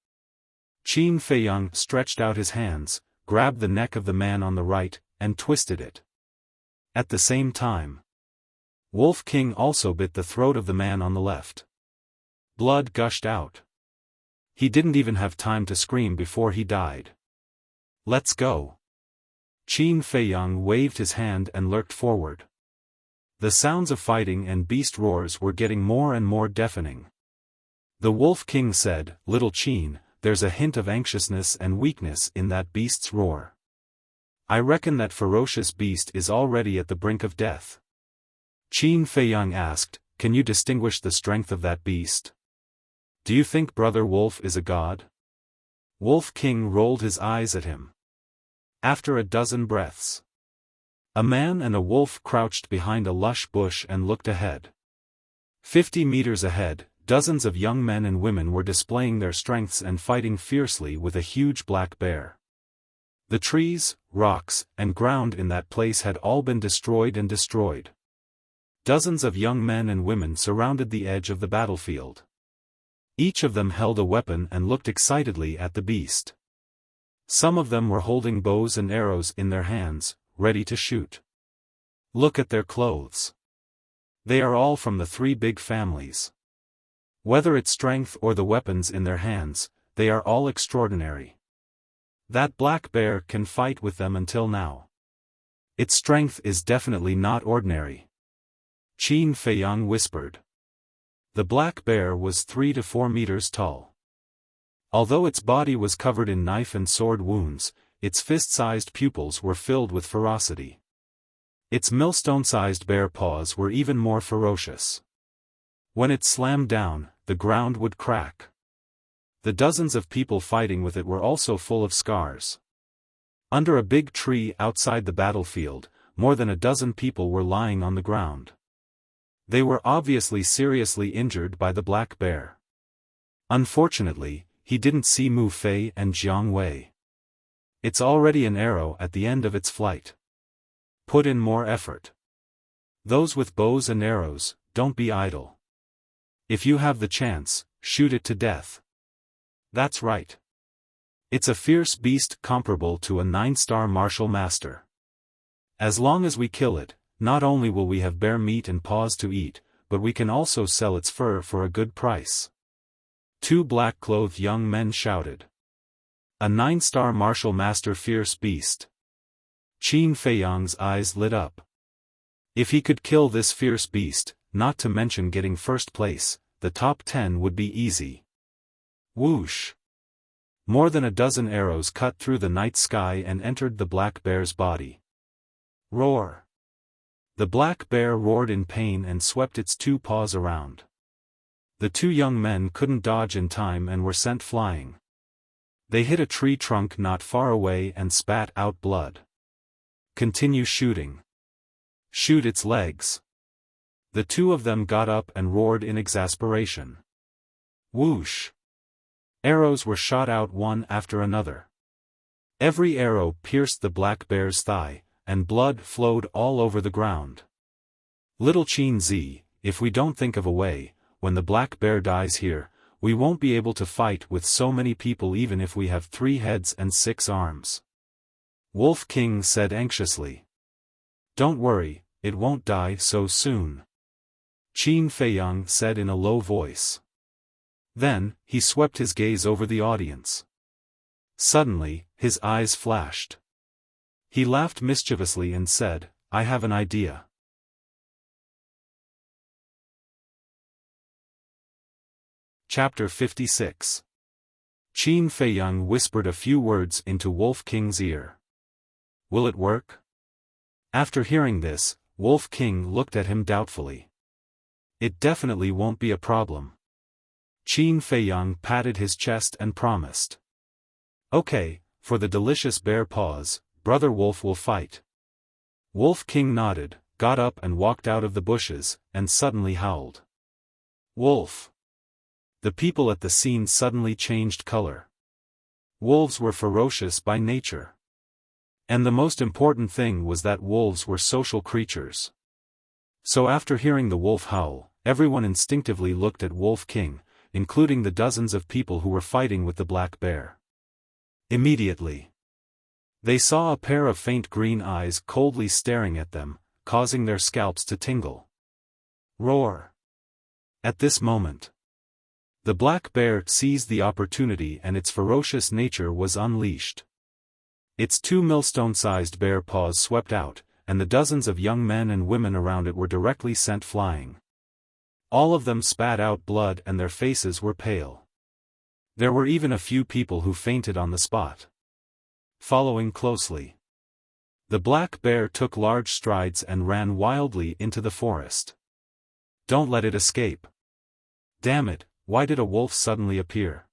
Speaker 1: Qin Feiyang stretched out his hands, grabbed the neck of the man on the right, and twisted it. At the same time, Wolf King also bit the throat of the man on the left. Blood gushed out. He didn't even have time to scream before he died. Let's go. Qin Feiyang waved his hand and lurked forward. The sounds of fighting and beast roars were getting more and more deafening. The Wolf King said, Little Qin, there's a hint of anxiousness and weakness in that beast's roar. I reckon that ferocious beast is already at the brink of death. Qin Feiyang asked, Can you distinguish the strength of that beast? Do you think Brother Wolf is a god? Wolf King rolled his eyes at him. After a dozen breaths, a man and a wolf crouched behind a lush bush and looked ahead. 50 meters ahead, dozens of young men and women were displaying their strengths and fighting fiercely with a huge black bear. The trees, rocks, and ground in that place had all been destroyed and destroyed. Dozens of young men and women surrounded the edge of the battlefield. Each of them held a weapon and looked excitedly at the beast. Some of them were holding bows and arrows in their hands, ready to shoot. Look at their clothes. They are all from the 3 big families. Whether it's strength or the weapons in their hands, they are all extraordinary. That black bear can fight with them until now. Its strength is definitely not ordinary. Qin Feiyang whispered. The black bear was 3 to 4 meters tall. Although its body was covered in knife and sword wounds, its fist-sized pupils were filled with ferocity. Its millstone-sized bear paws were even more ferocious. When it slammed down, the ground would crack. The dozens of people fighting with it were also full of scars. Under a big tree outside the battlefield, more than a dozen people were lying on the ground. They were obviously seriously injured by the black bear. Unfortunately, he didn't see Mu Fei and Jiang Wei. It's already an arrow at the end of its flight. Put in more effort. Those with bows and arrows, don't be idle. If you have the chance, shoot it to death. That's right. It's a fierce beast comparable to a 9-star martial master. As long as we kill it, not only will we have bear meat and paws to eat, but we can also sell its fur for a good price. 2 black-clothed young men shouted. A 9-star martial master, fierce beast. Qin Feiyang's eyes lit up. If he could kill this fierce beast, not to mention getting first place, the top 10 would be easy. Whoosh! More than a dozen arrows cut through the night sky and entered the black bear's body. Roar! The black bear roared in pain and swept its 2 paws around. The 2 young men couldn't dodge in time and were sent flying. They hit a tree trunk not far away and spat out blood. Continue shooting. Shoot its legs. The 2 of them got up and roared in exasperation. Whoosh! Arrows were shot out one after another. Every arrow pierced the black bear's thigh, and blood flowed all over the ground. Little Qin Zi, if we don't think of a way, when the black bear dies here, we won't be able to fight with so many people even if we have 3 heads and 6 arms. Wolf King said anxiously. Don't worry, it won't die so soon. Qin Feiyang said in a low voice. Then, he swept his gaze over the audience. Suddenly, his eyes flashed. He laughed mischievously and said, I have an idea. Chapter 56. Qin Feiyang whispered a few words into Wolf King's ear. Will it work? After hearing this, Wolf King looked at him doubtfully. It definitely won't be a problem. Qin Feiyang patted his chest and promised. Okay, for the delicious bear paws, Brother Wolf will fight. Wolf King nodded, got up and walked out of the bushes, and suddenly howled. Wolf! The people at the scene suddenly changed color. Wolves were ferocious by nature. And the most important thing was that wolves were social creatures. So after hearing the wolf howl, everyone instinctively looked at Wolf King, including the dozens of people who were fighting with the black bear. Immediately, they saw a pair of faint green eyes coldly staring at them, causing their scalps to tingle. Roar! At this moment, the black bear seized the opportunity and its ferocious nature was unleashed. Its 2 millstone-sized bear paws swept out, and the dozens of young men and women around it were directly sent flying. All of them spat out blood and their faces were pale. There were even a few people who fainted on the spot. Following closely, the black bear took large strides and ran wildly into the forest. Don't let it escape. Damn it, why did a wolf suddenly appear?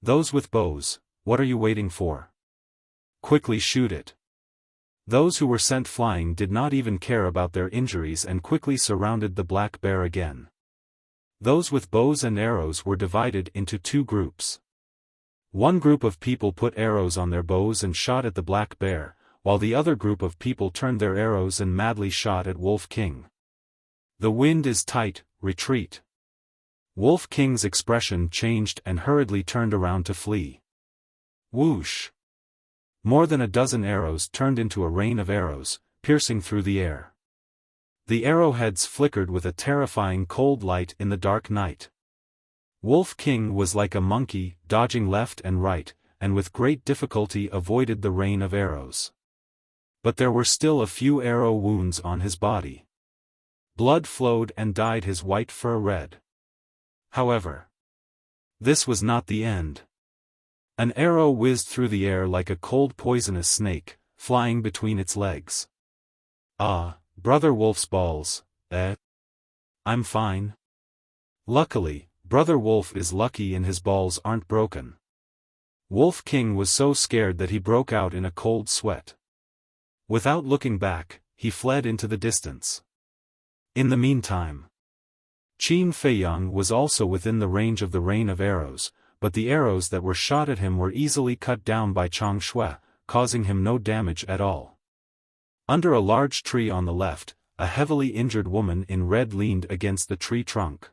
Speaker 1: Those with bows, what are you waiting for? Quickly shoot it. Those who were sent flying did not even care about their injuries and quickly surrounded the black bear again. Those with bows and arrows were divided into 2 groups. One group of people put arrows on their bows and shot at the black bear, while the other group of people turned their arrows and madly shot at Wolf King. The wind is tight, retreat. Wolf King's expression changed and hurriedly turned around to flee. Whoosh! More than a dozen arrows turned into a rain of arrows, piercing through the air. The arrowheads flickered with a terrifying cold light in the dark night. Wolf King was like a monkey, dodging left and right, and with great difficulty avoided the rain of arrows. But there were still a few arrow wounds on his body. Blood flowed and dyed his white fur red. However, this was not the end. An arrow whizzed through the air like a cold poisonous snake, flying between its legs. Ah, Brother Wolf's balls, eh? I'm fine. Luckily, Brother Wolf is lucky and his balls aren't broken. Wolf King was so scared that he broke out in a cold sweat. Without looking back, he fled into the distance. In the meantime, Qin Feiyang was also within the range of the rain of arrows, but the arrows that were shot at him were easily cut down by Chang Shui, causing him no damage at all. Under a large tree on the left, a heavily injured woman in red leaned against the tree trunk.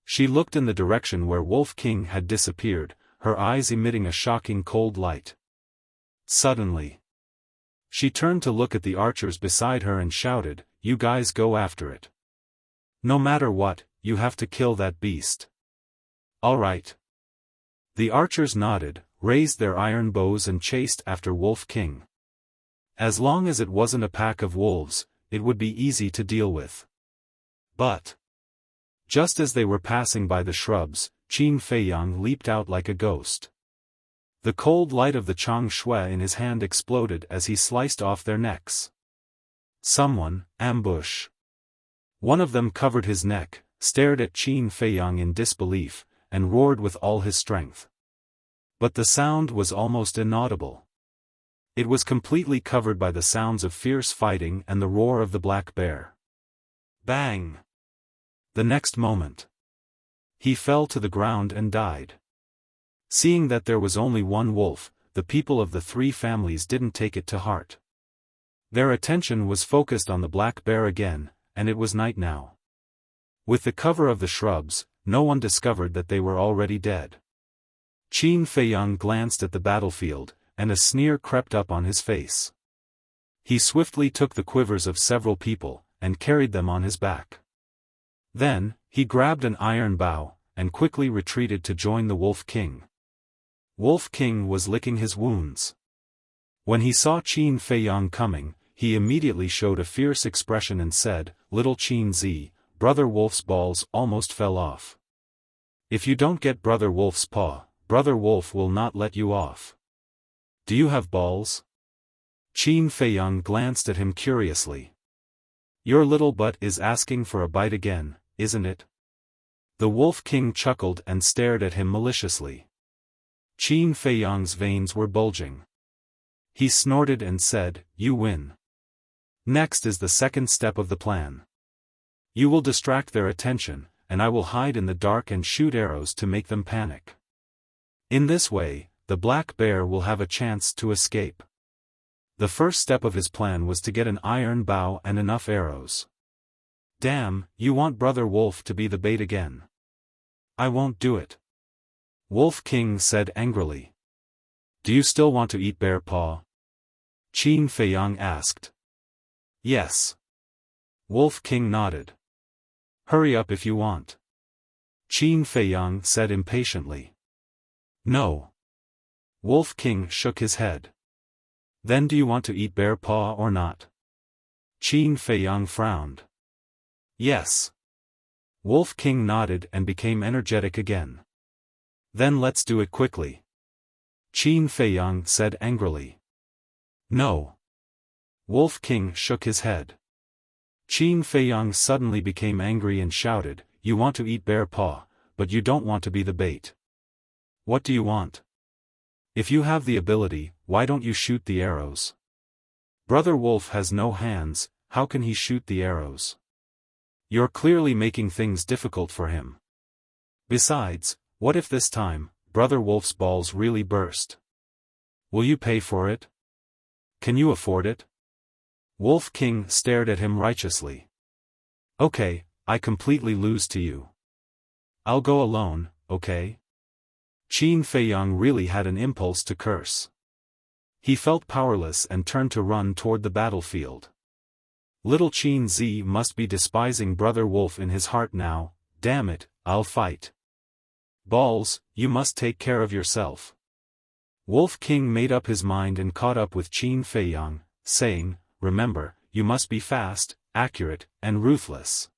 Speaker 1: She looked in the direction where Wolf King had disappeared, her eyes emitting a shocking cold light. Suddenly, she turned to look at the archers beside her and shouted, "You guys go after it. No matter what, you have to kill that beast." "All right." The archers nodded, raised their iron bows and chased after Wolf King. As long as it wasn't a pack of wolves, it would be easy to deal with. But just as they were passing by the shrubs, Qin Feiyang leaped out like a ghost. The cold light of the Chang Shui in his hand exploded as he sliced off their necks. "Someone, ambush!" One of them covered his neck, stared at Qin Feiyang in disbelief, and roared with all his strength. But the sound was almost inaudible. It was completely covered by the sounds of fierce fighting and the roar of the black bear. Bang! The next moment, he fell to the ground and died. Seeing that there was only one wolf, the people of the three families didn't take it to heart. Their attention was focused on the black bear again, and it was night now. With the cover of the shrubs, no one discovered that they were already dead. Qin Feiyang glanced at the battlefield, and a sneer crept up on his face. He swiftly took the quivers of several people, and carried them on his back. Then, he grabbed an iron bow, and quickly retreated to join the Wolf King. Wolf King was licking his wounds. When he saw Qin Feiyang coming, he immediately showed a fierce expression and said, "Little Qin Zi, Brother Wolf's balls almost fell off. If you don't get Brother Wolf's paw, Brother Wolf will not let you off. Do you have balls?" Qin Feiyang glanced at him curiously. "Your little butt is asking for a bite again, isn't it?" The Wolf King chuckled and stared at him maliciously. Qin Feiyang's veins were bulging. He snorted and said, "You win. Next is the second step of the plan. You will distract their attention, and I will hide in the dark and shoot arrows to make them panic. In this way, the black bear will have a chance to escape." The first step of his plan was to get an iron bow and enough arrows. "Damn, you want Brother Wolf to be the bait again." "I won't do it," Wolf King said angrily. "Do you still want to eat bear paw?" Qin Feiyang asked. "Yes." Wolf King nodded. "Hurry up if you want," Qin Feiyang said impatiently. "No." Wolf King shook his head. "Then do you want to eat bear paw or not?" Qin Feiyang frowned. "Yes." Wolf King nodded and became energetic again. "Then let's do it quickly," Qin Feiyang said angrily. "No." Wolf King shook his head. Qin Feiyang suddenly became angry and shouted, "You want to eat bear paw, but you don't want to be the bait. What do you want? If you have the ability, why don't you shoot the arrows? Brother Wolf has no hands, how can he shoot the arrows? You're clearly making things difficult for him. Besides, what if this time, Brother Wolf's balls really burst? Will you pay for it? Can you afford it?" Wolf King stared at him righteously. "Okay, I completely lose to you. I'll go alone, okay?" Qin Feiyang really had an impulse to curse. He felt powerless and turned to run toward the battlefield. Little Qin Zi must be despising Brother Wolf in his heart now. Damn it, I'll fight. Balls, you must take care of yourself. Wolf King made up his mind and caught up with Qin Feiyang, saying, "Remember, you must be fast, accurate, and ruthless.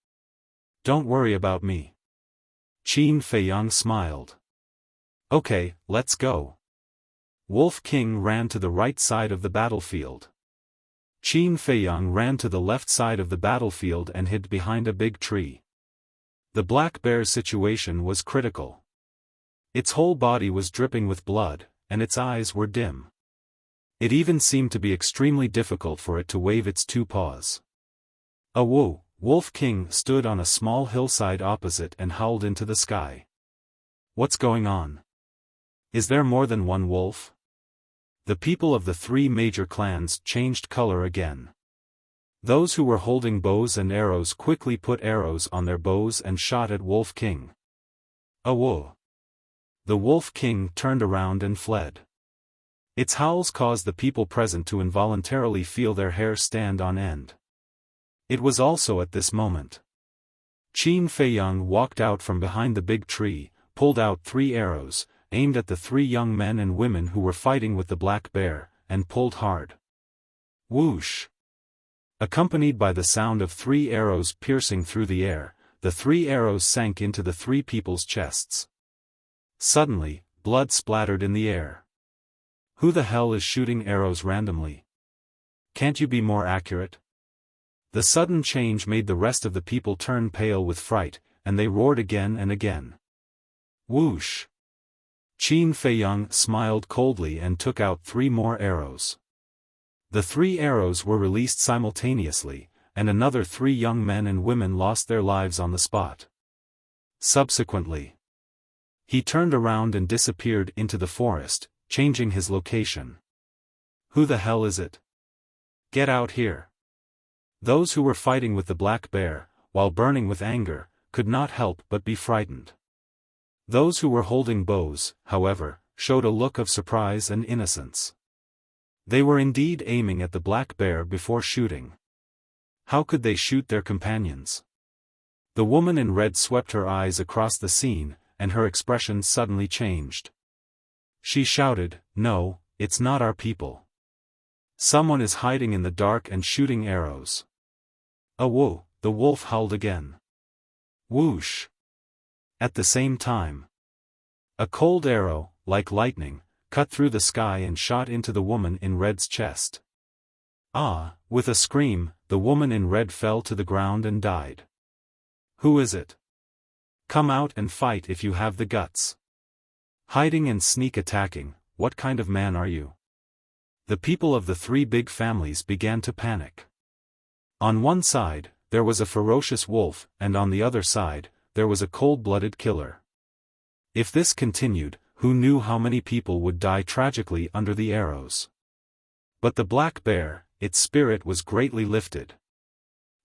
Speaker 1: Don't worry about me." Qin Feiyang smiled. "Okay, let's go." Wolf King ran to the right side of the battlefield. Qin Feiyang ran to the left side of the battlefield and hid behind a big tree. The black bear's situation was critical. Its whole body was dripping with blood, and its eyes were dim. It even seemed to be extremely difficult for it to wave its two paws. A woo! Wolf King stood on a small hillside opposite and howled into the sky. What's going on? Is there more than one wolf? The people of the three major clans changed color again. Those who were holding bows and arrows quickly put arrows on their bows and shot at Wolf King. Whoa! The Wolf King turned around and fled. Its howls caused the people present to involuntarily feel their hair stand on end. It was also at this moment Qin Feiyang walked out from behind the big tree, pulled out 3 arrows, aimed at the 3 young men and women who were fighting with the black bear, and pulled hard. Whoosh! Accompanied by the sound of 3 arrows piercing through the air, the 3 arrows sank into the 3 people's chests. Suddenly, blood splattered in the air. Who the hell is shooting arrows randomly? Can't you be more accurate? The sudden change made the rest of the people turn pale with fright, and they roared again and again. Whoosh! Qin Feiyang smiled coldly and took out 3 more arrows. The 3 arrows were released simultaneously, and another 3 young men and women lost their lives on the spot. Subsequently, he turned around and disappeared into the forest, changing his location. Who the hell is it? Get out here! Those who were fighting with the black bear, while burning with anger, could not help but be frightened. Those who were holding bows, however, showed a look of surprise and innocence. They were indeed aiming at the black bear before shooting. How could they shoot their companions? The woman in red swept her eyes across the scene, and her expression suddenly changed. She shouted, "No, it's not our people. Someone is hiding in the dark and shooting arrows." Whoa! The wolf howled again. Whoosh! At the same time, a cold arrow, like lightning, cut through the sky and shot into the woman in red's chest. Ah! With a scream, the woman in red fell to the ground and died. Who is it? Come out and fight if you have the guts. Hiding and sneak attacking, what kind of man are you? The people of the 3 big families began to panic. On one side, there was a ferocious wolf, and on the other side, there was a cold-blooded killer. If this continued, who knew how many people would die tragically under the arrows? But the black bear, its spirit was greatly lifted.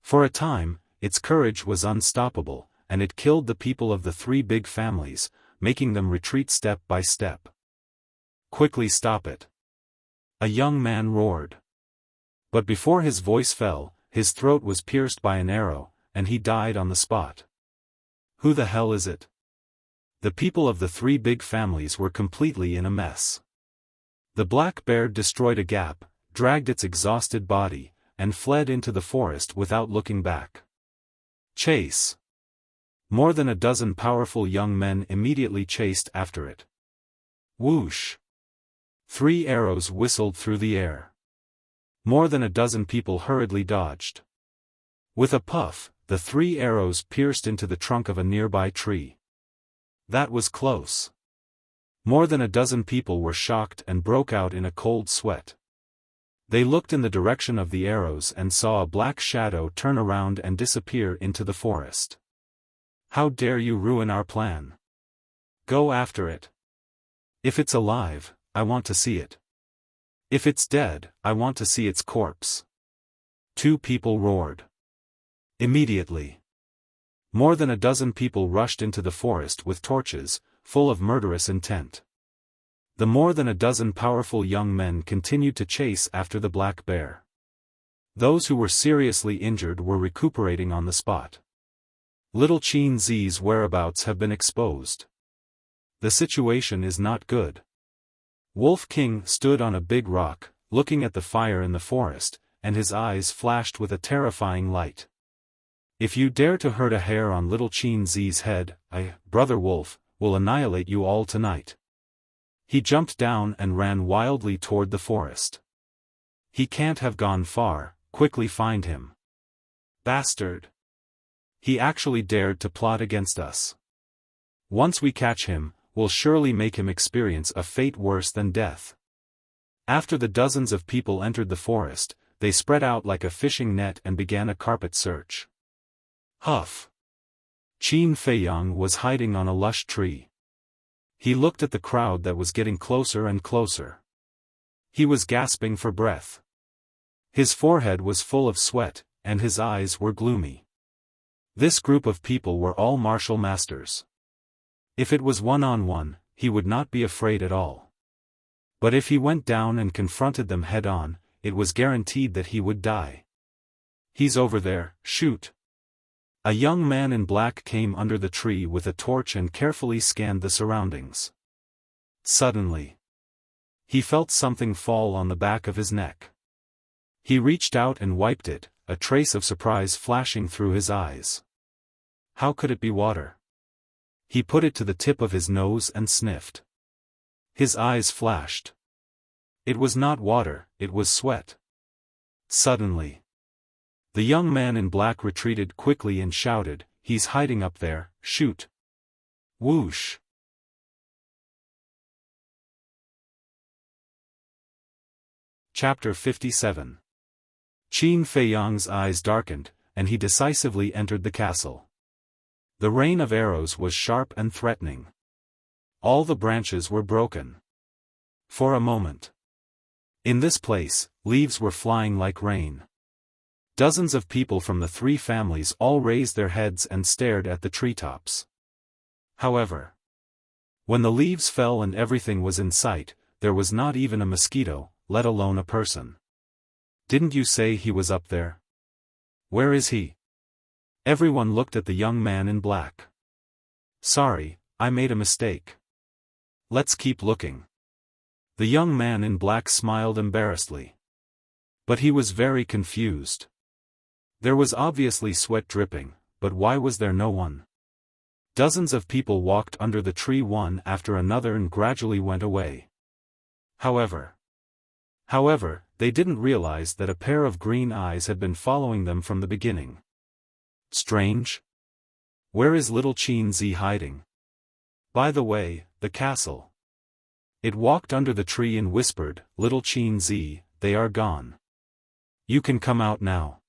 Speaker 1: For a time, its courage was unstoppable, and it killed the people of the 3 big families, making them retreat step by step. Quickly stop it! A young man roared. But before his voice fell, his throat was pierced by an arrow, and he died on the spot. Who the hell is it? The people of the 3 big families were completely in a mess. The black bear destroyed a gap, dragged its exhausted body, and fled into the forest without looking back. Chase! More than a dozen powerful young men immediately chased after it. Whoosh! 3 arrows whistled through the air. More than a dozen people hurriedly dodged. With a puff, the 3 arrows pierced into the trunk of a nearby tree. That was close. More than a dozen people were shocked and broke out in a cold sweat. They looked in the direction of the arrows and saw a black shadow turn around and disappear into the forest. How dare you ruin our plan? Go after it. If it's alive, I want to see it. If it's dead, I want to see its corpse. 2 people roared. Immediately, more than a dozen people rushed into the forest with torches, full of murderous intent. The more than a dozen powerful young men continued to chase after the black bear. Those who were seriously injured were recuperating on the spot. Little Qin Zi's whereabouts have been exposed. The situation is not good. Wolf King stood on a big rock, looking at the fire in the forest, and his eyes flashed with a terrifying light. If you dare to hurt a hair on little Qin Zi's head, I, Brother Wolf, will annihilate you all tonight. He jumped down and ran wildly toward the forest. He can't have gone far, quickly find him. Bastard! He actually dared to plot against us. Once we catch him, we'll surely make him experience a fate worse than death. After the dozens of people entered the forest, they spread out like a fishing net and began a carpet search. Huff! Qin Feiyang was hiding on a lush tree. He looked at the crowd that was getting closer and closer. He was gasping for breath. His forehead was full of sweat, and his eyes were gloomy. This group of people were all martial masters. If it was one-on-one, he would not be afraid at all. But if he went down and confronted them head-on, it was guaranteed that he would die. He's over there, shoot. A young man in black came under the tree with a torch and carefully scanned the surroundings. Suddenly, he felt something fall on the back of his neck. He reached out and wiped it, a trace of surprise flashing through his eyes. How could it be water? He put it to the tip of his nose and sniffed. His eyes flashed. It was not water, it was sweat. Suddenly, the young man in black retreated quickly and shouted, "He's hiding up there, shoot!" Whoosh! Chapter 57. Qin Feiyang's eyes darkened, and he decisively entered the castle. The rain of arrows was sharp and threatening. All the branches were broken. For a moment. In this place, leaves were flying like rain. Dozens of people from the three families all raised their heads and stared at the treetops. However, when the leaves fell and everything was in sight, there was not even a mosquito, let alone a person. Didn't you say he was up there? Where is he? Everyone looked at the young man in black. Sorry, I made a mistake. Let's keep looking. The young man in black smiled embarrassedly. But he was very confused. There was obviously sweat dripping, but why was there no one? Dozens of people walked under the tree one after another and gradually went away. However, they didn't realize that a pair of green eyes had been following them from the beginning. Strange. Where is little Qin Zi hiding? By the way, the castle. It walked under the tree and whispered, "Little Qin Zi, they are gone. You can come out now."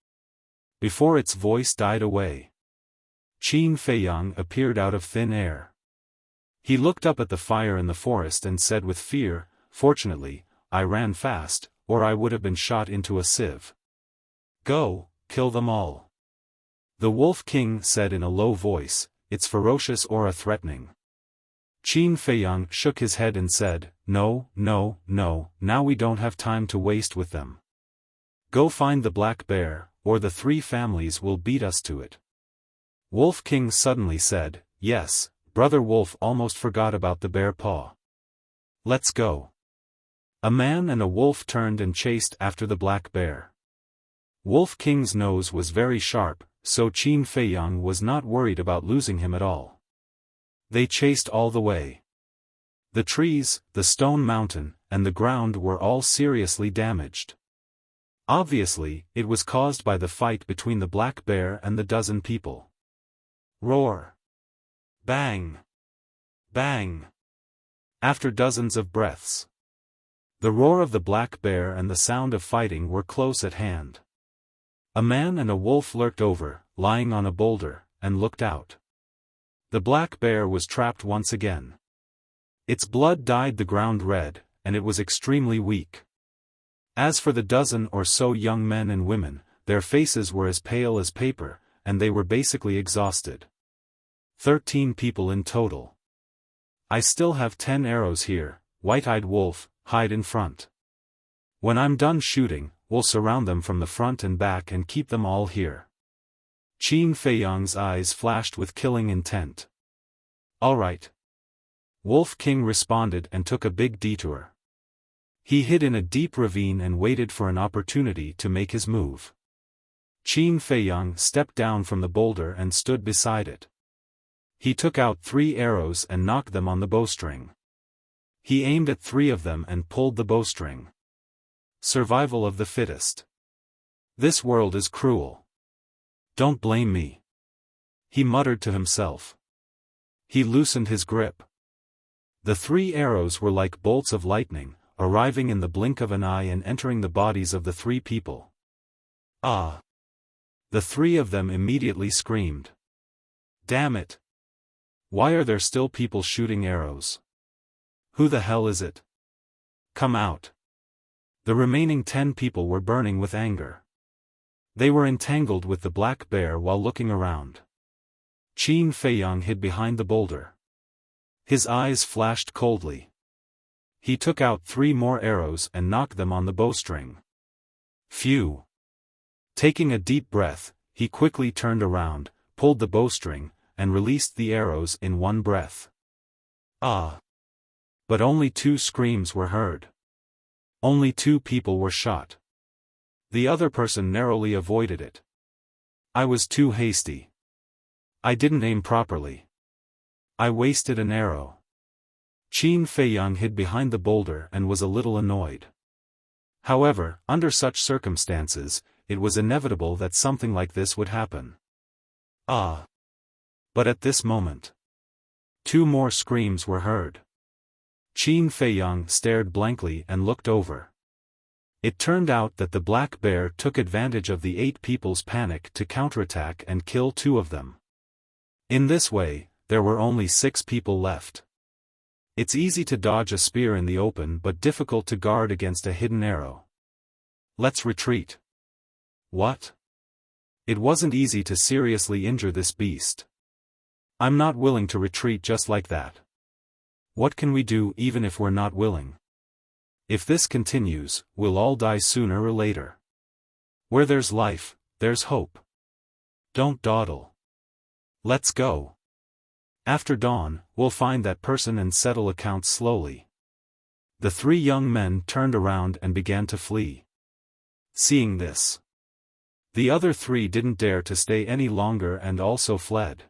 Speaker 1: Before its voice died away, Qin Feiyang appeared out of thin air. He looked up at the fire in the forest and said with fear, "Fortunately, I ran fast, or I would have been shot into a sieve. Go, kill them all." The Wolf King said in a low voice, its ferocious aura threatening. Qin Feiyang shook his head and said, "No, no, no, now we don't have time to waste with them. Go find the black bear, or the three families will beat us to it." Wolf King suddenly said, "Yes, Brother Wolf almost forgot about the bear paw. Let's go." A man and a wolf turned and chased after the black bear. Wolf King's nose was very sharp, so Qin Feiyang was not worried about losing him at all. They chased all the way. The trees, the stone mountain, and the ground were all seriously damaged. Obviously, it was caused by the fight between the black bear and the dozen people. Roar! Bang! Bang! After dozens of breaths, the roar of the black bear and the sound of fighting were close at hand. A man and a wolf lurked over, lying on a boulder, and looked out. The black bear was trapped once again. Its blood dyed the ground red, and it was extremely weak. As for the dozen or so young men and women, their faces were as pale as paper, and they were basically exhausted. 13 people in total. "I still have 10 arrows here, White-Eyed Wolf, hide in front. When I'm done shooting, we'll surround them from the front and back and keep them all here." Qin Feiyang's eyes flashed with killing intent. "All right." Wolf King responded and took a big detour. He hid in a deep ravine and waited for an opportunity to make his move. Qin Feiyang stepped down from the boulder and stood beside it. He took out 3 arrows and knocked them on the bowstring. He aimed at 3 of them and pulled the bowstring. Survival of the fittest. This world is cruel. Don't blame me. He muttered to himself. He loosened his grip. The 3 arrows were like bolts of lightning, arriving in the blink of an eye and entering the bodies of the 3 people. Ah! The 3 of them immediately screamed. Damn it! Why are there still people shooting arrows? Who the hell is it? Come out! The remaining 10 people were burning with anger. They were entangled with the black bear while looking around. Qin Feiyang hid behind the boulder. His eyes flashed coldly. He took out 3 more arrows and knocked them on the bowstring. Phew! Taking a deep breath, he quickly turned around, pulled the bowstring, and released the arrows in one breath. Ah! But only 2 screams were heard. Only 2 people were shot. The other person narrowly avoided it. I was too hasty. I didn't aim properly. I wasted an arrow. Qin Feiyang hid behind the boulder and was a little annoyed. However, under such circumstances, it was inevitable that something like this would happen. Ah! But at this moment, 2 more screams were heard. Qin Feiyang stared blankly and looked over. It turned out that the black bear took advantage of the 8 people's panic to counterattack and kill 2 of them. In this way, there were only 6 people left. It's easy to dodge a spear in the open but difficult to guard against a hidden arrow. Let's retreat. What? It wasn't easy to seriously injure this beast. I'm not willing to retreat just like that. What can we do even if we're not willing? If this continues, we'll all die sooner or later. Where there's life, there's hope. Don't dawdle. Let's go. After dawn, we'll find that person and settle accounts slowly. The 3 young men turned around and began to flee. Seeing this, the other 3 didn't dare to stay any longer and also fled.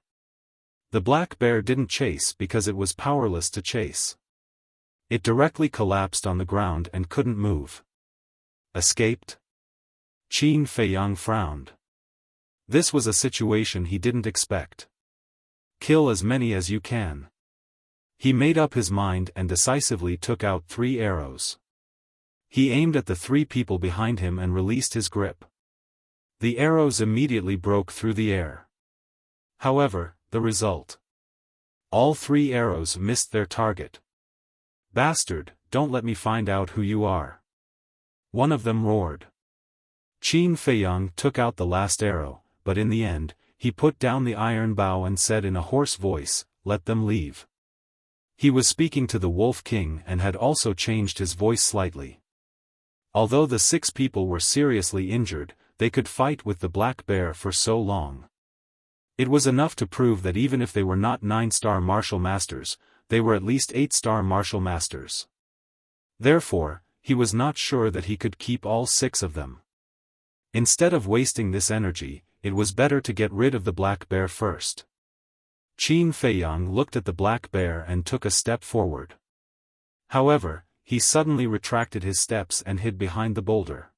Speaker 1: The black bear didn't chase because it was powerless to chase. It directly collapsed on the ground and couldn't move. Escaped? Qin Feiyang frowned. This was a situation he didn't expect. Kill as many as you can. He made up his mind and decisively took out 3 arrows. He aimed at the 3 people behind him and released his grip. The arrows immediately broke through the air. However, the result. All 3 arrows missed their target. Bastard, don't let me find out who you are. One of them roared. Qin Feiyang took out the last arrow, but in the end, he put down the iron bow and said in a hoarse voice, "Let them leave." He was speaking to the Wolf King and had also changed his voice slightly. Although the 6 people were seriously injured, they could fight with the black bear for so long. It was enough to prove that even if they were not 9-star martial masters, they were at least 8-star martial masters. Therefore, he was not sure that he could keep all 6 of them. Instead of wasting this energy, it was better to get rid of the black bear first. Qin Feiyang looked at the black bear and took a step forward. However, he suddenly retracted his steps and hid behind the boulder.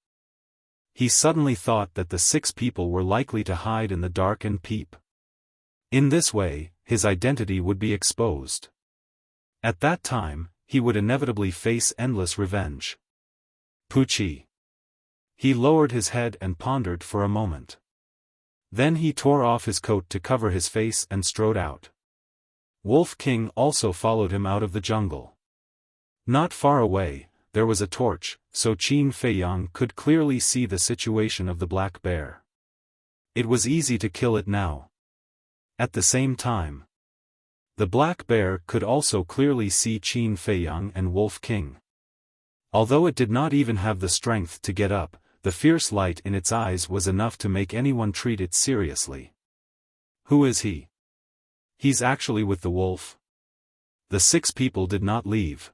Speaker 1: He suddenly thought that the 6 people were likely to hide in the dark and peep. In this way, his identity would be exposed. At that time, he would inevitably face endless revenge. Pucci. He lowered his head and pondered for a moment. Then he tore off his coat to cover his face and strode out. Wolf King also followed him out of the jungle. Not far away, there was a torch, so Qin Feiyang could clearly see the situation of the black bear. It was easy to kill it now. At the same time, the black bear could also clearly see Qin Feiyang and Wolf King. Although it did not even have the strength to get up, the fierce light in its eyes was enough to make anyone treat it seriously. Who is he? He's actually with the wolf. The 6 people did not leave.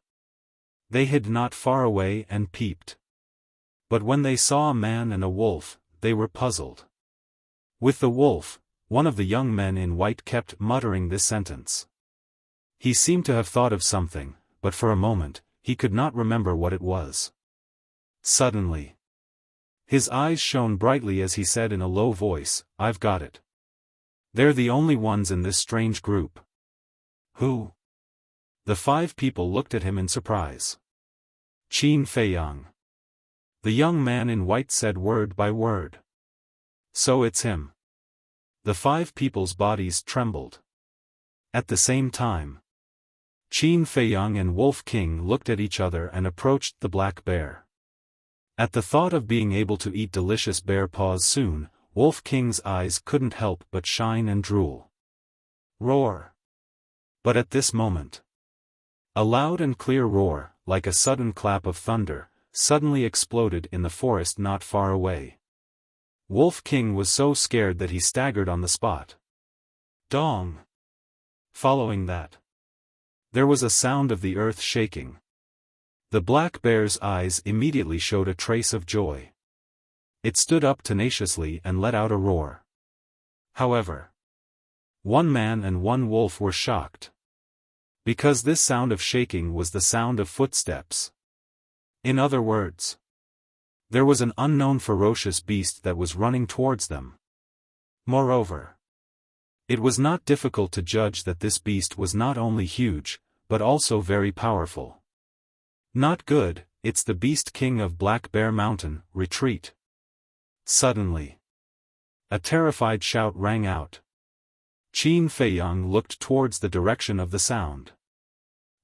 Speaker 1: They hid not far away and peeped. But when they saw a man and a wolf, they were puzzled. With the wolf, one of the young men in white kept muttering this sentence. He seemed to have thought of something, but for a moment, he could not remember what it was. Suddenly, his eyes shone brightly as he said in a low voice, "I've got it. They're the only ones in this strange group." Who? The 5 people looked at him in surprise. Qin Feiyang. The young man in white said word by word. So it's him. The 5 people's bodies trembled. At the same time, Qin Feiyang and Wolf King looked at each other and approached the black bear. At the thought of being able to eat delicious bear paws soon, Wolf King's eyes couldn't help but shine and drool. Roar! But at this moment, A loud and clear roar, like a sudden clap of thunder, suddenly exploded in the forest not far away. Wolf King was so scared that he staggered on the spot. Dong! Following that, there was a sound of the earth shaking. The black bear's eyes immediately showed a trace of joy. It stood up tenaciously and let out a roar. However, one man and one wolf were shocked. Because this sound of shaking was the sound of footsteps. In other words, there was an unknown ferocious beast that was running towards them. Moreover, it was not difficult to judge that this beast was not only huge, but also very powerful. Not good, it's the Beast King of Black Bear Mountain, retreat. Suddenly, a terrified shout rang out. Qin Feiyang looked towards the direction of the sound.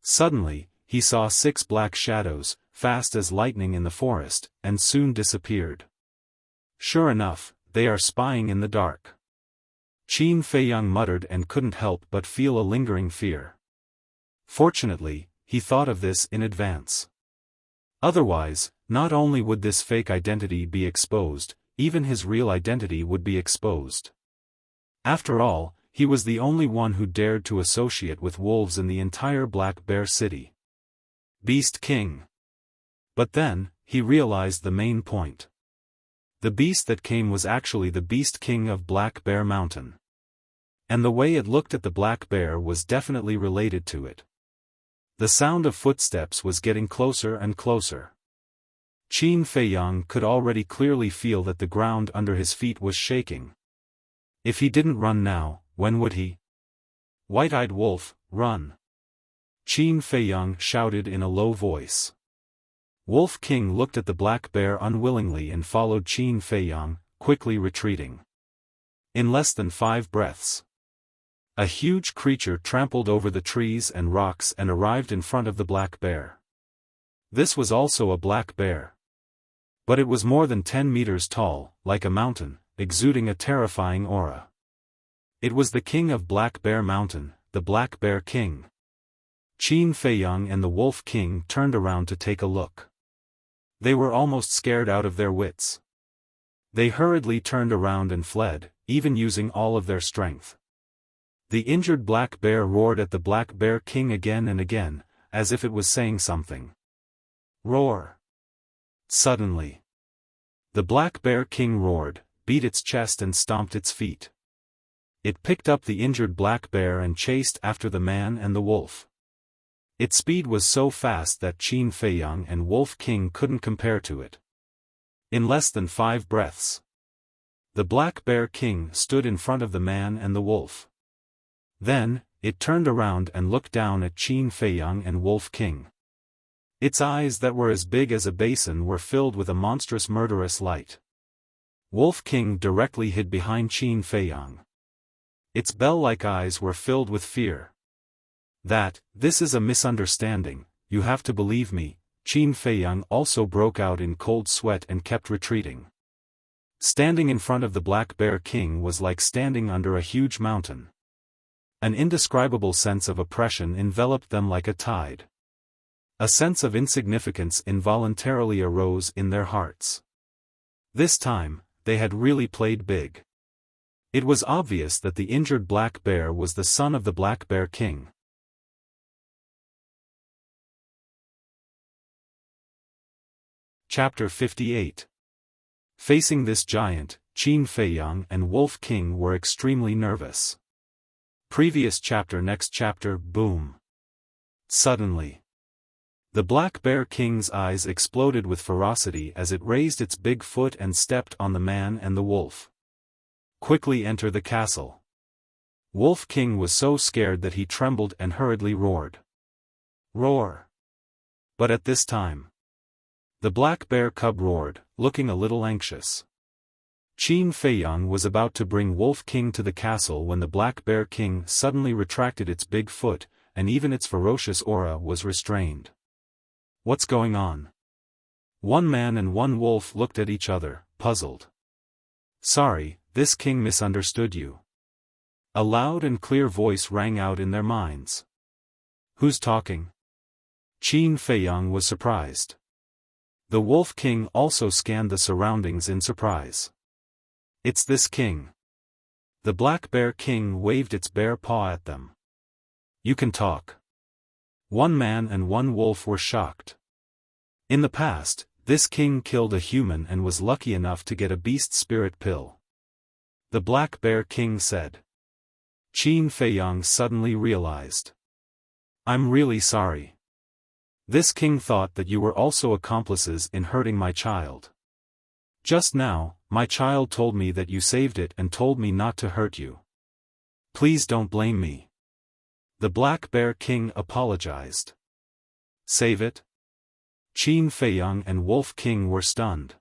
Speaker 1: Suddenly, he saw 6 black shadows, fast as lightning in the forest, and soon disappeared. Sure enough, they are spying in the dark. Qin Feiyang muttered and couldn't help but feel a lingering fear. Fortunately, he thought of this in advance. Otherwise, not only would this fake identity be exposed, even his real identity would be exposed. After all, he was the only one who dared to associate with wolves in the entire Black Bear City. Beast King. But then, he realized the main point. The beast that came was actually the Beast King of Black Bear Mountain. And the way it looked at the black bear was definitely related to it. The sound of footsteps was getting closer and closer. Qin Feiyang could already clearly feel that the ground under his feet was shaking. If he didn't run now, when would he? White-eyed wolf, run! Qin Feiyang shouted in a low voice. Wolf King looked at the black bear unwillingly and followed Qin Feiyang, quickly retreating. In less than 5 breaths, a huge creature trampled over the trees and rocks and arrived in front of the black bear. This was also a black bear. But it was more than 10 meters tall, like a mountain, exuding a terrifying aura. It was the king of Black Bear Mountain, the Black Bear King. Qin Feiyang and the Wolf King turned around to take a look. They were almost scared out of their wits. They hurriedly turned around and fled, even using all of their strength. The injured black bear roared at the Black Bear King again and again, as if it was saying something. Roar! Suddenly, the Black Bear King roared, beat its chest and stomped its feet. It picked up the injured black bear and chased after the man and the wolf. Its speed was so fast that Qin Feiyang and Wolf King couldn't compare to it. In less than 5 breaths, the Black Bear King stood in front of the man and the wolf. Then, it turned around and looked down at Qin Feiyang and Wolf King. Its eyes that were as big as a basin were filled with a monstrous murderous light. Wolf King directly hid behind Qin Feiyang. Its bell-like eyes were filled with fear. This is a misunderstanding, you have to believe me. Qin Feiyang also broke out in cold sweat and kept retreating. Standing in front of the Black Bear King was like standing under a huge mountain. An indescribable sense of oppression enveloped them like a tide. A sense of insignificance involuntarily arose in their hearts. This time, they had really played big. It was obvious that the injured black bear was the son of the Black Bear King. Chapter 58. Facing this giant, Qin Feiyang and Wolf King were extremely nervous. Previous chapter. Next chapter. Boom. Suddenly, the Black Bear King's eyes exploded with ferocity as it raised its big foot and stepped on the man and the wolf. Quickly enter the castle. Wolf King was so scared that he trembled and hurriedly roared. Roar! But at this time, the black bear cub roared, looking a little anxious. Qin Feiyang was about to bring Wolf King to the castle when the Black Bear King suddenly retracted its big foot, and even its ferocious aura was restrained. What's going on? One man and one wolf looked at each other, puzzled. Sorry, this king misunderstood you. A loud and clear voice rang out in their minds. Who's talking? Qin Feiyang was surprised. The Wolf King also scanned the surroundings in surprise. It's this king. The Black Bear King waved its bare paw at them. You can talk. One man and one wolf were shocked. In the past, this king killed a human and was lucky enough to get a beast spirit pill. The Black Bear King said. Qin Feiyang suddenly realized. I'm really sorry. This king thought that you were also accomplices in hurting my child. Just now, my child told me that you saved it and told me not to hurt you. Please don't blame me. The Black Bear King apologized. Save it? Qin Feiyang and Wolf King were stunned.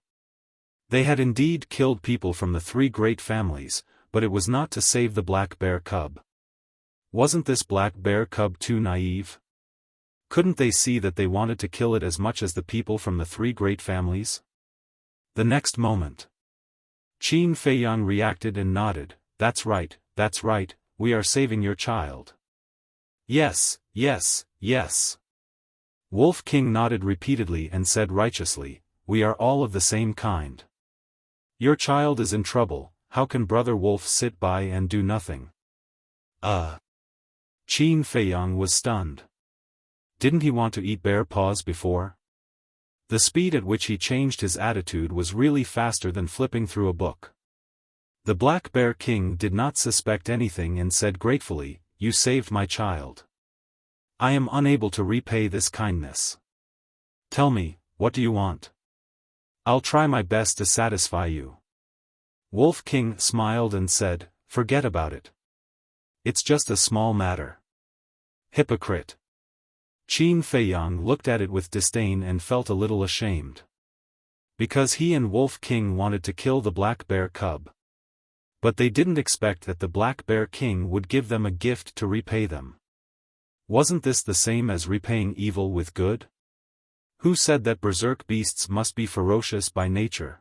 Speaker 1: They had indeed killed people from the three great families, but it was not to save the black bear cub. Wasn't this black bear cub too naive? Couldn't they see that they wanted to kill it as much as the people from the three great families? The next moment, Qin Feiyang reacted and nodded. That's right, we are saving your child. Yes, yes, yes. Wolf King nodded repeatedly and said righteously, we are all of the same kind. Your child is in trouble, how can Brother Wolf sit by and do nothing? Qin Feiyang was stunned. Didn't he want to eat bear paws before? The speed at which he changed his attitude was really faster than flipping through a book. The Black Bear King did not suspect anything and said gratefully, you saved my child. I am unable to repay this kindness. Tell me, what do you want? I'll try my best to satisfy you. Wolf King smiled and said, forget about it. It's just a small matter. Hypocrite. Qin Feiyang looked at it with disdain and felt a little ashamed. Because he and Wolf King wanted to kill the black bear cub. But they didn't expect that the Black Bear King would give them a gift to repay them. Wasn't this the same as repaying evil with good? Who said that berserk beasts must be ferocious by nature?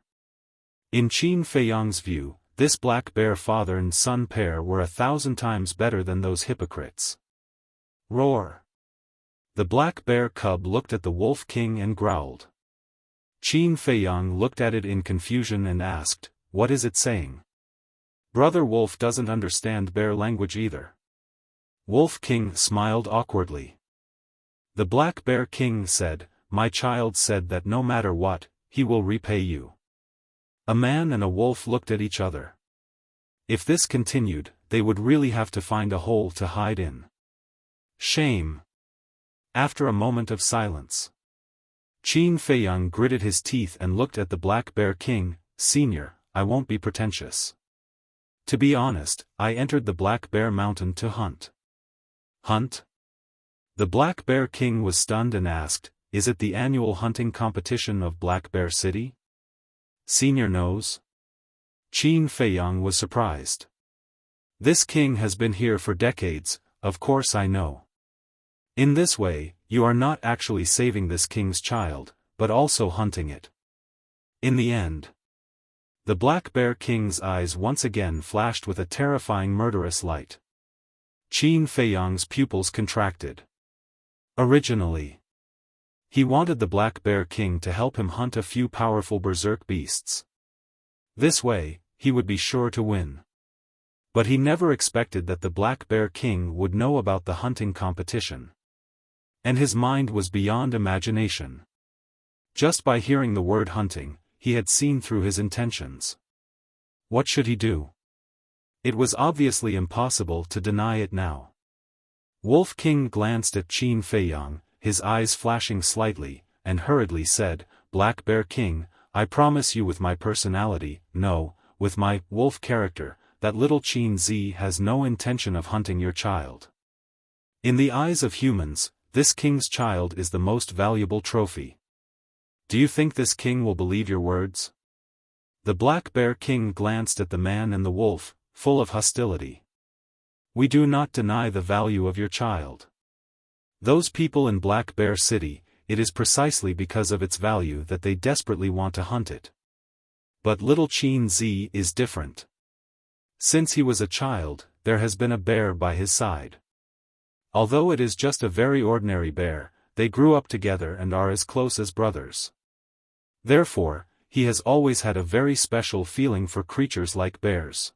Speaker 1: In Qin Feiyang's view, this black bear father and son pair were 1,000 times better than those hypocrites. Roar! The black bear cub looked at the Wolf King and growled. Qin Feiyang looked at it in confusion and asked, what is it saying? Brother Wolf doesn't understand bear language either. Wolf King smiled awkwardly. The Black Bear King said, my child said that no matter what, he will repay you. A man and a wolf looked at each other. If this continued, they would really have to find a hole to hide in. Shame. After a moment of silence, Qin Feiyang gritted his teeth and looked at the Black Bear King. Senior, I won't be pretentious. To be honest, I entered the Black Bear Mountain to hunt. Hunt? The Black Bear King was stunned and asked, is it the annual hunting competition of Black Bear City? Senior knows? Qin Feiyang was surprised. This king has been here for decades, of course I know. In this way, you are not actually saving this king's child, but also hunting it. In the end, the Black Bear King's eyes once again flashed with a terrifying murderous light. Qin Feiyang's pupils contracted. Originally, he wanted the Black Bear King to help him hunt a few powerful berserk beasts. This way, he would be sure to win. But he never expected that the Black Bear King would know about the hunting competition. And his mind was beyond imagination. Just by hearing the word hunting, he had seen through his intentions. What should he do? It was obviously impossible to deny it now. Wolf King glanced at Qin Feiyang, his eyes flashing slightly, and hurriedly said, Black Bear King, I promise you with my personality, no, with my wolf character, that little Qin Zi has no intention of hunting your child. In the eyes of humans, this king's child is the most valuable trophy. Do you think this king will believe your words? The Black Bear King glanced at the man and the wolf, full of hostility. We do not deny the value of your child. Those people in Black Bear City, it is precisely because of its value that they desperately want to hunt it. But little Qin Zi is different. Since he was a child, there has been a bear by his side. Although it is just a very ordinary bear, they grew up together and are as close as brothers. Therefore, he has always had a very special feeling for creatures like bears.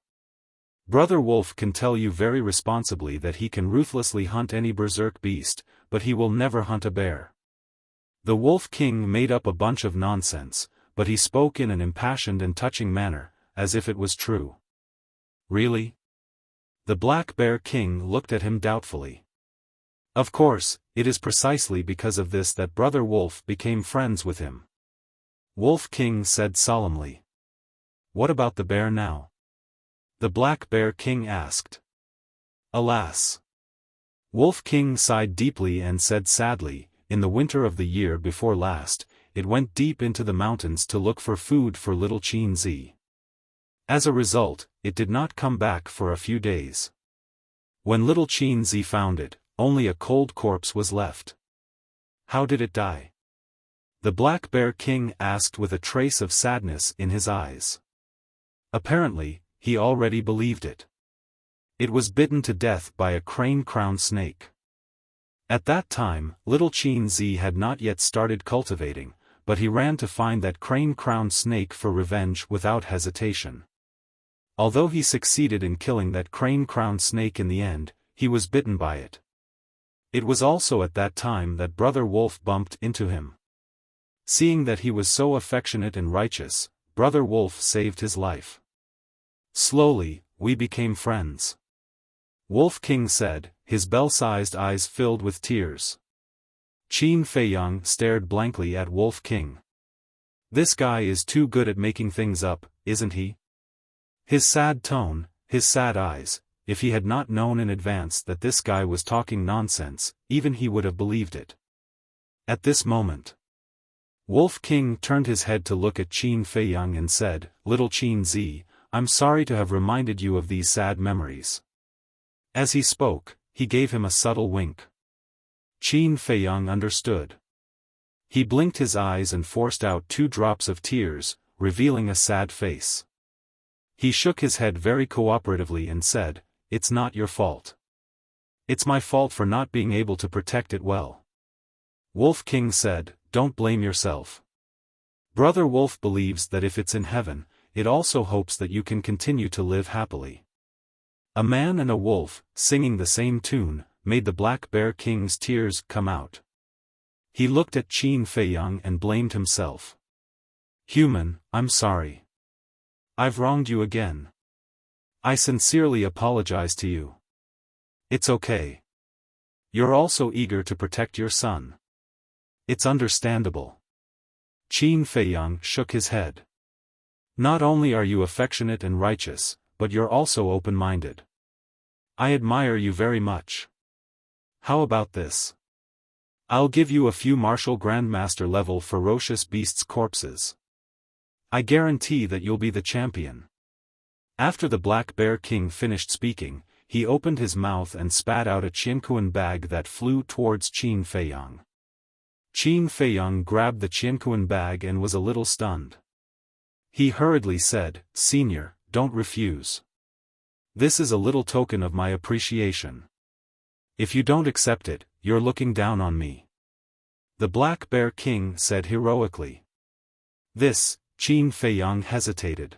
Speaker 1: Brother Wolf can tell you very responsibly that he can ruthlessly hunt any berserk beast, but he will never hunt a bear. The Wolf King made up a bunch of nonsense, but he spoke in an impassioned and touching manner, as if it was true. Really? The Black Bear King looked at him doubtfully. Of course, it is precisely because of this that Brother Wolf became friends with him. Wolf King said solemnly. What about the bear now? The Black Bear King asked. Alas! Wolf King sighed deeply and said sadly, in the winter of the year before last, it went deep into the mountains to look for food for little Qin Zi. As a result, it did not come back for a few days. When little Qin Zi found it, only a cold corpse was left. How did it die? The Black Bear King asked with a trace of sadness in his eyes. Apparently, he already believed it. It was bitten to death by a crane-crowned snake. At that time, little Qin Zi had not yet started cultivating, but he ran to find that crane-crowned snake for revenge without hesitation. Although he succeeded in killing that crane-crowned snake in the end, he was bitten by it. It was also at that time that Brother Wolf bumped into him. Seeing that he was so affectionate and righteous, Brother Wolf saved his life. Slowly, we became friends. Wolf King said, his bell-sized eyes filled with tears. Qin Feiyang stared blankly at Wolf King. This guy is too good at making things up, isn't he? His sad tone, his sad eyes, if he had not known in advance that this guy was talking nonsense, even he would have believed it. At this moment, Wolf King turned his head to look at Qin Feiyang and said, Little Qin Zi, I'm sorry to have reminded you of these sad memories. As he spoke, he gave him a subtle wink. Qin Feiyang understood. He blinked his eyes and forced out 2 drops of tears, revealing a sad face. He shook his head very cooperatively and said, It's not your fault. It's my fault for not being able to protect it well. Wolf King said, Don't blame yourself. Brother Wolf believes that if it's in heaven, it also hopes that you can continue to live happily. A man and a wolf, singing the same tune, made the Black Bear King's tears come out. He looked at Qin Feiyang and blamed himself. Human, I'm sorry. I've wronged you again. I sincerely apologize to you. It's okay. You're also eager to protect your son. It's understandable. Qin Feiyang shook his head. Not only are you affectionate and righteous, but you're also open-minded. I admire you very much. How about this? I'll give you a few martial grandmaster-level ferocious beasts' corpses. I guarantee that you'll be the champion. After the Black Bear King finished speaking, he opened his mouth and spat out a Qiankuan bag that flew towards Qin Feiyang. Qin Feiyang grabbed the Qiankuan bag and was a little stunned. He hurriedly said, Senior, don't refuse. This is a little token of my appreciation. If you don't accept it, you're looking down on me. The Black Bear King said heroically. This, Qin Feiyang hesitated.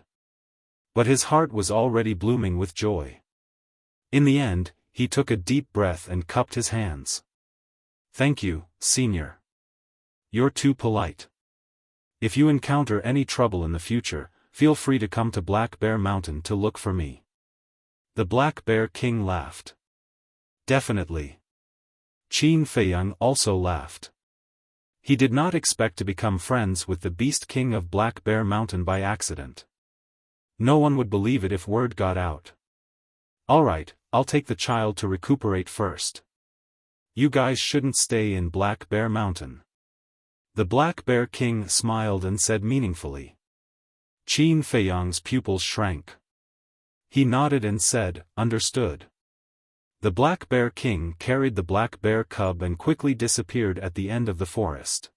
Speaker 1: But his heart was already blooming with joy. In the end, he took a deep breath and cupped his hands. Thank you, Senior. You're too polite. If you encounter any trouble in the future, feel free to come to Black Bear Mountain to look for me. The Black Bear King laughed. Definitely. Qin Feiyang also laughed. He did not expect to become friends with the Beast King of Black Bear Mountain by accident. No one would believe it if word got out. Alright, I'll take the child to recuperate first. You guys shouldn't stay in Black Bear Mountain. The Black Bear King smiled and said meaningfully. Qin Feiyang's pupils shrank. He nodded and said, Understood. The Black Bear King carried the black bear cub and quickly disappeared at the end of the forest.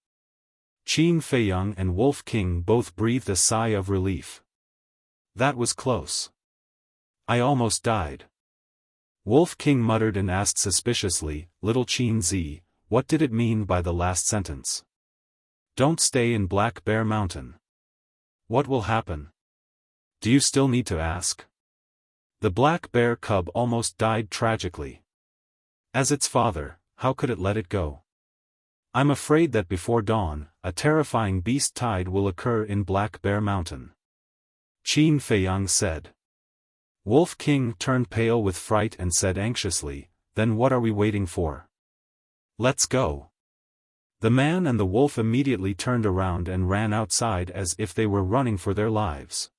Speaker 1: Qin Feiyang and Wolf King both breathed a sigh of relief. That was close. I almost died. Wolf King muttered and asked suspiciously, Little Qin Zi, What did it mean by the last sentence? Don't stay in Black Bear Mountain. What will happen? Do you still need to ask? The black bear cub almost died tragically. As its father, how could it let it go? I'm afraid that before dawn, a terrifying beast tide will occur in Black Bear Mountain. Qin Feiyang said. Wolf King turned pale with fright and said anxiously, then what are we waiting for? Let's go. The man and the wolf immediately turned around and ran outside as if they were running for their lives.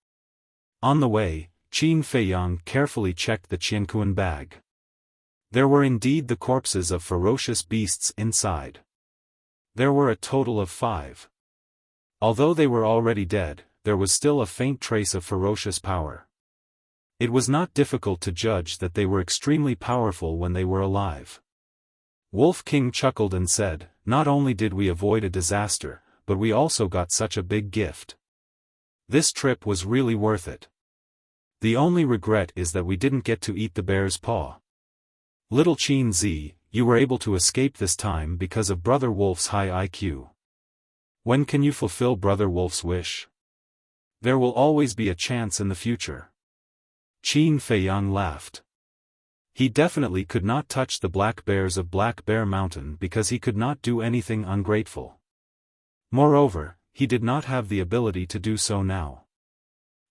Speaker 1: On the way, Qin Feiyang carefully checked the Qianquan bag. There were indeed the corpses of ferocious beasts inside. There were a total of 5. Although they were already dead, there was still a faint trace of ferocious power. It was not difficult to judge that they were extremely powerful when they were alive. Wolf King chuckled and said, not only did we avoid a disaster, but we also got such a big gift. This trip was really worth it. The only regret is that we didn't get to eat the bear's paw. Little Qin Zi, you were able to escape this time because of Brother Wolf's high IQ. When can you fulfill Brother Wolf's wish? There will always be a chance in the future. Qin Feiyang laughed. He definitely could not touch the black bears of Black Bear Mountain because he could not do anything ungrateful. Moreover, he did not have the ability to do so now.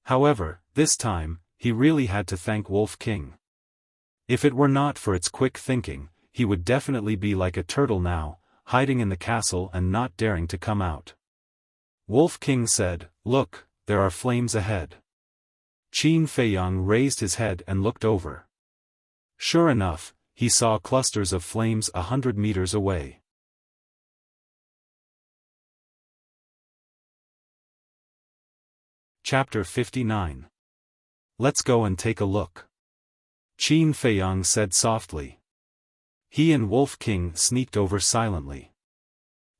Speaker 1: However, this time, he really had to thank Wolf King. If it were not for its quick thinking, he would definitely be like a turtle now, hiding in the castle and not daring to come out. Wolf King said, look, there are flames ahead. Qin Feiyang raised his head and looked over. Sure enough, he saw clusters of flames 100 meters away. Chapter 59. Let's go and take a look. Qin Feiyang said softly. He and Wolf King sneaked over silently.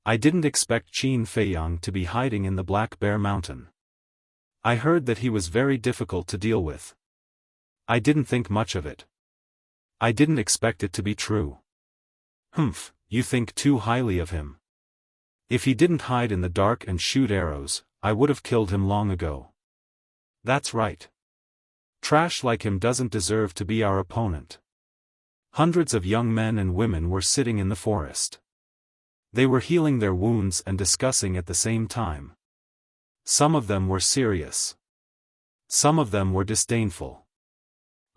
Speaker 1: I didn't expect Qin Feiyang to be hiding in the Black Bear Mountain. I heard that he was very difficult to deal with. I didn't think much of it. I didn't expect it to be true. Humph, you think too highly of him. If he didn't hide in the dark and shoot arrows, I would have killed him long ago. That's right. Trash like him doesn't deserve to be our opponent. Hundreds of young men and women were sitting in the forest. They were healing their wounds and discussing at the same time. Some of them were serious. Some of them were disdainful.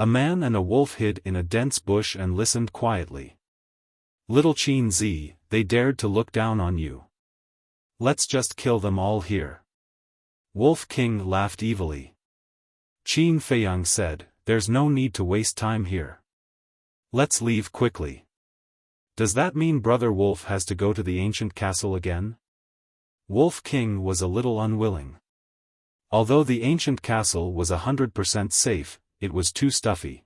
Speaker 1: A man and a wolf hid in a dense bush and listened quietly. Little Qin Zi, they dared to look down on you. Let's just kill them all here. Wolf King laughed evilly. Qin Feiyang said, there's no need to waste time here. Let's leave quickly. Does that mean Brother Wolf has to go to the ancient castle again? Wolf King was a little unwilling. Although the ancient castle was 100% safe, it was too stuffy.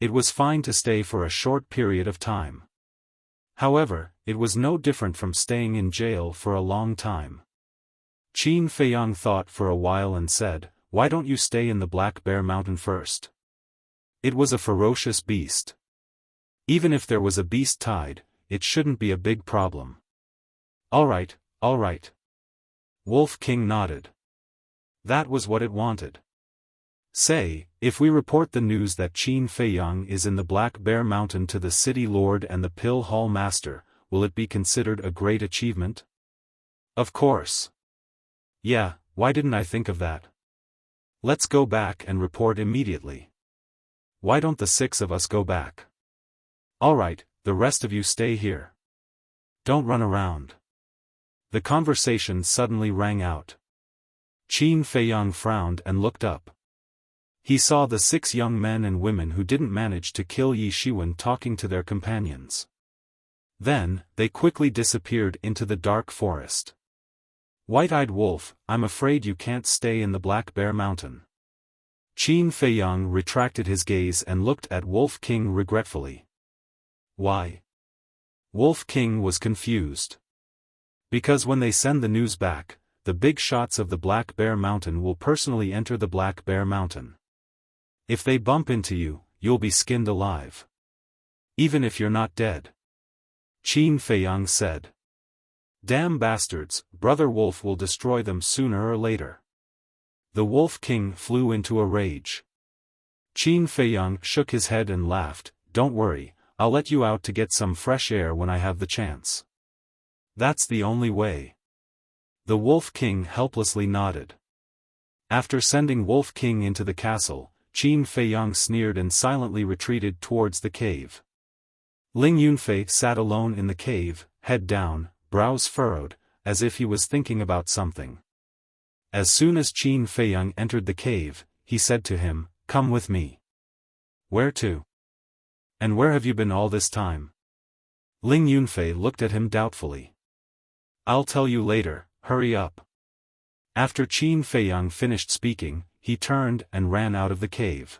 Speaker 1: It was fine to stay for a short period of time. However, it was no different from staying in jail for a long time. Qin Feiyang thought for a while and said, why don't you stay in the Black Bear Mountain first? It was a ferocious beast. Even if there was a beast tide, it shouldn't be a big problem. All right. Wolf King nodded. That was what it wanted. Say, if we report the news that Qin Feiyang is in the Black Bear Mountain to the City Lord and the Pill Hall Master, will it be considered a great achievement? Of course. Yeah, why didn't I think of that? Let's go back and report immediately. Why don't the 6 of us go back? All right, the rest of you stay here. Don't run around. The conversation suddenly rang out. Qin Feiyang frowned and looked up. He saw the 6 young men and women who didn't manage to kill Yi Shiwen talking to their companions. Then, they quickly disappeared into the dark forest. White-eyed wolf, I'm afraid you can't stay in the Black Bear Mountain. Qin Feiyang retracted his gaze and looked at Wolf King regretfully. Why? Wolf King was confused. Because when they send the news back, the big shots of the Black Bear Mountain will personally enter the Black Bear Mountain. If they bump into you, you'll be skinned alive. Even if you're not dead. Qin Feiyang said. Damn bastards, Brother Wolf will destroy them sooner or later. The Wolf King flew into a rage. Qin Feiyang shook his head and laughed. Don't worry, I'll let you out to get some fresh air when I have the chance. That's the only way. The Wolf King helplessly nodded. After sending Wolf King into the castle, Qin Feiyang sneered and silently retreated towards the cave. Ling Yunfei sat alone in the cave, head down, brows furrowed, as if he was thinking about something. As soon as Qin Feiyang entered the cave, he said to him, "Come with me." "Where to? And where have you been all this time?" Ling Yunfei looked at him doubtfully. "I'll tell you later, hurry up." After Qin Feiyang finished speaking, he turned and ran out of the cave.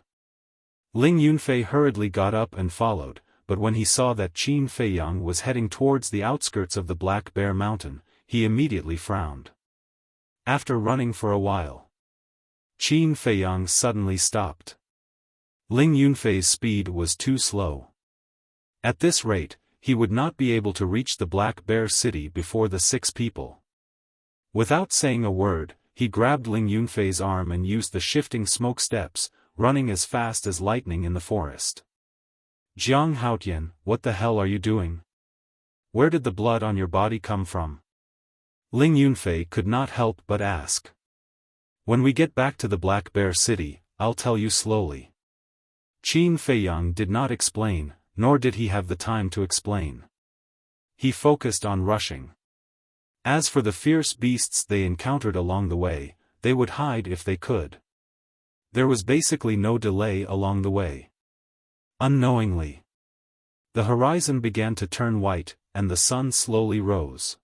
Speaker 1: Ling Yunfei hurriedly got up and followed, but when he saw that Qin Feiyang was heading towards the outskirts of the Black Bear Mountain, he immediately frowned. After running for a while, Qin Feiyang suddenly stopped. Ling Yunfei's speed was too slow. At this rate, he would not be able to reach the Black Bear City before the 6 people. Without saying a word, he grabbed Ling Yunfei's arm and used the shifting smoke steps, running as fast as lightning in the forest. "Jiang Haotian, what the hell are you doing? Where did the blood on your body come from?" Ling Yunfei could not help but ask. "When we get back to the Black Bear City, I'll tell you slowly." Qin Feiyang did not explain, nor did he have the time to explain. He focused on rushing. As for the fierce beasts they encountered along the way, they would hide if they could. There was basically no delay along the way. Unknowingly, the horizon began to turn white, and the sun slowly rose.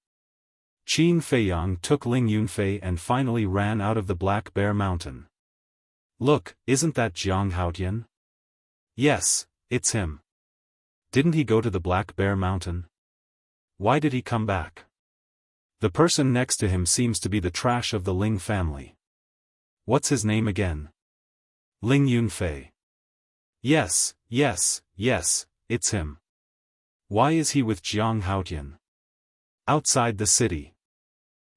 Speaker 1: Qin Feiyang took Ling Yunfei and finally ran out of the Black Bear Mountain. "Look, isn't that Jiang Haotian?" "Yes, it's him." "Didn't he go to the Black Bear Mountain? Why did he come back?" "The person next to him seems to be the trash of the Ling family." "What's his name again?" "Ling Yunfei." Yes, it's him." "Why is he with Jiang Haotian?" Outside the city,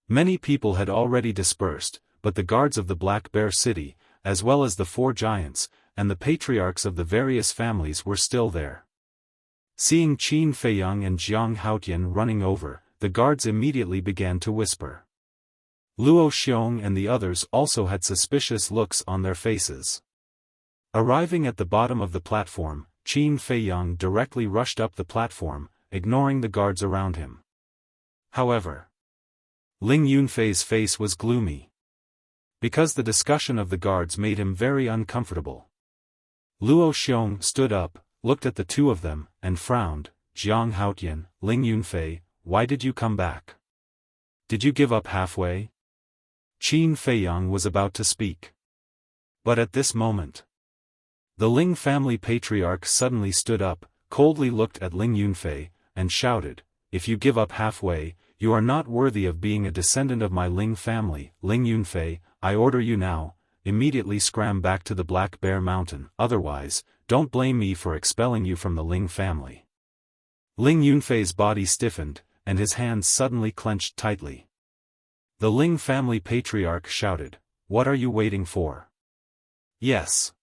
Speaker 1: many people had already dispersed, but the guards of the Black Bear City, as well as the 4 giants, and the patriarchs of the various families were still there. Seeing Qin Feiyang and Jiang Haotian running over, the guards immediately began to whisper. Luo Xiong and the others also had suspicious looks on their faces. Arriving at the bottom of the platform, Qin Feiyang directly rushed up the platform, ignoring the guards around him. However, Ling Yunfei's face was gloomy, because the discussion of the guards made him very uncomfortable. Luo Xiong stood up, looked at the 2 of them, and frowned. "Jiang Haotian, Ling Yunfei, why did you come back? Did you give up halfway?" Qin Feiyang was about to speak. But at this moment, the Ling family patriarch suddenly stood up, coldly looked at Ling Yunfei, and shouted, "If you give up halfway, you are not worthy of being a descendant of my Ling family. Ling Yunfei, I order you now, immediately scram back to the Black Bear Mountain, otherwise, don't blame me for expelling you from the Ling family." Ling Yunfei's body stiffened, and his hands suddenly clenched tightly. The Ling family patriarch shouted, "What are you waiting for?" "Yes."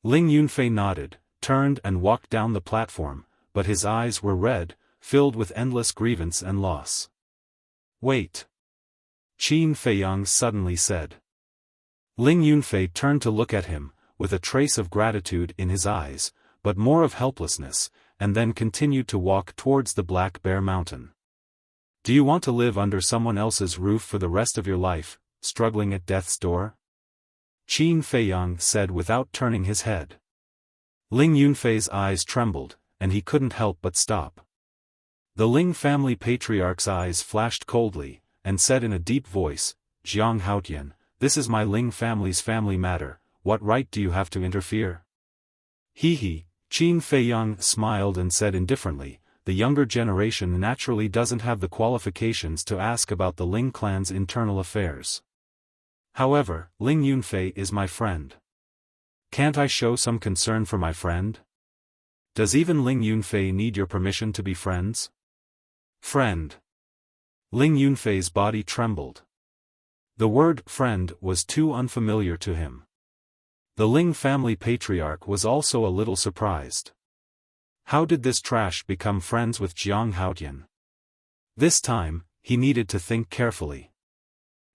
Speaker 1: Ling Yunfei nodded, turned and walked down the platform, but his eyes were red, filled with endless grievance and loss. "Wait!" Qin Feiyang suddenly said. Ling Yunfei turned to look at him, with a trace of gratitude in his eyes, but more of helplessness, and then continued to walk towards the Black Bear Mountain. "Do you want to live under someone else's roof for the rest of your life, struggling at death's door?" Qin Feiyang said without turning his head. Ling Yunfei's eyes trembled, and he couldn't help but stop. The Ling family patriarch's eyes flashed coldly, and said in a deep voice, "Jiang Haotian, this is my Ling family's family matter, what right do you have to interfere?" He. Qin Feiyang smiled and said indifferently, "The younger generation naturally doesn't have the qualifications to ask about the Ling clan's internal affairs. However, Ling Yunfei is my friend. Can't I show some concern for my friend? Does even Ling Yunfei need your permission to be friends?" Friend. Ling Yunfei's body trembled. The word friend was too unfamiliar to him. The Ling family patriarch was also a little surprised. How did this trash become friends with Jiang Haotian? This time, he needed to think carefully.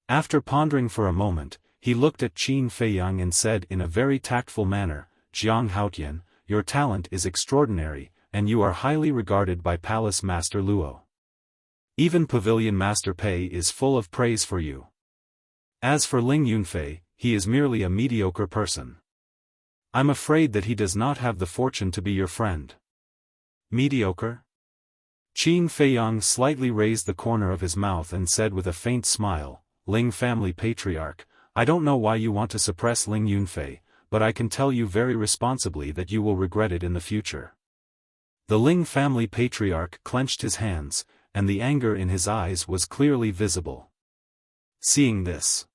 Speaker 1: After pondering for a moment, he looked at Qin Feiyang and said in a very tactful manner, Jiang Haotian, your talent is extraordinary, and you are highly regarded by Palace Master Luo. Even Pavilion Master Pei is full of praise for you. As for Ling Yunfei, he is merely a mediocre person. I'm afraid that he does not have the fortune to be your friend. Mediocre? Qin Feiyang slightly raised the corner of his mouth and said with a faint smile, Ling family patriarch, I don't know why you want to suppress Ling Yunfei, but I can tell you very responsibly that you will regret it in the future. The Ling family patriarch clenched his hands, and the anger in his eyes was clearly visible. Seeing this,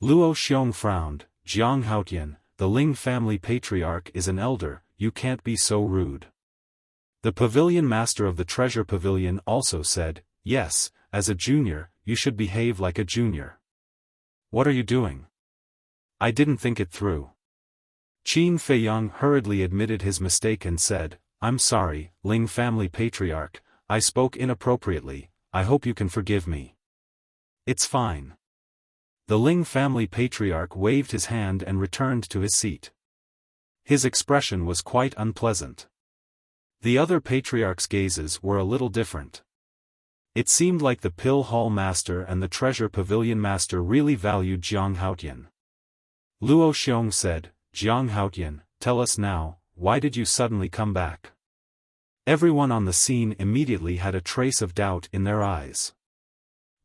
Speaker 1: Luo Xiong frowned, Jiang Haotian, the Ling family patriarch is an elder, you can't be so rude. The pavilion master of the treasure pavilion also said, yes, as a junior, you should behave like a junior. What are you doing? I didn't think it through. Qin Feiyang hurriedly admitted his mistake and said, I'm sorry, Ling family patriarch, I spoke inappropriately, I hope you can forgive me. It's fine. The Ling family patriarch waved his hand and returned to his seat. His expression was quite unpleasant. The other patriarch's gazes were a little different. It seemed like the Pill Hall Master and the Treasure Pavilion Master really valued Jiang Haotian. Luo Xiong said, Jiang Haotian, tell us now, why did you suddenly come back? Everyone on the scene immediately had a trace of doubt in their eyes.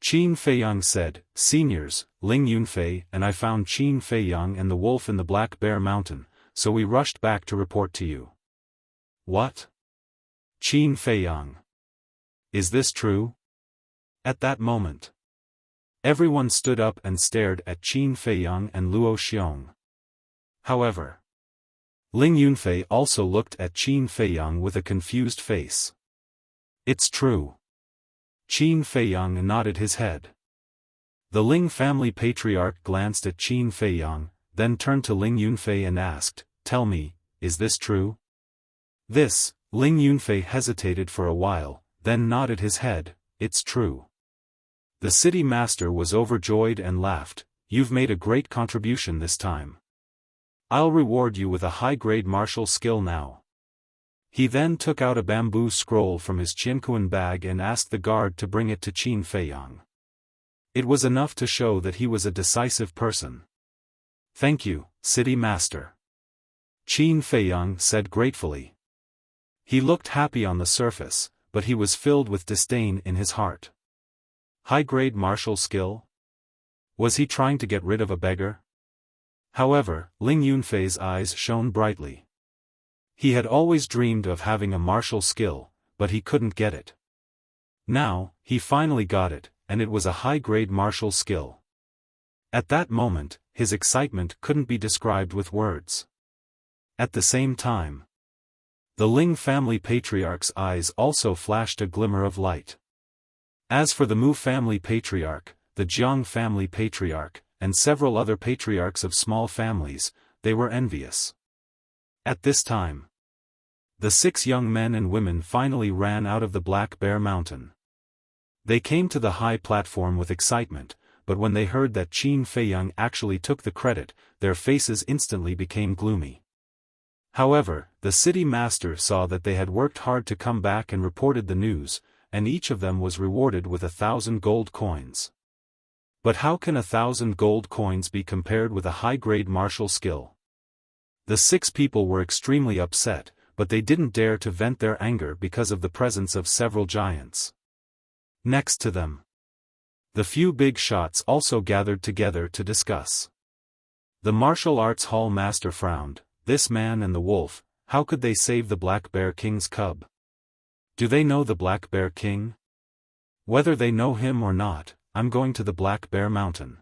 Speaker 1: Qin Feiyang said, Seniors, Ling Yunfei and I found Qin Feiyang and the wolf in the Black Bear Mountain, so we rushed back to report to you. What? Qin Feiyang. Is this true? At that moment, everyone stood up and stared at Qin Feiyang and Luo Xiong. However, Ling Yunfei also looked at Qin Feiyang with a confused face. It's true. Qin Feiyang nodded his head. The Ling family patriarch glanced at Qin Feiyang, then turned to Ling Yunfei and asked, Tell me, is this true? This, Ling Yunfei hesitated for a while, then nodded his head, it's true. The city master was overjoyed and laughed, You've made a great contribution this time. I'll reward you with a high-grade martial skill now. He then took out a bamboo scroll from his Qinkuan bag and asked the guard to bring it to Qin Feiyang. It was enough to show that he was a decisive person. Thank you, city master. Qin Feiyang said gratefully. He looked happy on the surface, but he was filled with disdain in his heart. High-grade martial skill? Was he trying to get rid of a beggar? However, Ling Yunfei's eyes shone brightly. He had always dreamed of having a martial skill, but he couldn't get it. Now, he finally got it, and it was a high-grade martial skill. At that moment, his excitement couldn't be described with words. At the same time, the Ling family patriarch's eyes also flashed a glimmer of light. As for the Mu family patriarch, the Jiang family patriarch, and several other patriarchs of small families, they were envious. At this time, the 6 young men and women finally ran out of the Black Bear Mountain. They came to the high platform with excitement, but when they heard that Qin Feiyang actually took the credit, their faces instantly became gloomy. However, the city master saw that they had worked hard to come back and reported the news, and each of them was rewarded with 1,000 gold coins. But how can 1,000 gold coins be compared with a high-grade martial skill? The 6 people were extremely upset, but they didn't dare to vent their anger because of the presence of several giants next to them. The few big shots also gathered together to discuss. The martial arts hall master frowned, this man and the wolf, how could they save the Black Bear King's cub? Do they know the Black Bear King? Whether they know him or not, I'm going to the Black Bear Mountain.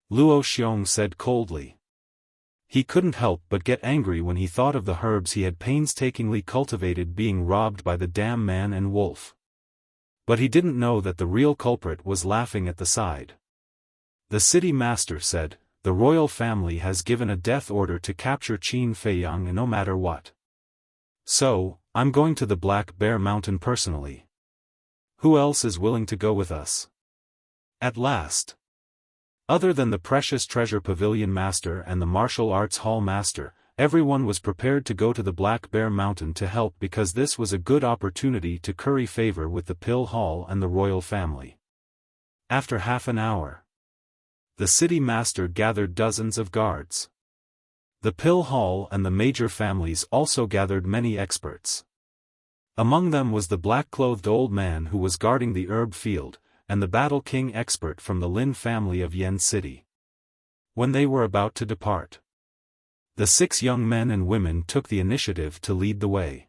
Speaker 1: Luo Xiong said coldly. He couldn't help but get angry when he thought of the herbs he had painstakingly cultivated being robbed by the damn man and wolf. But he didn't know that the real culprit was laughing at the side. The city master said, "The royal family has given a death order to capture Qin Feiyang no matter what. So, I'm going to the Black Bear Mountain personally. Who else is willing to go with us?" At last. Other than the Precious Treasure Pavilion Master and the Martial Arts Hall Master, everyone was prepared to go to the Black Bear Mountain to help because this was a good opportunity to curry favor with the Pill Hall and the royal family. After half an hour, the city master gathered dozens of guards. The Pill Hall and the major families also gathered many experts. Among them was the black-clothed old man who was guarding the herb field, and the Battle King expert from the Lin family of Yen City. When they were about to depart, the 6 young men and women took the initiative to lead the way.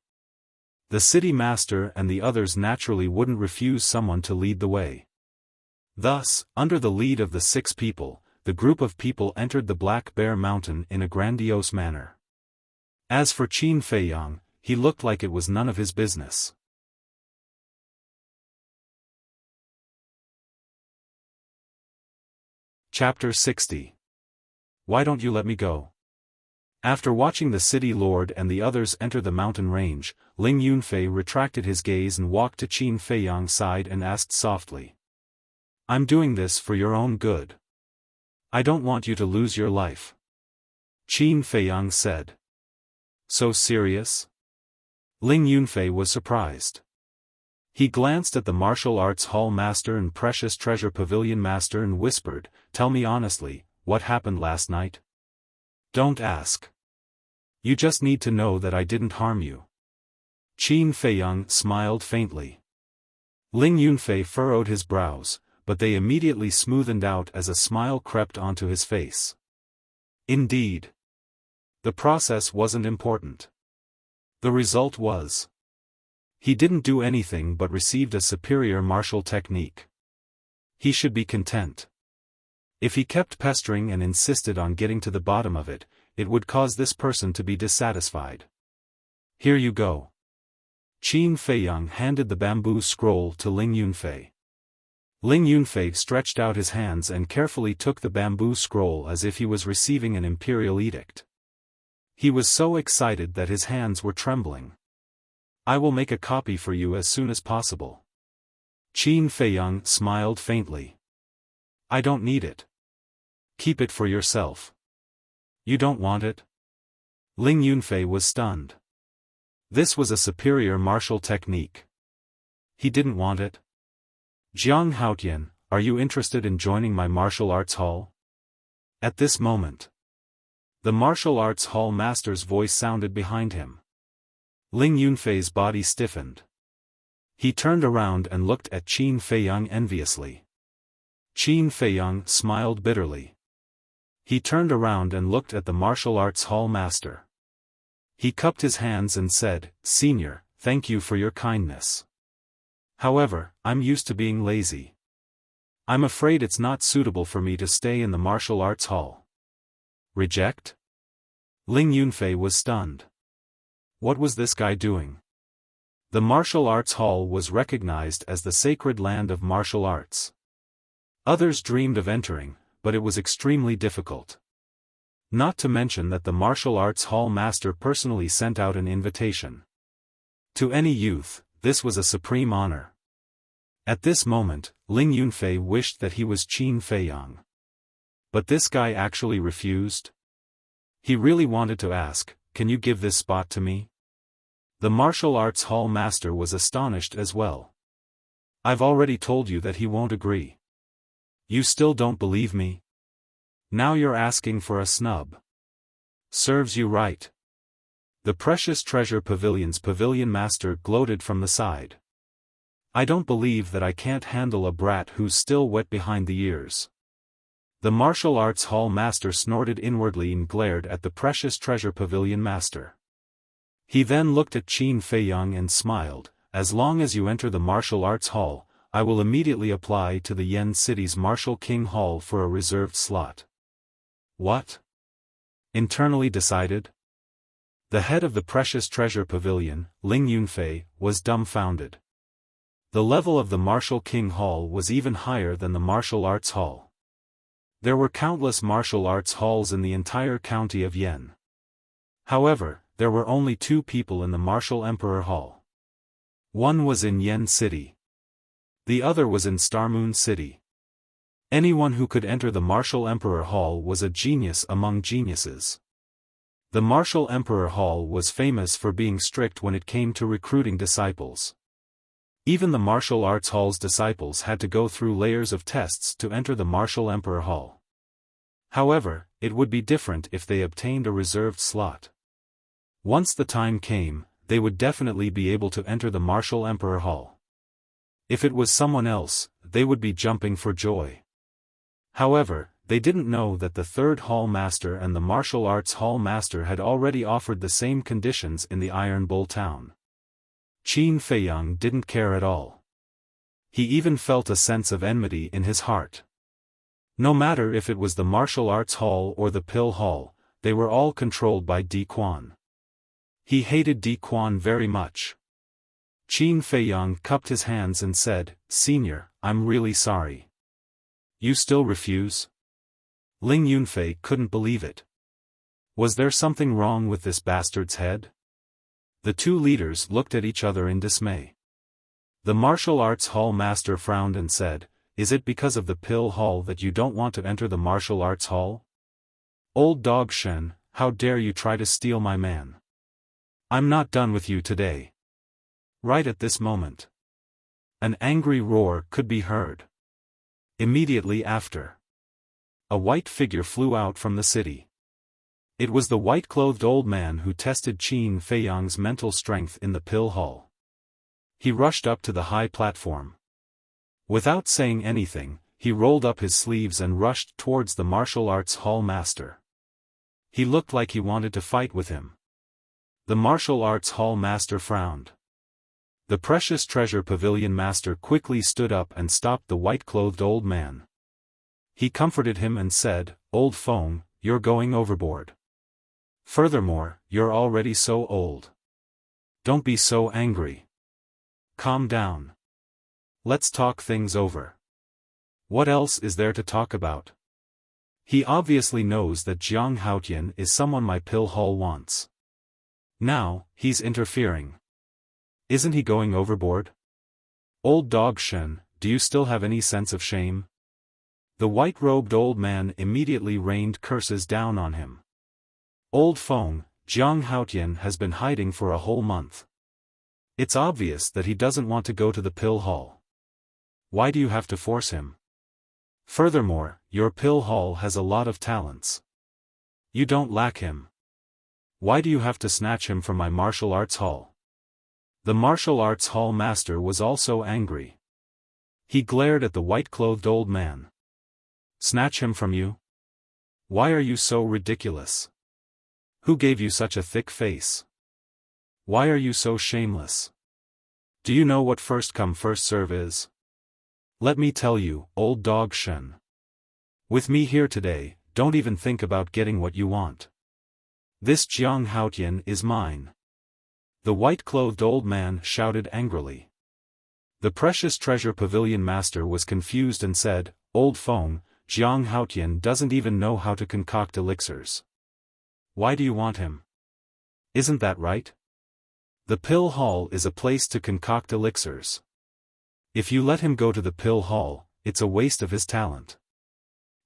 Speaker 1: The city master and the others naturally wouldn't refuse someone to lead the way. Thus, under the lead of the 6 people, the group of people entered the Black Bear Mountain in a grandiose manner. As for Qin Feiyang, he looked like it was none of his business. Chapter 60. Why don't you let me go? After watching the city lord and the others enter the mountain range, Ling Yunfei retracted his gaze and walked to Qin Feiyang's side and asked softly, "I'm doing this for your own good. I don't want you to lose your life." Qin Feiyang said. "So serious?" Ling Yunfei was surprised. He glanced at the Martial Arts Hall Master and Precious Treasure Pavilion Master and whispered, "Tell me honestly, what happened last night?" "Don't ask. You just need to know that I didn't harm you." Qin Feiyang smiled faintly. Ling Yunfei furrowed his brows, but they immediately smoothened out as a smile crept onto his face. Indeed, the process wasn't important. The result was, he didn't do anything but received a superior martial technique. He should be content. If he kept pestering and insisted on getting to the bottom of it, it would cause this person to be dissatisfied. "Here you go." Qin Feiyang handed the bamboo scroll to Ling Yunfei. Ling Yunfei stretched out his hands and carefully took the bamboo scroll as if he was receiving an imperial edict. He was so excited that his hands were trembling. "I will make a copy for you as soon as possible." Qin Feiyang smiled faintly. "I don't need it. Keep it for yourself." "You don't want it?" Ling Yunfei was stunned. This was a superior martial technique. He didn't want it? "Jiang Haotian, are you interested in joining my martial arts hall?" At this moment, the martial arts hall master's voice sounded behind him. Ling Yunfei's body stiffened. He turned around and looked at Qin Feiyang enviously. Qin Feiyang smiled bitterly. He turned around and looked at the martial arts hall master. He cupped his hands and said, "Senior, thank you for your kindness. However, I'm used to being lazy. I'm afraid it's not suitable for me to stay in the martial arts hall." "Reject?" Ling Yunfei was stunned. What was this guy doing? The martial arts hall was recognized as the sacred land of martial arts. Others dreamed of entering, but it was extremely difficult. Not to mention that the martial arts hall master personally sent out an invitation. To any youth, this was a supreme honor. At this moment, Ling Yunfei wished that he was Qin Feiyang. But this guy actually refused? He really wanted to ask, "Can you give this spot to me?" The martial arts hall master was astonished as well. "I've already told you that he won't agree. You still don't believe me? Now you're asking for a snub. Serves you right." The Precious Treasure Pavilion's pavilion master gloated from the side. "I don't believe that I can't handle a brat who's still wet behind the ears." The martial arts hall master snorted inwardly and glared at the Precious Treasure Pavilion master. He then looked at Qin Feiyang and smiled, "As long as you enter the martial arts hall, I will immediately apply to the Yen City's Martial King Hall for a reserved slot." "What?" Internally decided. The head of the Precious Treasure Pavilion, Ling Yunfei, was dumbfounded. The level of the Martial King Hall was even higher than the Martial Arts Hall. There were countless martial arts halls in the entire county of Yen. However, there were only 2 people in the Martial Emperor Hall. One was in Yen City. The other was in Starmoon City. Anyone who could enter the Martial Emperor Hall was a genius among geniuses. The Martial Emperor Hall was famous for being strict when it came to recruiting disciples. Even the Martial Arts Hall's disciples had to go through layers of tests to enter the Martial Emperor Hall. However, it would be different if they obtained a reserved slot. Once the time came, they would definitely be able to enter the Martial Emperor Hall. If it was someone else, they would be jumping for joy. However, they didn't know that the 3rd Hall Master and the Martial Arts Hall Master had already offered the same conditions in the Iron Bull town. Qin Feiyang didn't care at all. He even felt a sense of enmity in his heart. No matter if it was the Martial Arts Hall or the Pill Hall, they were all controlled by Di Quan. He hated Di Quan very much. Qin Feiyang cupped his hands and said, "Senior, I'm really sorry." "You still refuse?" Ling Yunfei couldn't believe it. Was there something wrong with this bastard's head? The 2 leaders looked at each other in dismay. The Martial Arts Hall Master frowned and said, "Is it because of the Pill Hall that you don't want to enter the Martial Arts Hall? Old dog Shen, how dare you try to steal my man? I'm not done with you today." Right at this moment, an angry roar could be heard. Immediately after, a white figure flew out from the city. It was the white-clothed old man who tested Qin Feiyang's mental strength in the Pill Hall. He rushed up to the high platform. Without saying anything, he rolled up his sleeves and rushed towards the Martial Arts Hall Master. He looked like he wanted to fight with him. The Martial Arts Hall Master frowned. The Precious Treasure Pavilion Master quickly stood up and stopped the white-clothed old man. He comforted him and said, "Old Feng, you're going overboard. Furthermore, you're already so old. Don't be so angry. Calm down. Let's talk things over. What else is there to talk about? He obviously knows that Jiang Haotian is someone my Pill Hall wants. Now, he's interfering. Isn't he going overboard? Old dog Shen, do you still have any sense of shame?" The white-robed old man immediately rained curses down on him. "Old Feng, Jiang Haotian has been hiding for a whole month. It's obvious that he doesn't want to go to the Pill Hall. Why do you have to force him? Furthermore, your Pill Hall has a lot of talents. You don't lack him. Why do you have to snatch him from my Martial Arts Hall?" The Martial Arts Hall Master was also angry. He glared at the white-clothed old man. "Snatch him from you? Why are you so ridiculous? Who gave you such a thick face? Why are you so shameless? Do you know what first come first serve is? Let me tell you, old dog Shen. With me here today, don't even think about getting what you want. This Jiang Haotian is mine." The white-clothed old man shouted angrily. The Precious Treasure Pavilion Master was confused and said, "Old Feng, Jiang Haotian doesn't even know how to concoct elixirs. Why do you want him? Isn't that right? The Pill Hall is a place to concoct elixirs. If you let him go to the Pill Hall, it's a waste of his talent."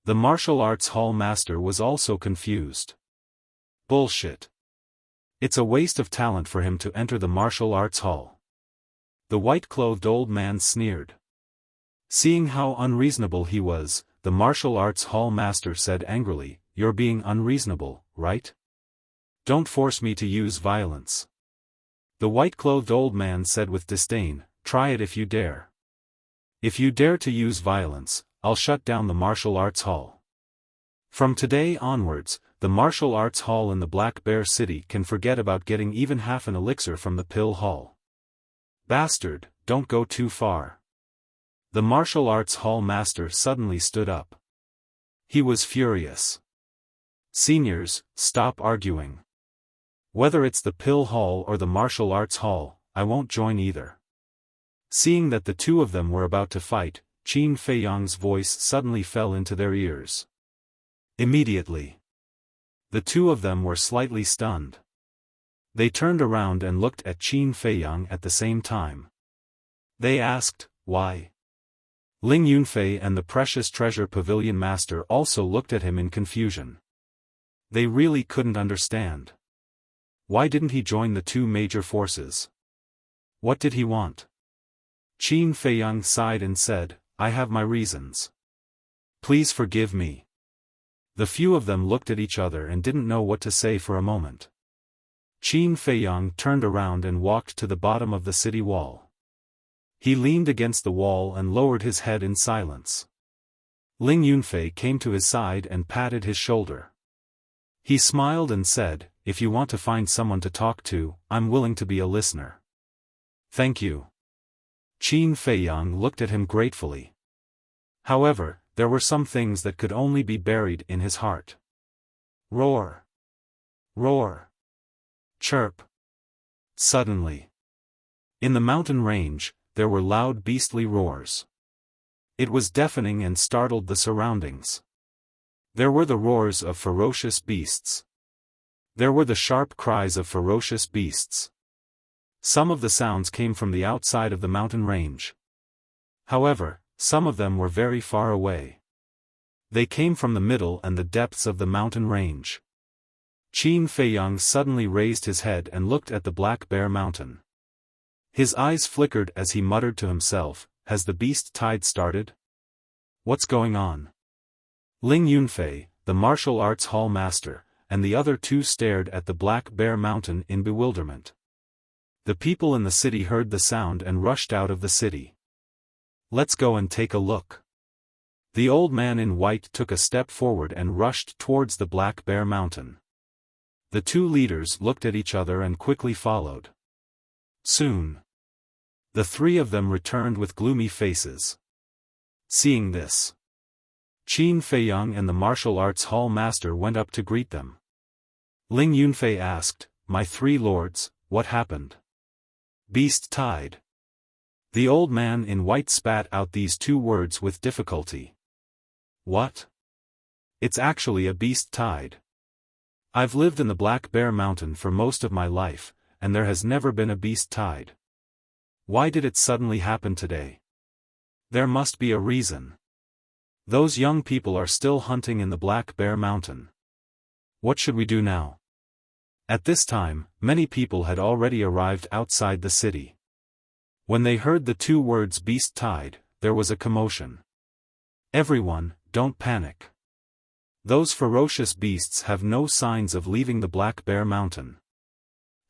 Speaker 1: The Martial Arts Hall Master was also confused. Bullshit. It's a waste of talent for him to enter the Martial Arts Hall. The white-clothed old man sneered. Seeing how unreasonable he was, the Martial Arts Hall Master said angrily, "You're being unreasonable, right? Don't force me to use violence." The white-clothed old man said with disdain, "Try it if you dare. If you dare to use violence, I'll shut down the Martial Arts Hall. From today onwards, the Martial Arts Hall in the Black Bear City can forget about getting even half an elixir from the Pill Hall. Bastard, don't go too far." The Martial Arts Hall Master suddenly stood up. He was furious. "Seniors, stop arguing. Whether it's the Pill Hall or the Martial Arts Hall, I won't join either. Seeing that the two of them were about to fight, Qin Feiyang's voice suddenly fell into their ears. Immediately, the two of them were slightly stunned. They turned around and looked at Qin Feiyang at the same time. They asked, "Why?" Ling Yunfei and the Precious Treasure Pavilion Master also looked at him in confusion. They really couldn't understand. Why didn't he join the two major forces? What did he want? Qin Feiyang sighed and said, "I have my reasons. Please forgive me." The few of them looked at each other and didn't know what to say for a moment. Qin Feiyang turned around and walked to the bottom of the city wall. He leaned against the wall and lowered his head in silence. Ling Yunfei came to his side and patted his shoulder. He smiled and said, "If you want to find someone to talk to, I'm willing to be a listener." "Thank you." Qin Feiyang looked at him gratefully. However, there were some things that could only be buried in his heart. Roar! Roar! Chirp! Suddenly, in the mountain range, there were loud beastly roars. It was deafening and startled the surroundings. There were the roars of ferocious beasts. There were the sharp cries of ferocious beasts. Some of the sounds came from the outside of the mountain range. However, some of them were very far away. They came from the middle and the depths of the mountain range. Qin Feiyang suddenly raised his head and looked at the Black Bear Mountain. His eyes flickered as he muttered to himself, "Has the beast tide started? What's going on?" Ling Yunfei, the martial arts hall master, and the other two stared at the Black Bear Mountain in bewilderment. The people in the city heard the sound and rushed out of the city. "Let's go and take a look." The old man in white took a step forward and rushed towards the Black Bear Mountain. The two leaders looked at each other and quickly followed. Soon, the three of them returned with gloomy faces. Seeing this, Qin Feiyang and the martial arts hall master went up to greet them. Ling Yunfei asked, "My three lords, what happened?" "Beast tide." The old man in white spat out these two words with difficulty. "What? It's actually a beast tide. I've lived in the Black Bear Mountain for most of my life, and there has never been a beast tide. Why did it suddenly happen today? There must be a reason. Those young people are still hunting in the Black Bear Mountain. What should we do now?" At this time, many people had already arrived outside the city. When they heard the two words beast tide, there was a commotion. "Everyone, don't panic. Those ferocious beasts have no signs of leaving the Black Bear Mountain.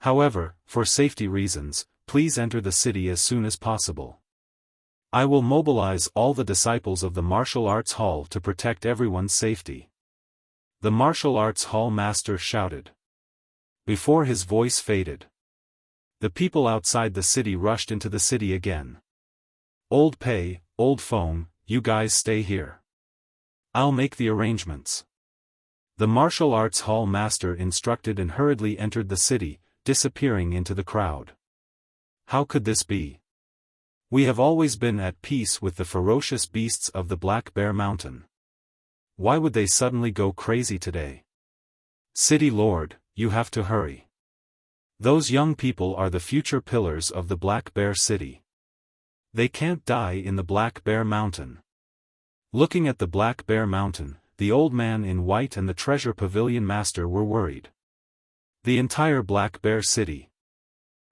Speaker 1: However, for safety reasons, please enter the city as soon as possible. I will mobilize all the disciples of the martial arts hall to protect everyone's safety." The martial arts hall master shouted. Before his voice faded, the people outside the city rushed into the city again. "Old Pei, Old Feng, you guys stay here. I'll make the arrangements." The martial arts hall master instructed and hurriedly entered the city, disappearing into the crowd. How could this be? We have always been at peace with the ferocious beasts of the Black Bear Mountain. Why would they suddenly go crazy today? City Lord, you have to hurry. Those young people are the future pillars of the Black Bear City. They can't die in the Black Bear Mountain. Looking at the Black Bear Mountain, the old man in white and the treasure pavilion master were worried. The entire Black Bear City.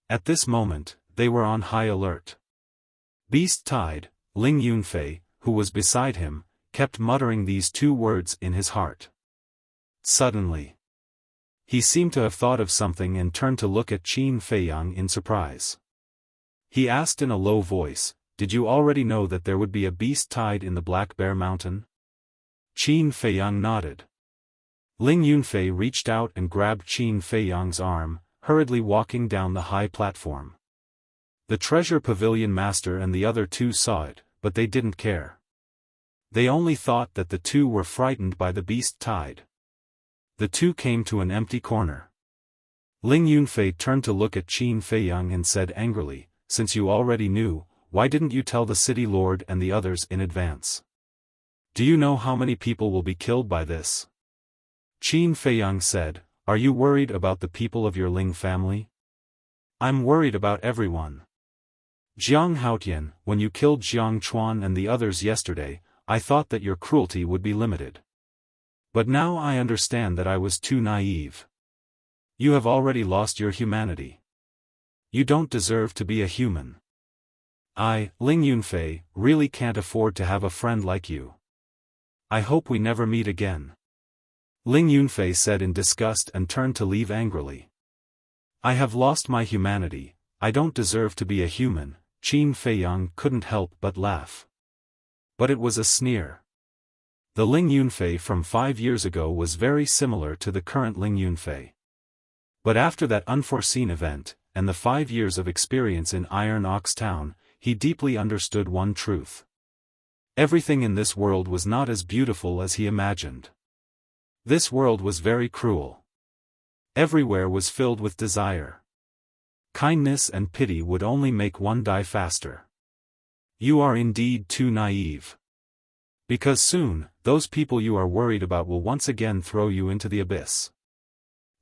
Speaker 1: At this moment, they were on high alert. Beast tide, Ling Yunfei, who was beside him, kept muttering these two words in his heart. Suddenly, he seemed to have thought of something and turned to look at Qin Feiyang in surprise. He asked in a low voice, "Did you already know that there would be a beast tide in the Black Bear Mountain?" Qin Feiyang nodded. Ling Yunfei reached out and grabbed Qin Feiyang's arm, hurriedly walking down the high platform. The treasure pavilion master and the other two saw it, but they didn't care. They only thought that the two were frightened by the beast tide. The two came to an empty corner. Ling Yunfei turned to look at Qin Feiyang and said angrily, "Since you already knew, why didn't you tell the city lord and the others in advance? Do you know how many people will be killed by this? Qin Feiyang said, are you worried about the people of your Ling family? I'm worried about everyone. Jiang Haotian, when you killed Jiang Chuan and the others yesterday, I thought that your cruelty would be limited. But now I understand that I was too naive. You have already lost your humanity. You don't deserve to be a human. I, Ling Yunfei, really can't afford to have a friend like you. I hope we never meet again. Ling Yunfei said in disgust and turned to leave angrily. I have lost my humanity, I don't deserve to be a human. Qin Feiyang couldn't help but laugh. But it was a sneer. The Ling Yunfei from 5 years ago was very similar to the current Ling Yunfei. But after that unforeseen event, and the 5 years of experience in Iron Ox Town, he deeply understood one truth. Everything in this world was not as beautiful as he imagined. This world was very cruel. Everywhere was filled with desire. Kindness and pity would only make one die faster. You are indeed too naive. Because soon, those people you are worried about will once again throw you into the abyss.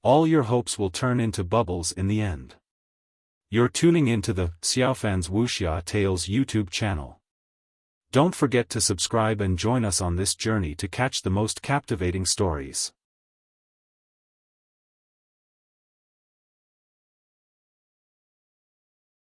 Speaker 1: All your hopes will turn into bubbles in the end. You're tuning into the Xiaofan's Wuxia Tales YouTube channel. Don't forget to subscribe and join us on this journey to catch the most captivating stories.